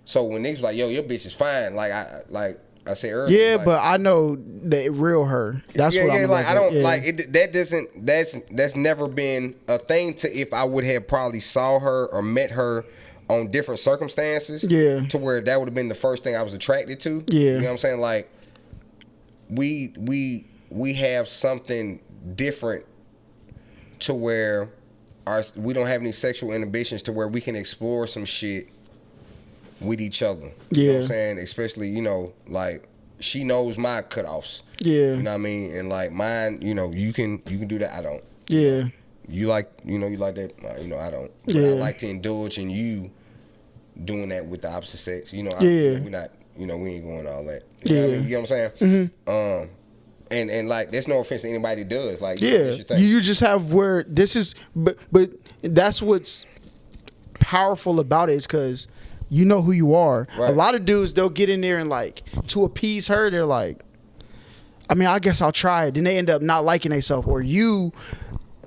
so when niggas like, yo, your bitch is fine. Like I said earlier. Yeah, like, but I know the real her. That's what I'm like. I don't like it. That doesn't. That's never been a thing. To if I would have probably saw her or met her on different circumstances. Yeah. To where that would have been the first thing I was attracted to. Yeah. You know what I'm saying? Like we have something different to where we don't have any sexual inhibitions to where we can explore some shit with each other. You know what I'm saying? Especially, you know, like she knows my cutoffs. Yeah. You know what I mean? And like mine, you know, you can do that. I don't. Yeah. You like that, you know, I don't. But I like to indulge in you doing that with the opposite sex. You know, we're not, you know, we ain't going all that. You know what I mean? You know what I'm saying? And like, there's no offense to anybody that does. Like, you just have where this is, but that's what's powerful about it is because you know who you are. Right. A lot of dudes, they'll get in there and like to appease her, they're like, I mean, I guess I'll try it. Then they end up not liking themselves. Or you,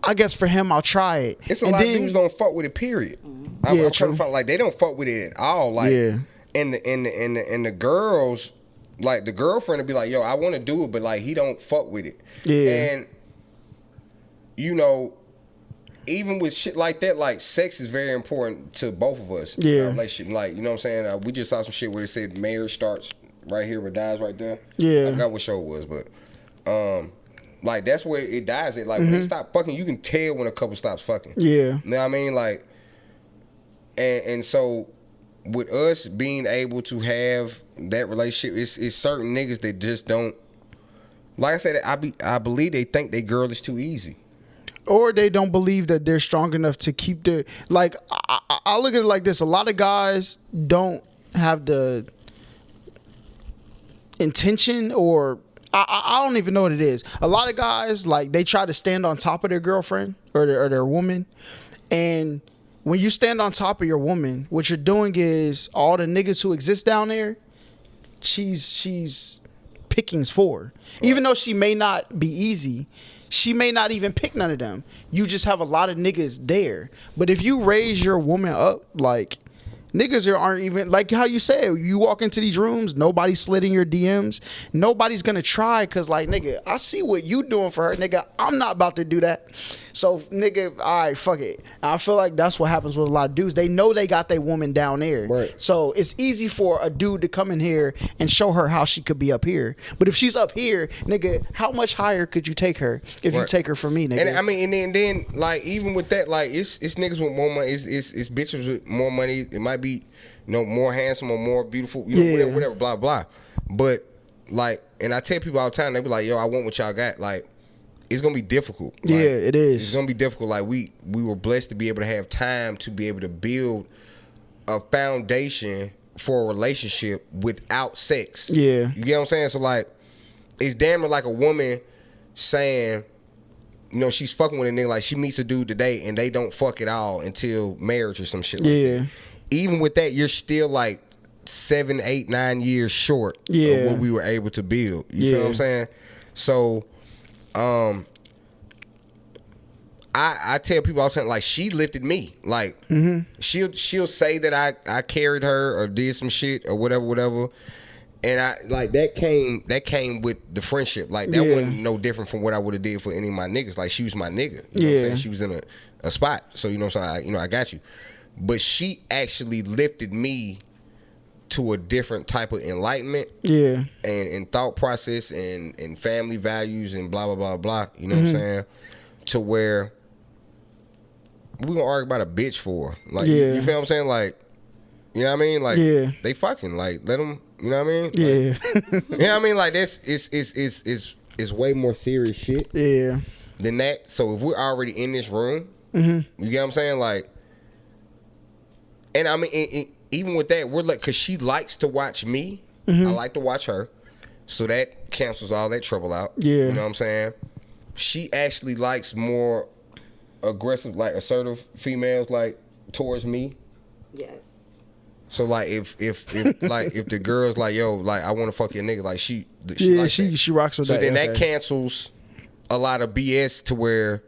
I guess for him, I'll try it. It's a lot of dudes don't fuck with it. Period. I'm trying to find, like they don't fuck with it at all. Like, and the girls. Like the girlfriend would be like, yo, I want to do it, but like he don't fuck with it. Yeah. And you know, even with shit like that, like sex is very important to both of us. Yeah. In our relationship, like you know what I'm saying. We just saw some shit where it said marriage starts right here but dies right there. Yeah. I forgot what show it was, but like that's where it dies at. Like when they stop fucking, you can tell when a couple stops fucking. Yeah. You know what I mean? Like, and so with us being able to have that relationship, it's certain niggas that just don't. Like I said, I believe they think they girl is too easy. Or they don't believe that they're strong enough to keep their, like, I look at it like this. A lot of guys don't have the intention, or I don't even know what it is. A lot of guys, like, they try to stand on top of their girlfriend or their woman. And when you stand on top of your woman, what you're doing is all the niggas who exist down there, she's pickings for. Even though she may not be easy, she may not even pick none of them. You just have a lot of niggas there. But if you raise your woman up, like, niggas aren't even, like how you said, you walk into these rooms, nobody's slitting your DMs. Nobody's gonna try, cause like, nigga, I see what you doing for her, nigga. I'm not about to do that. So, nigga, all right, fuck it. I feel like that's what happens with a lot of dudes. They know they got their woman down there. Right. So it's easy for a dude to come in here and show her how she could be up here. But if she's up here, nigga, how much higher could you take her if you take her from me, nigga? And I mean, and then like even with that, like it's niggas with more money, it's bitches with more money. It might be, you know, more handsome or more beautiful, you know, whatever, blah blah. But like, and I tell people all the time, they be like, yo, I want what y'all got. Like, it's gonna be difficult. Like, yeah, it is. It's gonna be difficult. Like we were blessed to be able to have time to be able to build a foundation for a relationship without sex. Yeah. You get what I'm saying? So like, it's damn near like a woman saying, you know, she's fucking with a nigga, like she meets a dude today and they don't fuck at all until marriage or some shit like that. Even with that, you're still like 7, 8, 9 years short of what we were able to build. You feel what I'm saying? So I tell people all the time, like, she lifted me. Like, she'll say that I carried her or did some shit or whatever. And I like that came with the friendship. Like that wasn't no different from what I would have did for any of my niggas. Like she was my nigga. You know what I'm saying? She was in a spot. So you know what I'm saying? I got you. But she actually lifted me to a different type of enlightenment. Yeah. And thought process and family values and blah blah blah blah. You know what I'm saying? To where we gonna argue about a bitch for. Like you feel what I'm saying? Like, you know what I mean? Like they fucking, like, let them, you know what I mean? Like, you know what I mean? Like that's it's way more serious shit. Than that. So if we're already in this room, you get what I'm saying? Like, and I mean, even with that, we're like, cause she likes to watch me. I like to watch her. So that cancels all that trouble out. You know what I'm saying? She actually likes more aggressive, like assertive females, like towards me. Yes. So like if like if the girl's like, yo, like I want to fuck your nigga, like she rocks with that. So then that cancels a lot of BS to where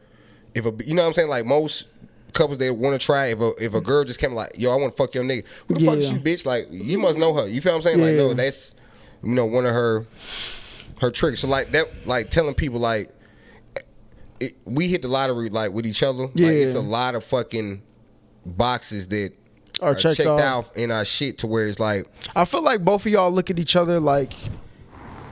if a, you know what I'm saying, like most couples, they want to try, if a girl just came like, yo, I want to fuck your nigga, who the fuck is you, bitch? Like you must know her. You feel what I'm saying? Like no, that's, you know, one of her tricks. So like that, like telling people like we hit the lottery like with each other. Like it's a lot of fucking boxes that are checked out in our shit to where it's like, I feel like both of y'all look at each other like,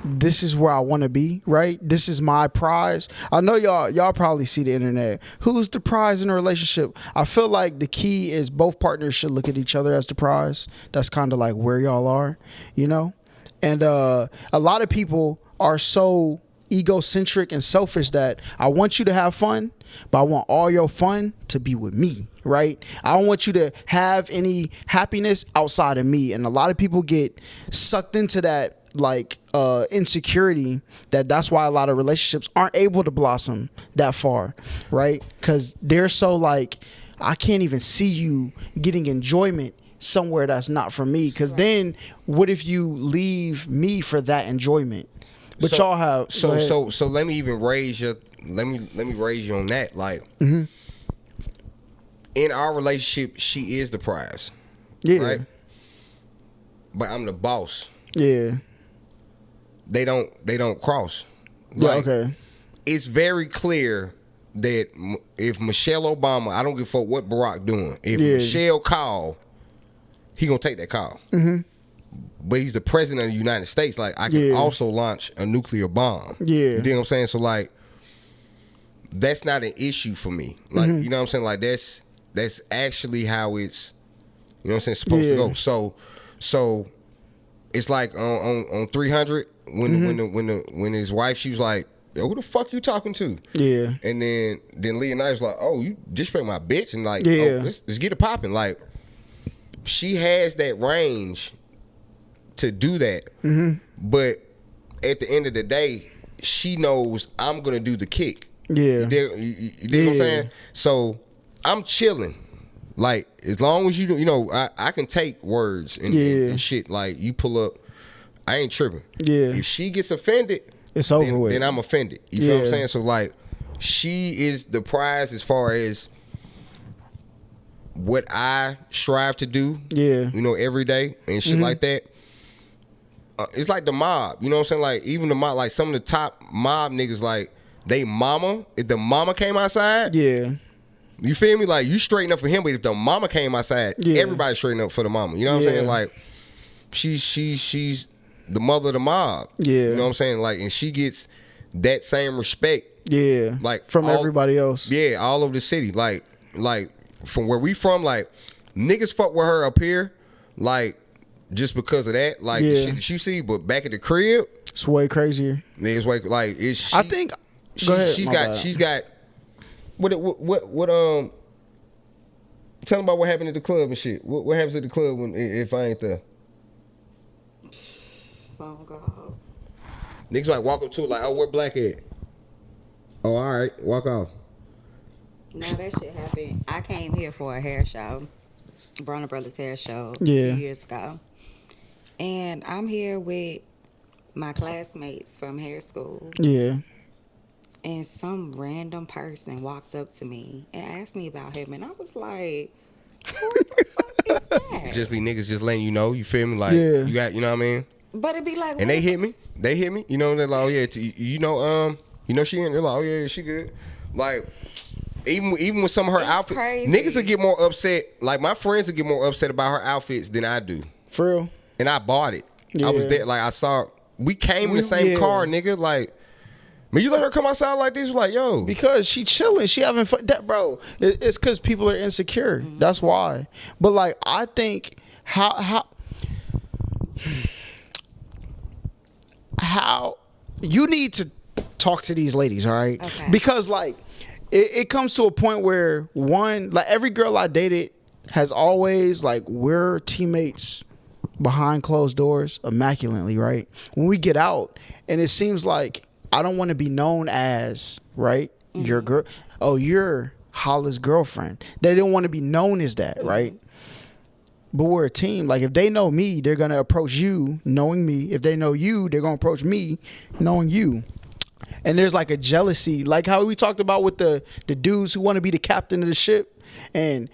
this is where I want to be, right? This is my prize. I know y'all probably see the internet. Who's the prize in a relationship? I feel like the key is both partners should look at each other as the prize. That's kind of like where y'all are, you know? And a lot of people are so egocentric and selfish that I want you to have fun, but I want all your fun to be with me, right? I don't want you to have any happiness outside of me. And a lot of people get sucked into that like insecurity, that's why a lot of relationships aren't able to blossom that far, right? Because they're so like, I can't even see you getting enjoyment somewhere that's not for me, because then what if you leave me for that enjoyment? But y'all have so let me even raise your let me raise you on that. Like in our relationship, she is the prize, right? But I'm the boss. They don't cross. Like, it's very clear that if Michelle Obama, I don't give a fuck what Barack doing. If Michelle call, he gonna take that call. But he's the president of the United States. Like, I can also launch a nuclear bomb. You know what I'm saying? So, like, that's not an issue for me. Like, you know what I'm saying? Like, that's actually how it's, you know what I'm saying, supposed to go. So it's like on 300 when his wife, she was like, yo, who the fuck you talking to? Yeah. And then Leonidas was like, oh, you disrespect my bitch, and like, oh, let's get it popping. Like, she has that range to do that. But at the end of the day, she knows I'm gonna do the kick. You dig what I'm saying? So I'm chilling. Like, as long as you know, I can take words and shit. Like, you pull up, I ain't tripping. If she gets offended, it's over with. Then I'm offended. You feel what I'm saying? So, like, she is the prize as far as what I strive to do. You know, every day and shit like that. It's like the mob. You know what I'm saying? Like, even the mob, like some of the top mob niggas, like, they mama, if the mama came outside, you feel me? Like, you straighten up for him, but if the mama came outside, everybody straighten up for the mama. You know what I'm saying? Like, she's the mother of the mob. You know what I'm saying? Like, and she gets that same respect. Like, from everybody else. All over the city. Like from where we from, like, niggas fuck with her up here, like, just because of that, like, the shit that you see. But back at the crib, it's way crazier. Niggas like I think she's got what tell them about what happened at the club and shit. What happens at the club if I ain't there? Phone calls. Niggas might walk up to it like, oh, where Black at? Oh, all right, walk off. No, that shit happened. I came here for a hair show, Bronner Brothers hair show, a few years ago, and I'm here with my classmates from hair school. And some random person walked up to me and asked me about him, and I was like, who the fuck is that? Just be niggas just letting you know, you feel me? Like, you got, you know what I mean? But it'd be like, and they hit me, you know, they're like, oh yeah, you know she in, they're like, oh yeah, she good. Like, even with some of her outfits, niggas will get more upset. Like, my friends will get more upset about her outfits than I do. For real? And I bought it. I was there, like, I saw, we came in the same car, nigga, like, man, you let her come outside like this, like, yo. Because she chilling, she having fun. That, bro, it's because people are insecure. That's why. But, like, I think how you need to talk to these ladies, all right? Okay. Because, like, it comes to a point where, one, like, every girl I dated has always, like, we're teammates behind closed doors immaculately, right? When we get out, and it seems like I don't want to be known as, right, your girl. Oh, you're Holla's girlfriend. They don't want to be known as that, right? But we're a team. Like, if they know me, they're going to approach you knowing me. If they know you, they're going to approach me knowing you. And there's like a jealousy, like how we talked about with the dudes who want to be the captain of the ship. And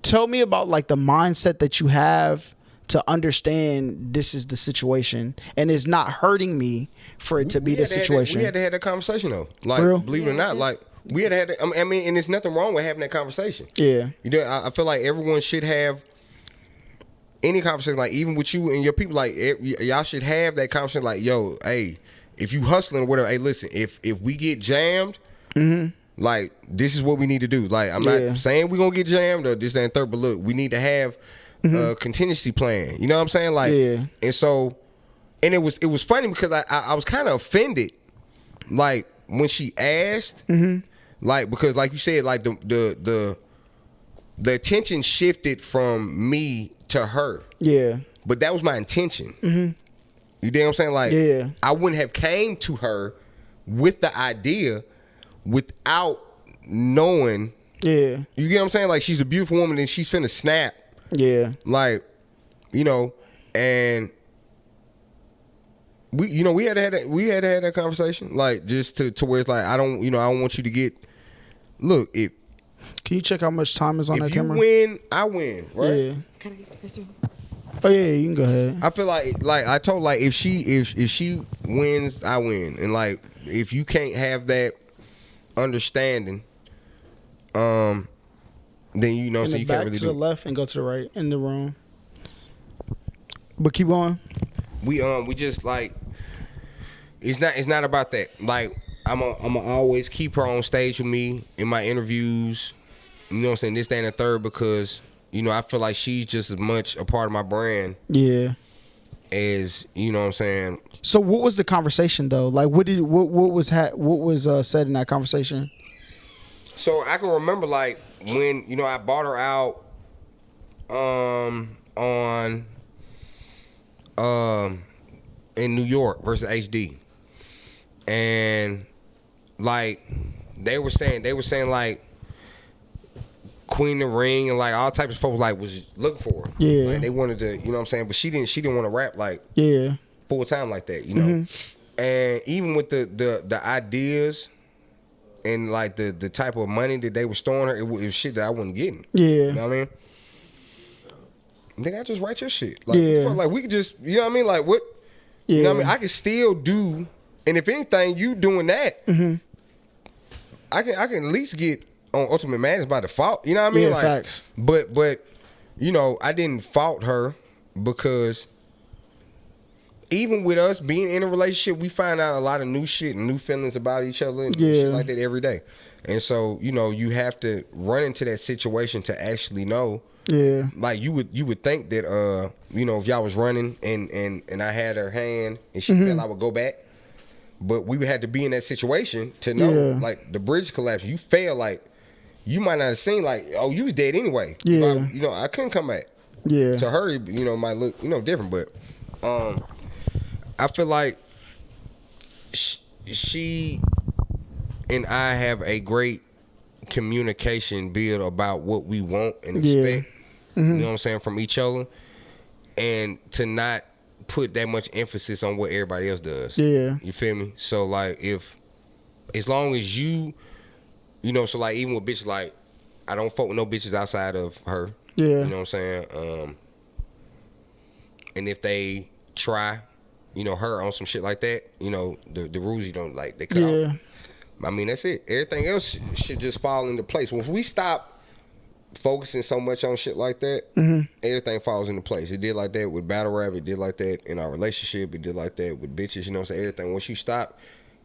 tell me about, like, the mindset that you have to understand this is the situation and it's not hurting me for it to be the situation. We had to have that conversation though. Like, believe it or not, like, we had to have that, I mean, and there's nothing wrong with having that conversation. You know, I feel like everyone should have any conversation, like, even with you and your people, like, y'all should have that conversation, like, yo, hey, if you hustling or whatever, hey, listen, if we get jammed, like, this is what we need to do. Like, I'm not saying we're gonna get jammed or this, that, and third, but look, we need to have a contingency plan. You know what I'm saying? Like, and so, and it was funny because I was kind of offended, like, when she asked, like, because, like you said, like, the attention shifted from me to her. But that was my intention. You know what I'm saying? Like, I wouldn't have came to her with the idea without knowing. You get what I'm saying? Like, she's a beautiful woman and she's finna snap. Like, you know, and we had to have that conversation. Like, just to where it's like, I don't want you to get. Look, can you check how much time is on that camera? If you win, I win, right? Can I use the restroom? Oh yeah, you can go ahead. I feel like I told, like, if she wins, I win, and like, if you can't have that understanding, then you know, In so the you back can't really to do. the left and go to the right in the room. But keep going. We just like it's not about that. Like I'm always keep her on stage with me in my interviews. You know what I'm saying? This, that, and the third, because you know I feel like she's just as much a part of my brand Yeah. as, you know what I'm saying. So what was the conversation though? Like what was said in that conversation? So I can remember like when, you know, I bought her out on in New York versus HD. And like they were saying like Queen of the Ring and like all types of folks like was looking for her. Yeah. Like they wanted to, you know what I'm saying, but she didn't want to rap like Yeah. full time like that, you know. And even with the ideas and like the type of money that they were storing her, it was shit that I wasn't getting. Yeah. You know what I mean? Nigga, I just write your shit. Like, Yeah. like we could just, you know what I mean? Like what? Yeah. You know what I mean? I can still do, and if anything, you doing that, I can at least get on Ultimate Madness by default. You know what I mean? Yeah, like, facts. But you know, I didn't fault her because even with us being in a relationship, we find out a lot of new shit and new feelings about each other and shit like that every day. And so, you know, you have to run into that situation to actually know. Yeah. Like you would think that you know, if y'all was running and I had her hand and she fell, I would go back. But we would have to be in that situation to know, like the bridge collapsed. You fell, like you might not have seen, like, oh, you was dead anyway. Yeah. You know, I couldn't come back. Yeah. To her, you know, might look, you know, different, but I feel like she and I have a great communication build about what we want and expect. You know what I'm saying, from each other, and to not put that much emphasis on what everybody else does. Yeah. You feel me? So like, as long as you know, so like even with bitches, like I don't fuck with no bitches outside of her. Yeah. You know what I'm saying? And if they try, you know, her on some shit like that, you know, the rules you don't like, they cut out. I mean, that's it. Everything else should just fall into place. When we stop focusing so much on shit like that, everything falls into place. It did like that with battle rap. It did like that in our relationship. It did like that with bitches. You know what I'm saying? Everything. Once you stop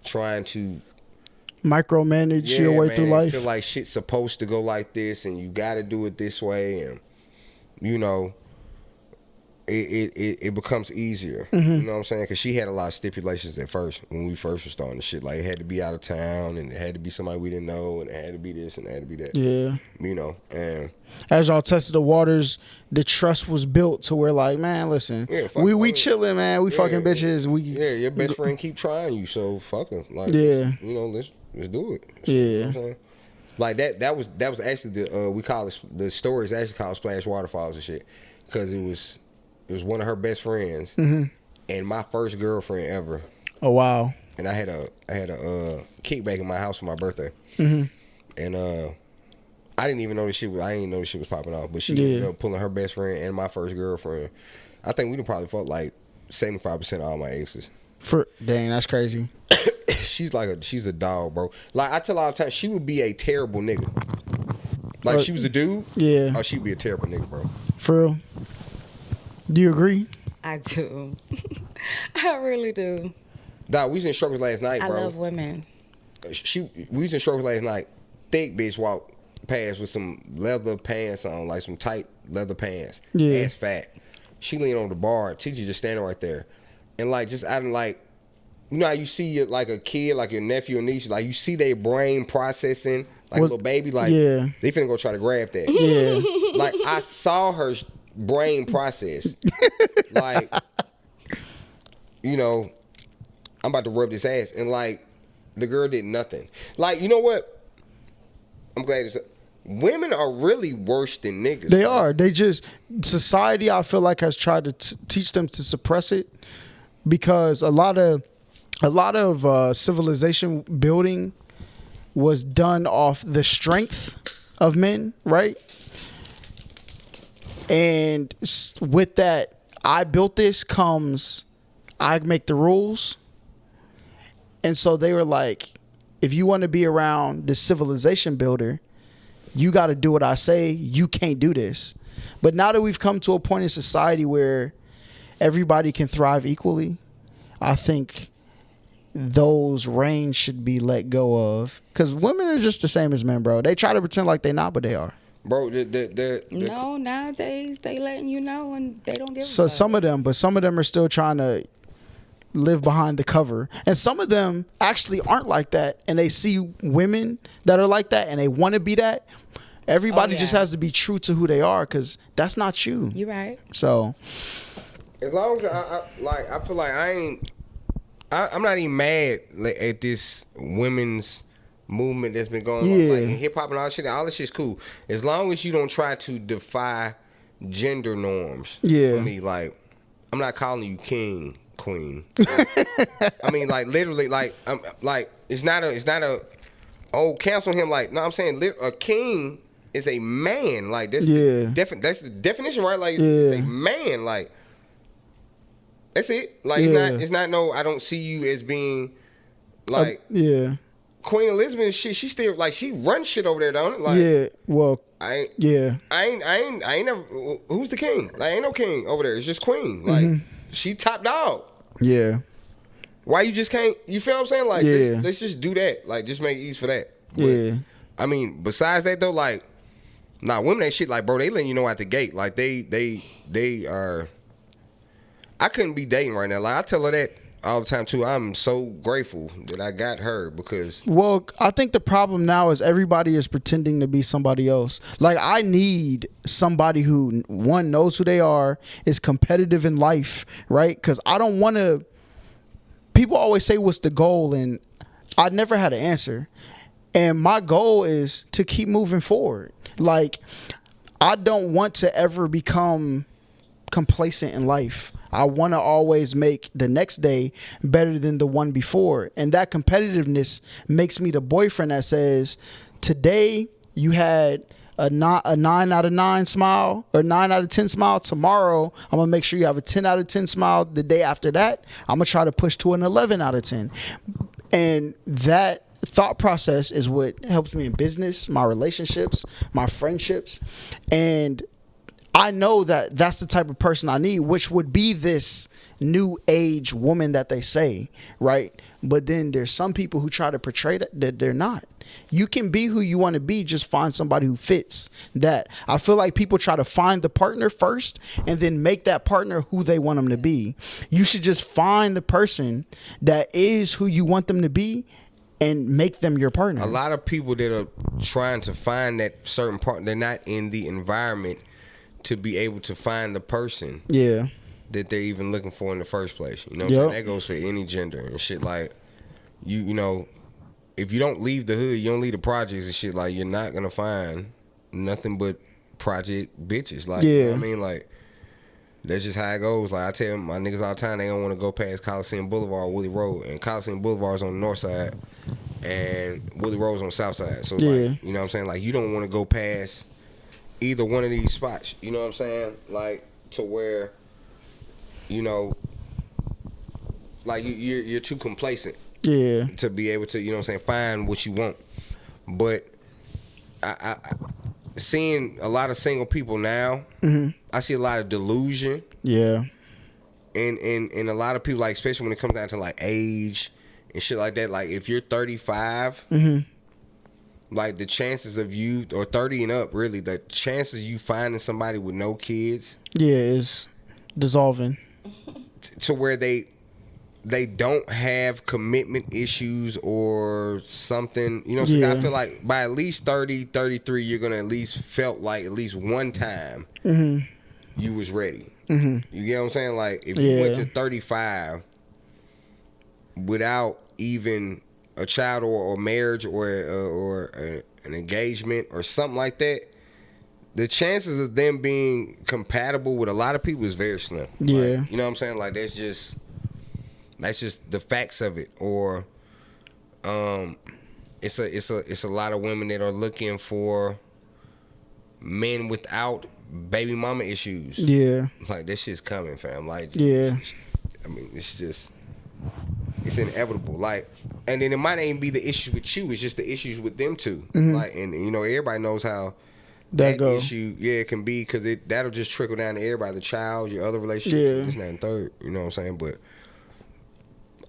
trying to micromanage your way through life, feel like shit's supposed to go like this and you got to do it this way, and you know, it becomes easier. You know what I'm saying? Because she had a lot of stipulations at first when we first were starting the shit. Like it had to be out of town, and it had to be somebody we didn't know, and it had to be this, and it had to be that. Yeah. You know, and as y'all tested the waters, the trust was built to where, like, man, listen, we chilling, man. We fucking bitches. Your best friend keep trying you, so fuck her. Like, you know, let's do it. Yeah. You know what I'm saying? Like that was actually the we call it, the story is actually called Splash Waterfalls and shit, because it was one of her best friends and my first girlfriend ever. Oh wow! And I had a kickback in my house for my birthday, and I didn't even know this shit was. I didn't know this shit was popping off, but she ended up pulling her best friend and my first girlfriend. I think we done probably fought like 75% of all my exes. Dang, that's crazy. She's a dog, bro. Like I tell her all the time, she would be a terrible nigga. Like she was a dude. Yeah. Oh, she'd be a terrible nigga, bro. For real. Do you agree? I do. I really do. Dog, we was in Strokers last night, bro. I love women. We was in Strokers last night. Thick bitch walked past with some leather pants on, like some tight leather pants. Yeah. Ass fat. She leaned on the bar. Teacher just standing right there. And like, just out of like, you know how you see like a kid, like your nephew or niece, like you see their brain processing, like a little baby, like they finna go try to grab that. Yeah. Like I saw her brain process. Like, you know, I'm about to rub this ass. And like, the girl did nothing. Like, you know what? I'm glad it's... Women are really worse than niggas. They are. They just... Society, I feel like, has tried to teach them to suppress it, because a lot of civilization building was done off the strength of men, right? And with that, I built this comes, I make the rules. And so they were like, if you want to be around the civilization builder, you got to do what I say. You can't do this. But now that we've come to a point in society where everybody can thrive equally, I think those reins should be let go of. Because women are just the same as men, bro. They try to pretend like they're not, but they are. Bro, No, nowadays they letting you know and they don't give a So fuck. some of them are still trying to live behind the cover. And some of them actually aren't like that. And they see women that are like that and they want to be that. Everybody just has to be true to who they are, because that's not you. You're right. So as long as I feel like I'm not even mad at this women's movement that's been going on, like in hip hop and all this shit's cool. As long as you don't try to defy gender norms. Yeah. For me, like, I'm not calling you king, queen. I mean, like, literally, like, it's not a oh, cancel him. Like, no, I'm saying a king is a man. Like, that's that's the definition, right? Like, it's a man. Like, that's it. Like, it's not no, I don't see you as being like Queen Elizabeth. Shit, she still like, she runs shit over there, don't it? Like, well, I ain't never. Who's the king? Like, ain't no king over there. It's just queen. Like, she top dog. Yeah. Why you just can't? You feel what I'm saying? Like, let's just do that. Like, just make it easy for that. But, I mean, besides that though, like, women that shit, like, bro, they letting you know at the gate. Like, they are. I couldn't be dating right now. Like, I tell her that all the time too. I'm so grateful that I got her, because. Well, I think the problem now is everybody is pretending to be somebody else. Like, I need somebody who, one, knows who they are, is competitive in life, right? Because I don't want to. People always say, what's the goal? And I never had an answer. And my goal is to keep moving forward. Like, I don't want to ever become complacent in life. I want to always make the next day better than the one before. And that competitiveness makes me the boyfriend that says, today you had a 9 out of 9 smile or 9 out of 10 smile. Tomorrow, I'm going to make sure you have a 10 out of 10 smile. The day after that, I'm going to try to push to an 11 out of 10. And that thought process is what helps me in business, my relationships, my friendships. And I know that that's the type of person I need, which would be this new age woman that they say, right? But then there's some people who try to portray that they're not. You can be who you want to be, just find somebody who fits that. I feel like people try to find the partner first and then make that partner who they want them to be. You should just find the person that is who you want them to be and make them your partner. A lot of people that are trying to find that certain partner, they're not in the environment to be able to find the person that they're even looking for in the first place. You know what I'm saying? That goes for any gender and shit. Like, you know, if you don't leave the hood, you don't leave the projects and shit, like, you're not gonna find nothing but project bitches. Like, you know what I mean? Like, that's just how it goes. Like, I tell my niggas all the time, they don't want to go past Coliseum Boulevard or Willie Road. And Coliseum Boulevard is on the north side and Willie Road's on the south side. So, like, you know what I'm saying? Like, you don't want to go past either one of these spots, you know what I'm saying? Like, to where, you know, like, you're too complacent to be able to, you know what I'm saying, find what you want. But I seeing a lot of single people now, I see a lot of delusion. And a lot of people, like, especially when it comes down to, like, age and shit like that. Like, if you're 35, like, the chances of you, or 30 and up, really, the chances of you finding somebody with no kids is dissolving. To where they don't have commitment issues or something, you know. So I feel like by at least 30, 33, you're gonna at least felt like at least one time you was ready. You get what I'm saying? Like, if you went to 35 without even a child or marriage or an engagement or something like that, the chances of them being compatible with a lot of people is very slim. Like, you know what I'm saying? Like, that's just the facts of it. Or it's a lot of women that are looking for men without baby mama issues. Like, this shit's coming, fam. Like, I mean, it's just it's inevitable. Like, and then it might not even be the issues with you. It's just the issues with them too. Like, and you know, everybody knows how that issue, it can be, because that'll just trickle down to everybody, the child, your other relationships, this, that, and third. You know what I'm saying? But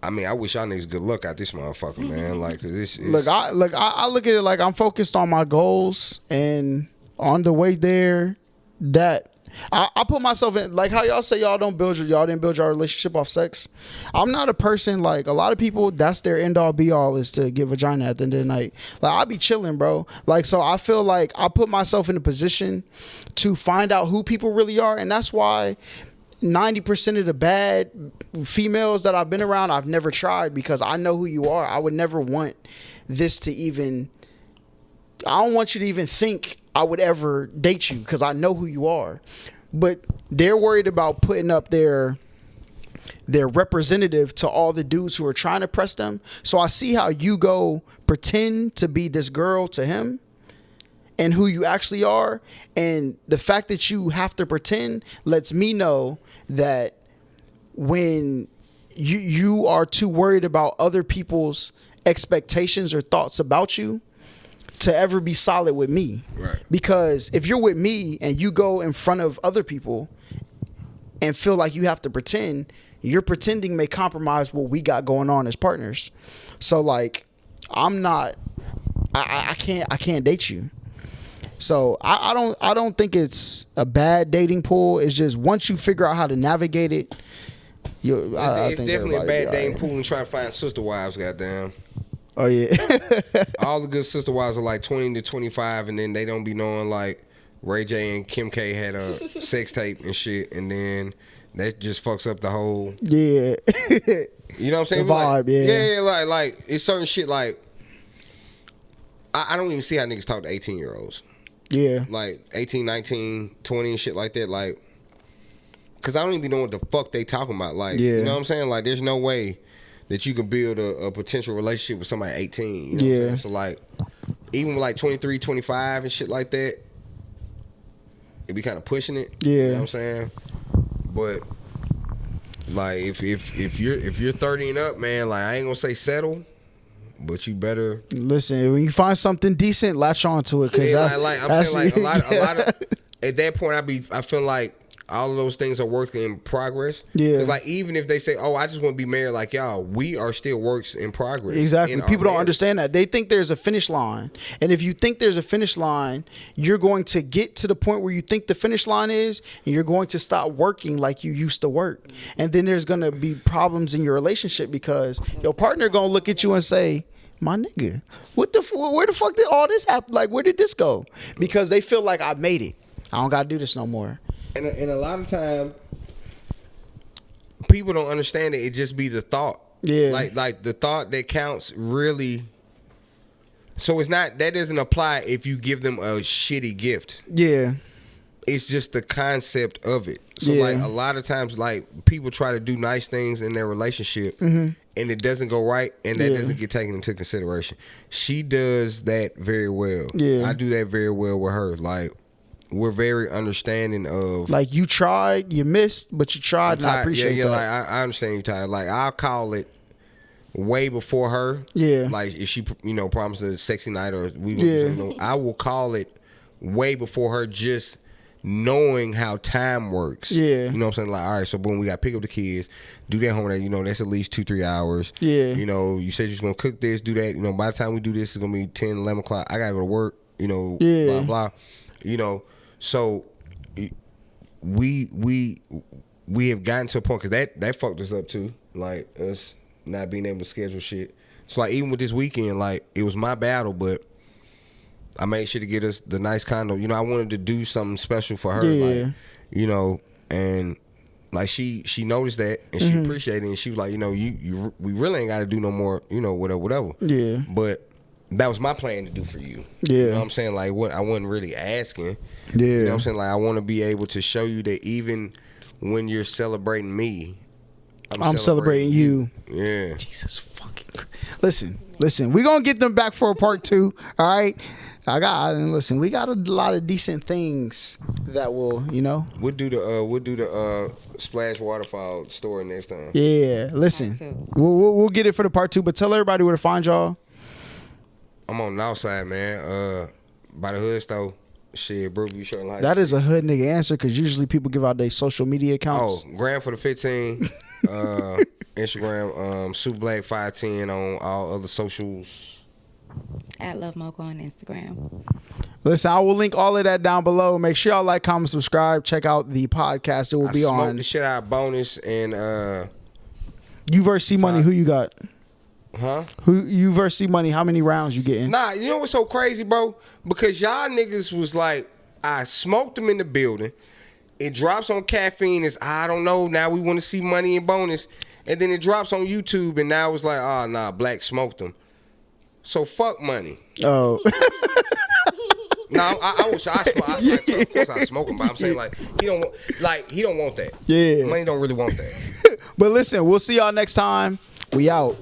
I mean, I wish y'all niggas good luck out this motherfucker, man. Like, 'cause it's I look at it like I'm focused on my goals, and on the way there, that I put myself in, like how y'all say y'all didn't build your relationship off sex. I'm not a person, like a lot of people, that's their end all be all is to get vagina at the end of the night. Like, I be chilling, bro. Like, so I feel like I put myself in a position to find out who people really are, and that's why 90% of the bad females that I've been around, I've never tried, because I know who you are. I would never want this to even, I don't want you to even think I would ever date you, because I know who you are. But they're worried about putting up their representative to all the dudes who are trying to press them. So I see how you go pretend to be this girl to him and who you actually are. And the fact that you have to pretend lets me know that when you are too worried about other people's expectations or thoughts about you to ever be solid with me. Right. Because if you're with me and you go in front of other people and feel like you have to pretend, your pretending may compromise what we got going on as partners. So like, I can't date you. So I don't think it's a bad dating pool. It's just once you figure out how to navigate it, it's definitely a bad dating pool and trying to find sister wives, goddamn. Oh yeah. All the good sister wives are like 20 to 25, and then they don't be knowing like Ray J and Kim K had a sex tape and shit, and then that just fucks up the whole. Yeah. You know what I'm saying? The vibe, Yeah, like it's certain shit like I don't even see how niggas talk to 18-year-olds. Yeah. Like 18, 19, 20 and shit like that. Like, cause I don't even know what the fuck they talking about. Like, you know what I'm saying? Like, there's no way that you can build a potential relationship with somebody 18. You know what I'm saying? So like, even with like 23, 25 and shit like that, it be kind of pushing it. Yeah. You know what I'm saying? But like, if you're 30 and up, man, like I ain't gonna say settle, but you better listen. When you find something decent, latch on to it. Cause I'm saying like a lot of at that point I feel like all of those things are work in progress. Yeah. Cause like even if they say, oh, I just want to be married like y'all, we are still works in progress. Exactly. People don't understand that. They think there's a finish line. And if you think there's a finish line, you're going to get to the point where you think the finish line is, and you're going to stop working like you used to work. And then there's going to be problems in your relationship because your partner going to look at you and say, my nigga, where the fuck did all this happen? Like, where did this go? Because they feel like I made it. I don't got to do this no more. And a lot of time, people don't understand it. It just be the thought. Yeah. Like the thought that counts really. So it's not, that doesn't apply if you give them a shitty gift. Yeah. It's just the concept of it. So like a lot of times, like people try to do nice things in their relationship, and it doesn't go right, and that doesn't get taken into consideration. She does that very well. Yeah. I do that very well with her. Like, we're very understanding of, like, you tried, you missed, but you tried, and I appreciate that. Like I understand you tired. Like, I'll call it way before her. Yeah. Like if she, promised a sexy night or I will call it way before her, just knowing how time works. Yeah. You know what I'm saying? Like, all right, so boom, we got to pick up the kids, do that homework, that's at least 2-3 hours. Yeah. You said you're going to cook this, do that. By the time we do this, it's going to be 10, 11 o'clock. I got to go to work, blah, blah. So we have gotten to a point, because that fucked us up too. Like, us not being able to schedule shit. So like, even with this weekend, like, it was my battle, but I made sure to get us the nice condo. I wanted to do something special for her. Yeah. Like, and like she noticed that, and she appreciated it, and she was like, we really ain't got to do no more, whatever. Yeah. But that was my plan to do for you. Yeah. You know what I'm saying? Like, what I wasn't really asking. Yeah. You know what I'm saying? Like, I want to be able to show you that even when you're celebrating me, I'm celebrating you. Yeah. Jesus fucking Christ. Listen. We're going to get them back for a part 2. All right. Listen, we got a lot of decent things that will, you know. We'll do the Splash Waterfall story next time. Yeah, listen, Part 2. we'll get it for the part 2. But tell everybody where to find y'all. I'm on the outside, man. By the hood store. Shit, bro, you showing like That is a hood nigga answer because usually people give out their social media accounts. Grand for the 15. Instagram, Superblack 510 on all other socials. At Love Mocha on Instagram. Listen, I will link all of that down below. Make sure y'all like, comment, subscribe. Check out the podcast. It will be smoked on. the shit out of Bonus and You versus C Money. Who you got? huh? Who you versus C Money? How many rounds you getting? Nah, you know what's so crazy, bro? Because y'all niggas was like, I smoked them in the building. It drops on Caffeine. It's, I don't know. Now we want to see Money and Bonus. And then it drops on YouTube. And now it's like, oh, nah, Black smoked them. So fuck Money. Oh. Nah, I wish I smoked. Of course I smoke him, but I'm saying like he don't want that. Yeah. Money don't really want that. But listen, we'll see y'all next time. We out.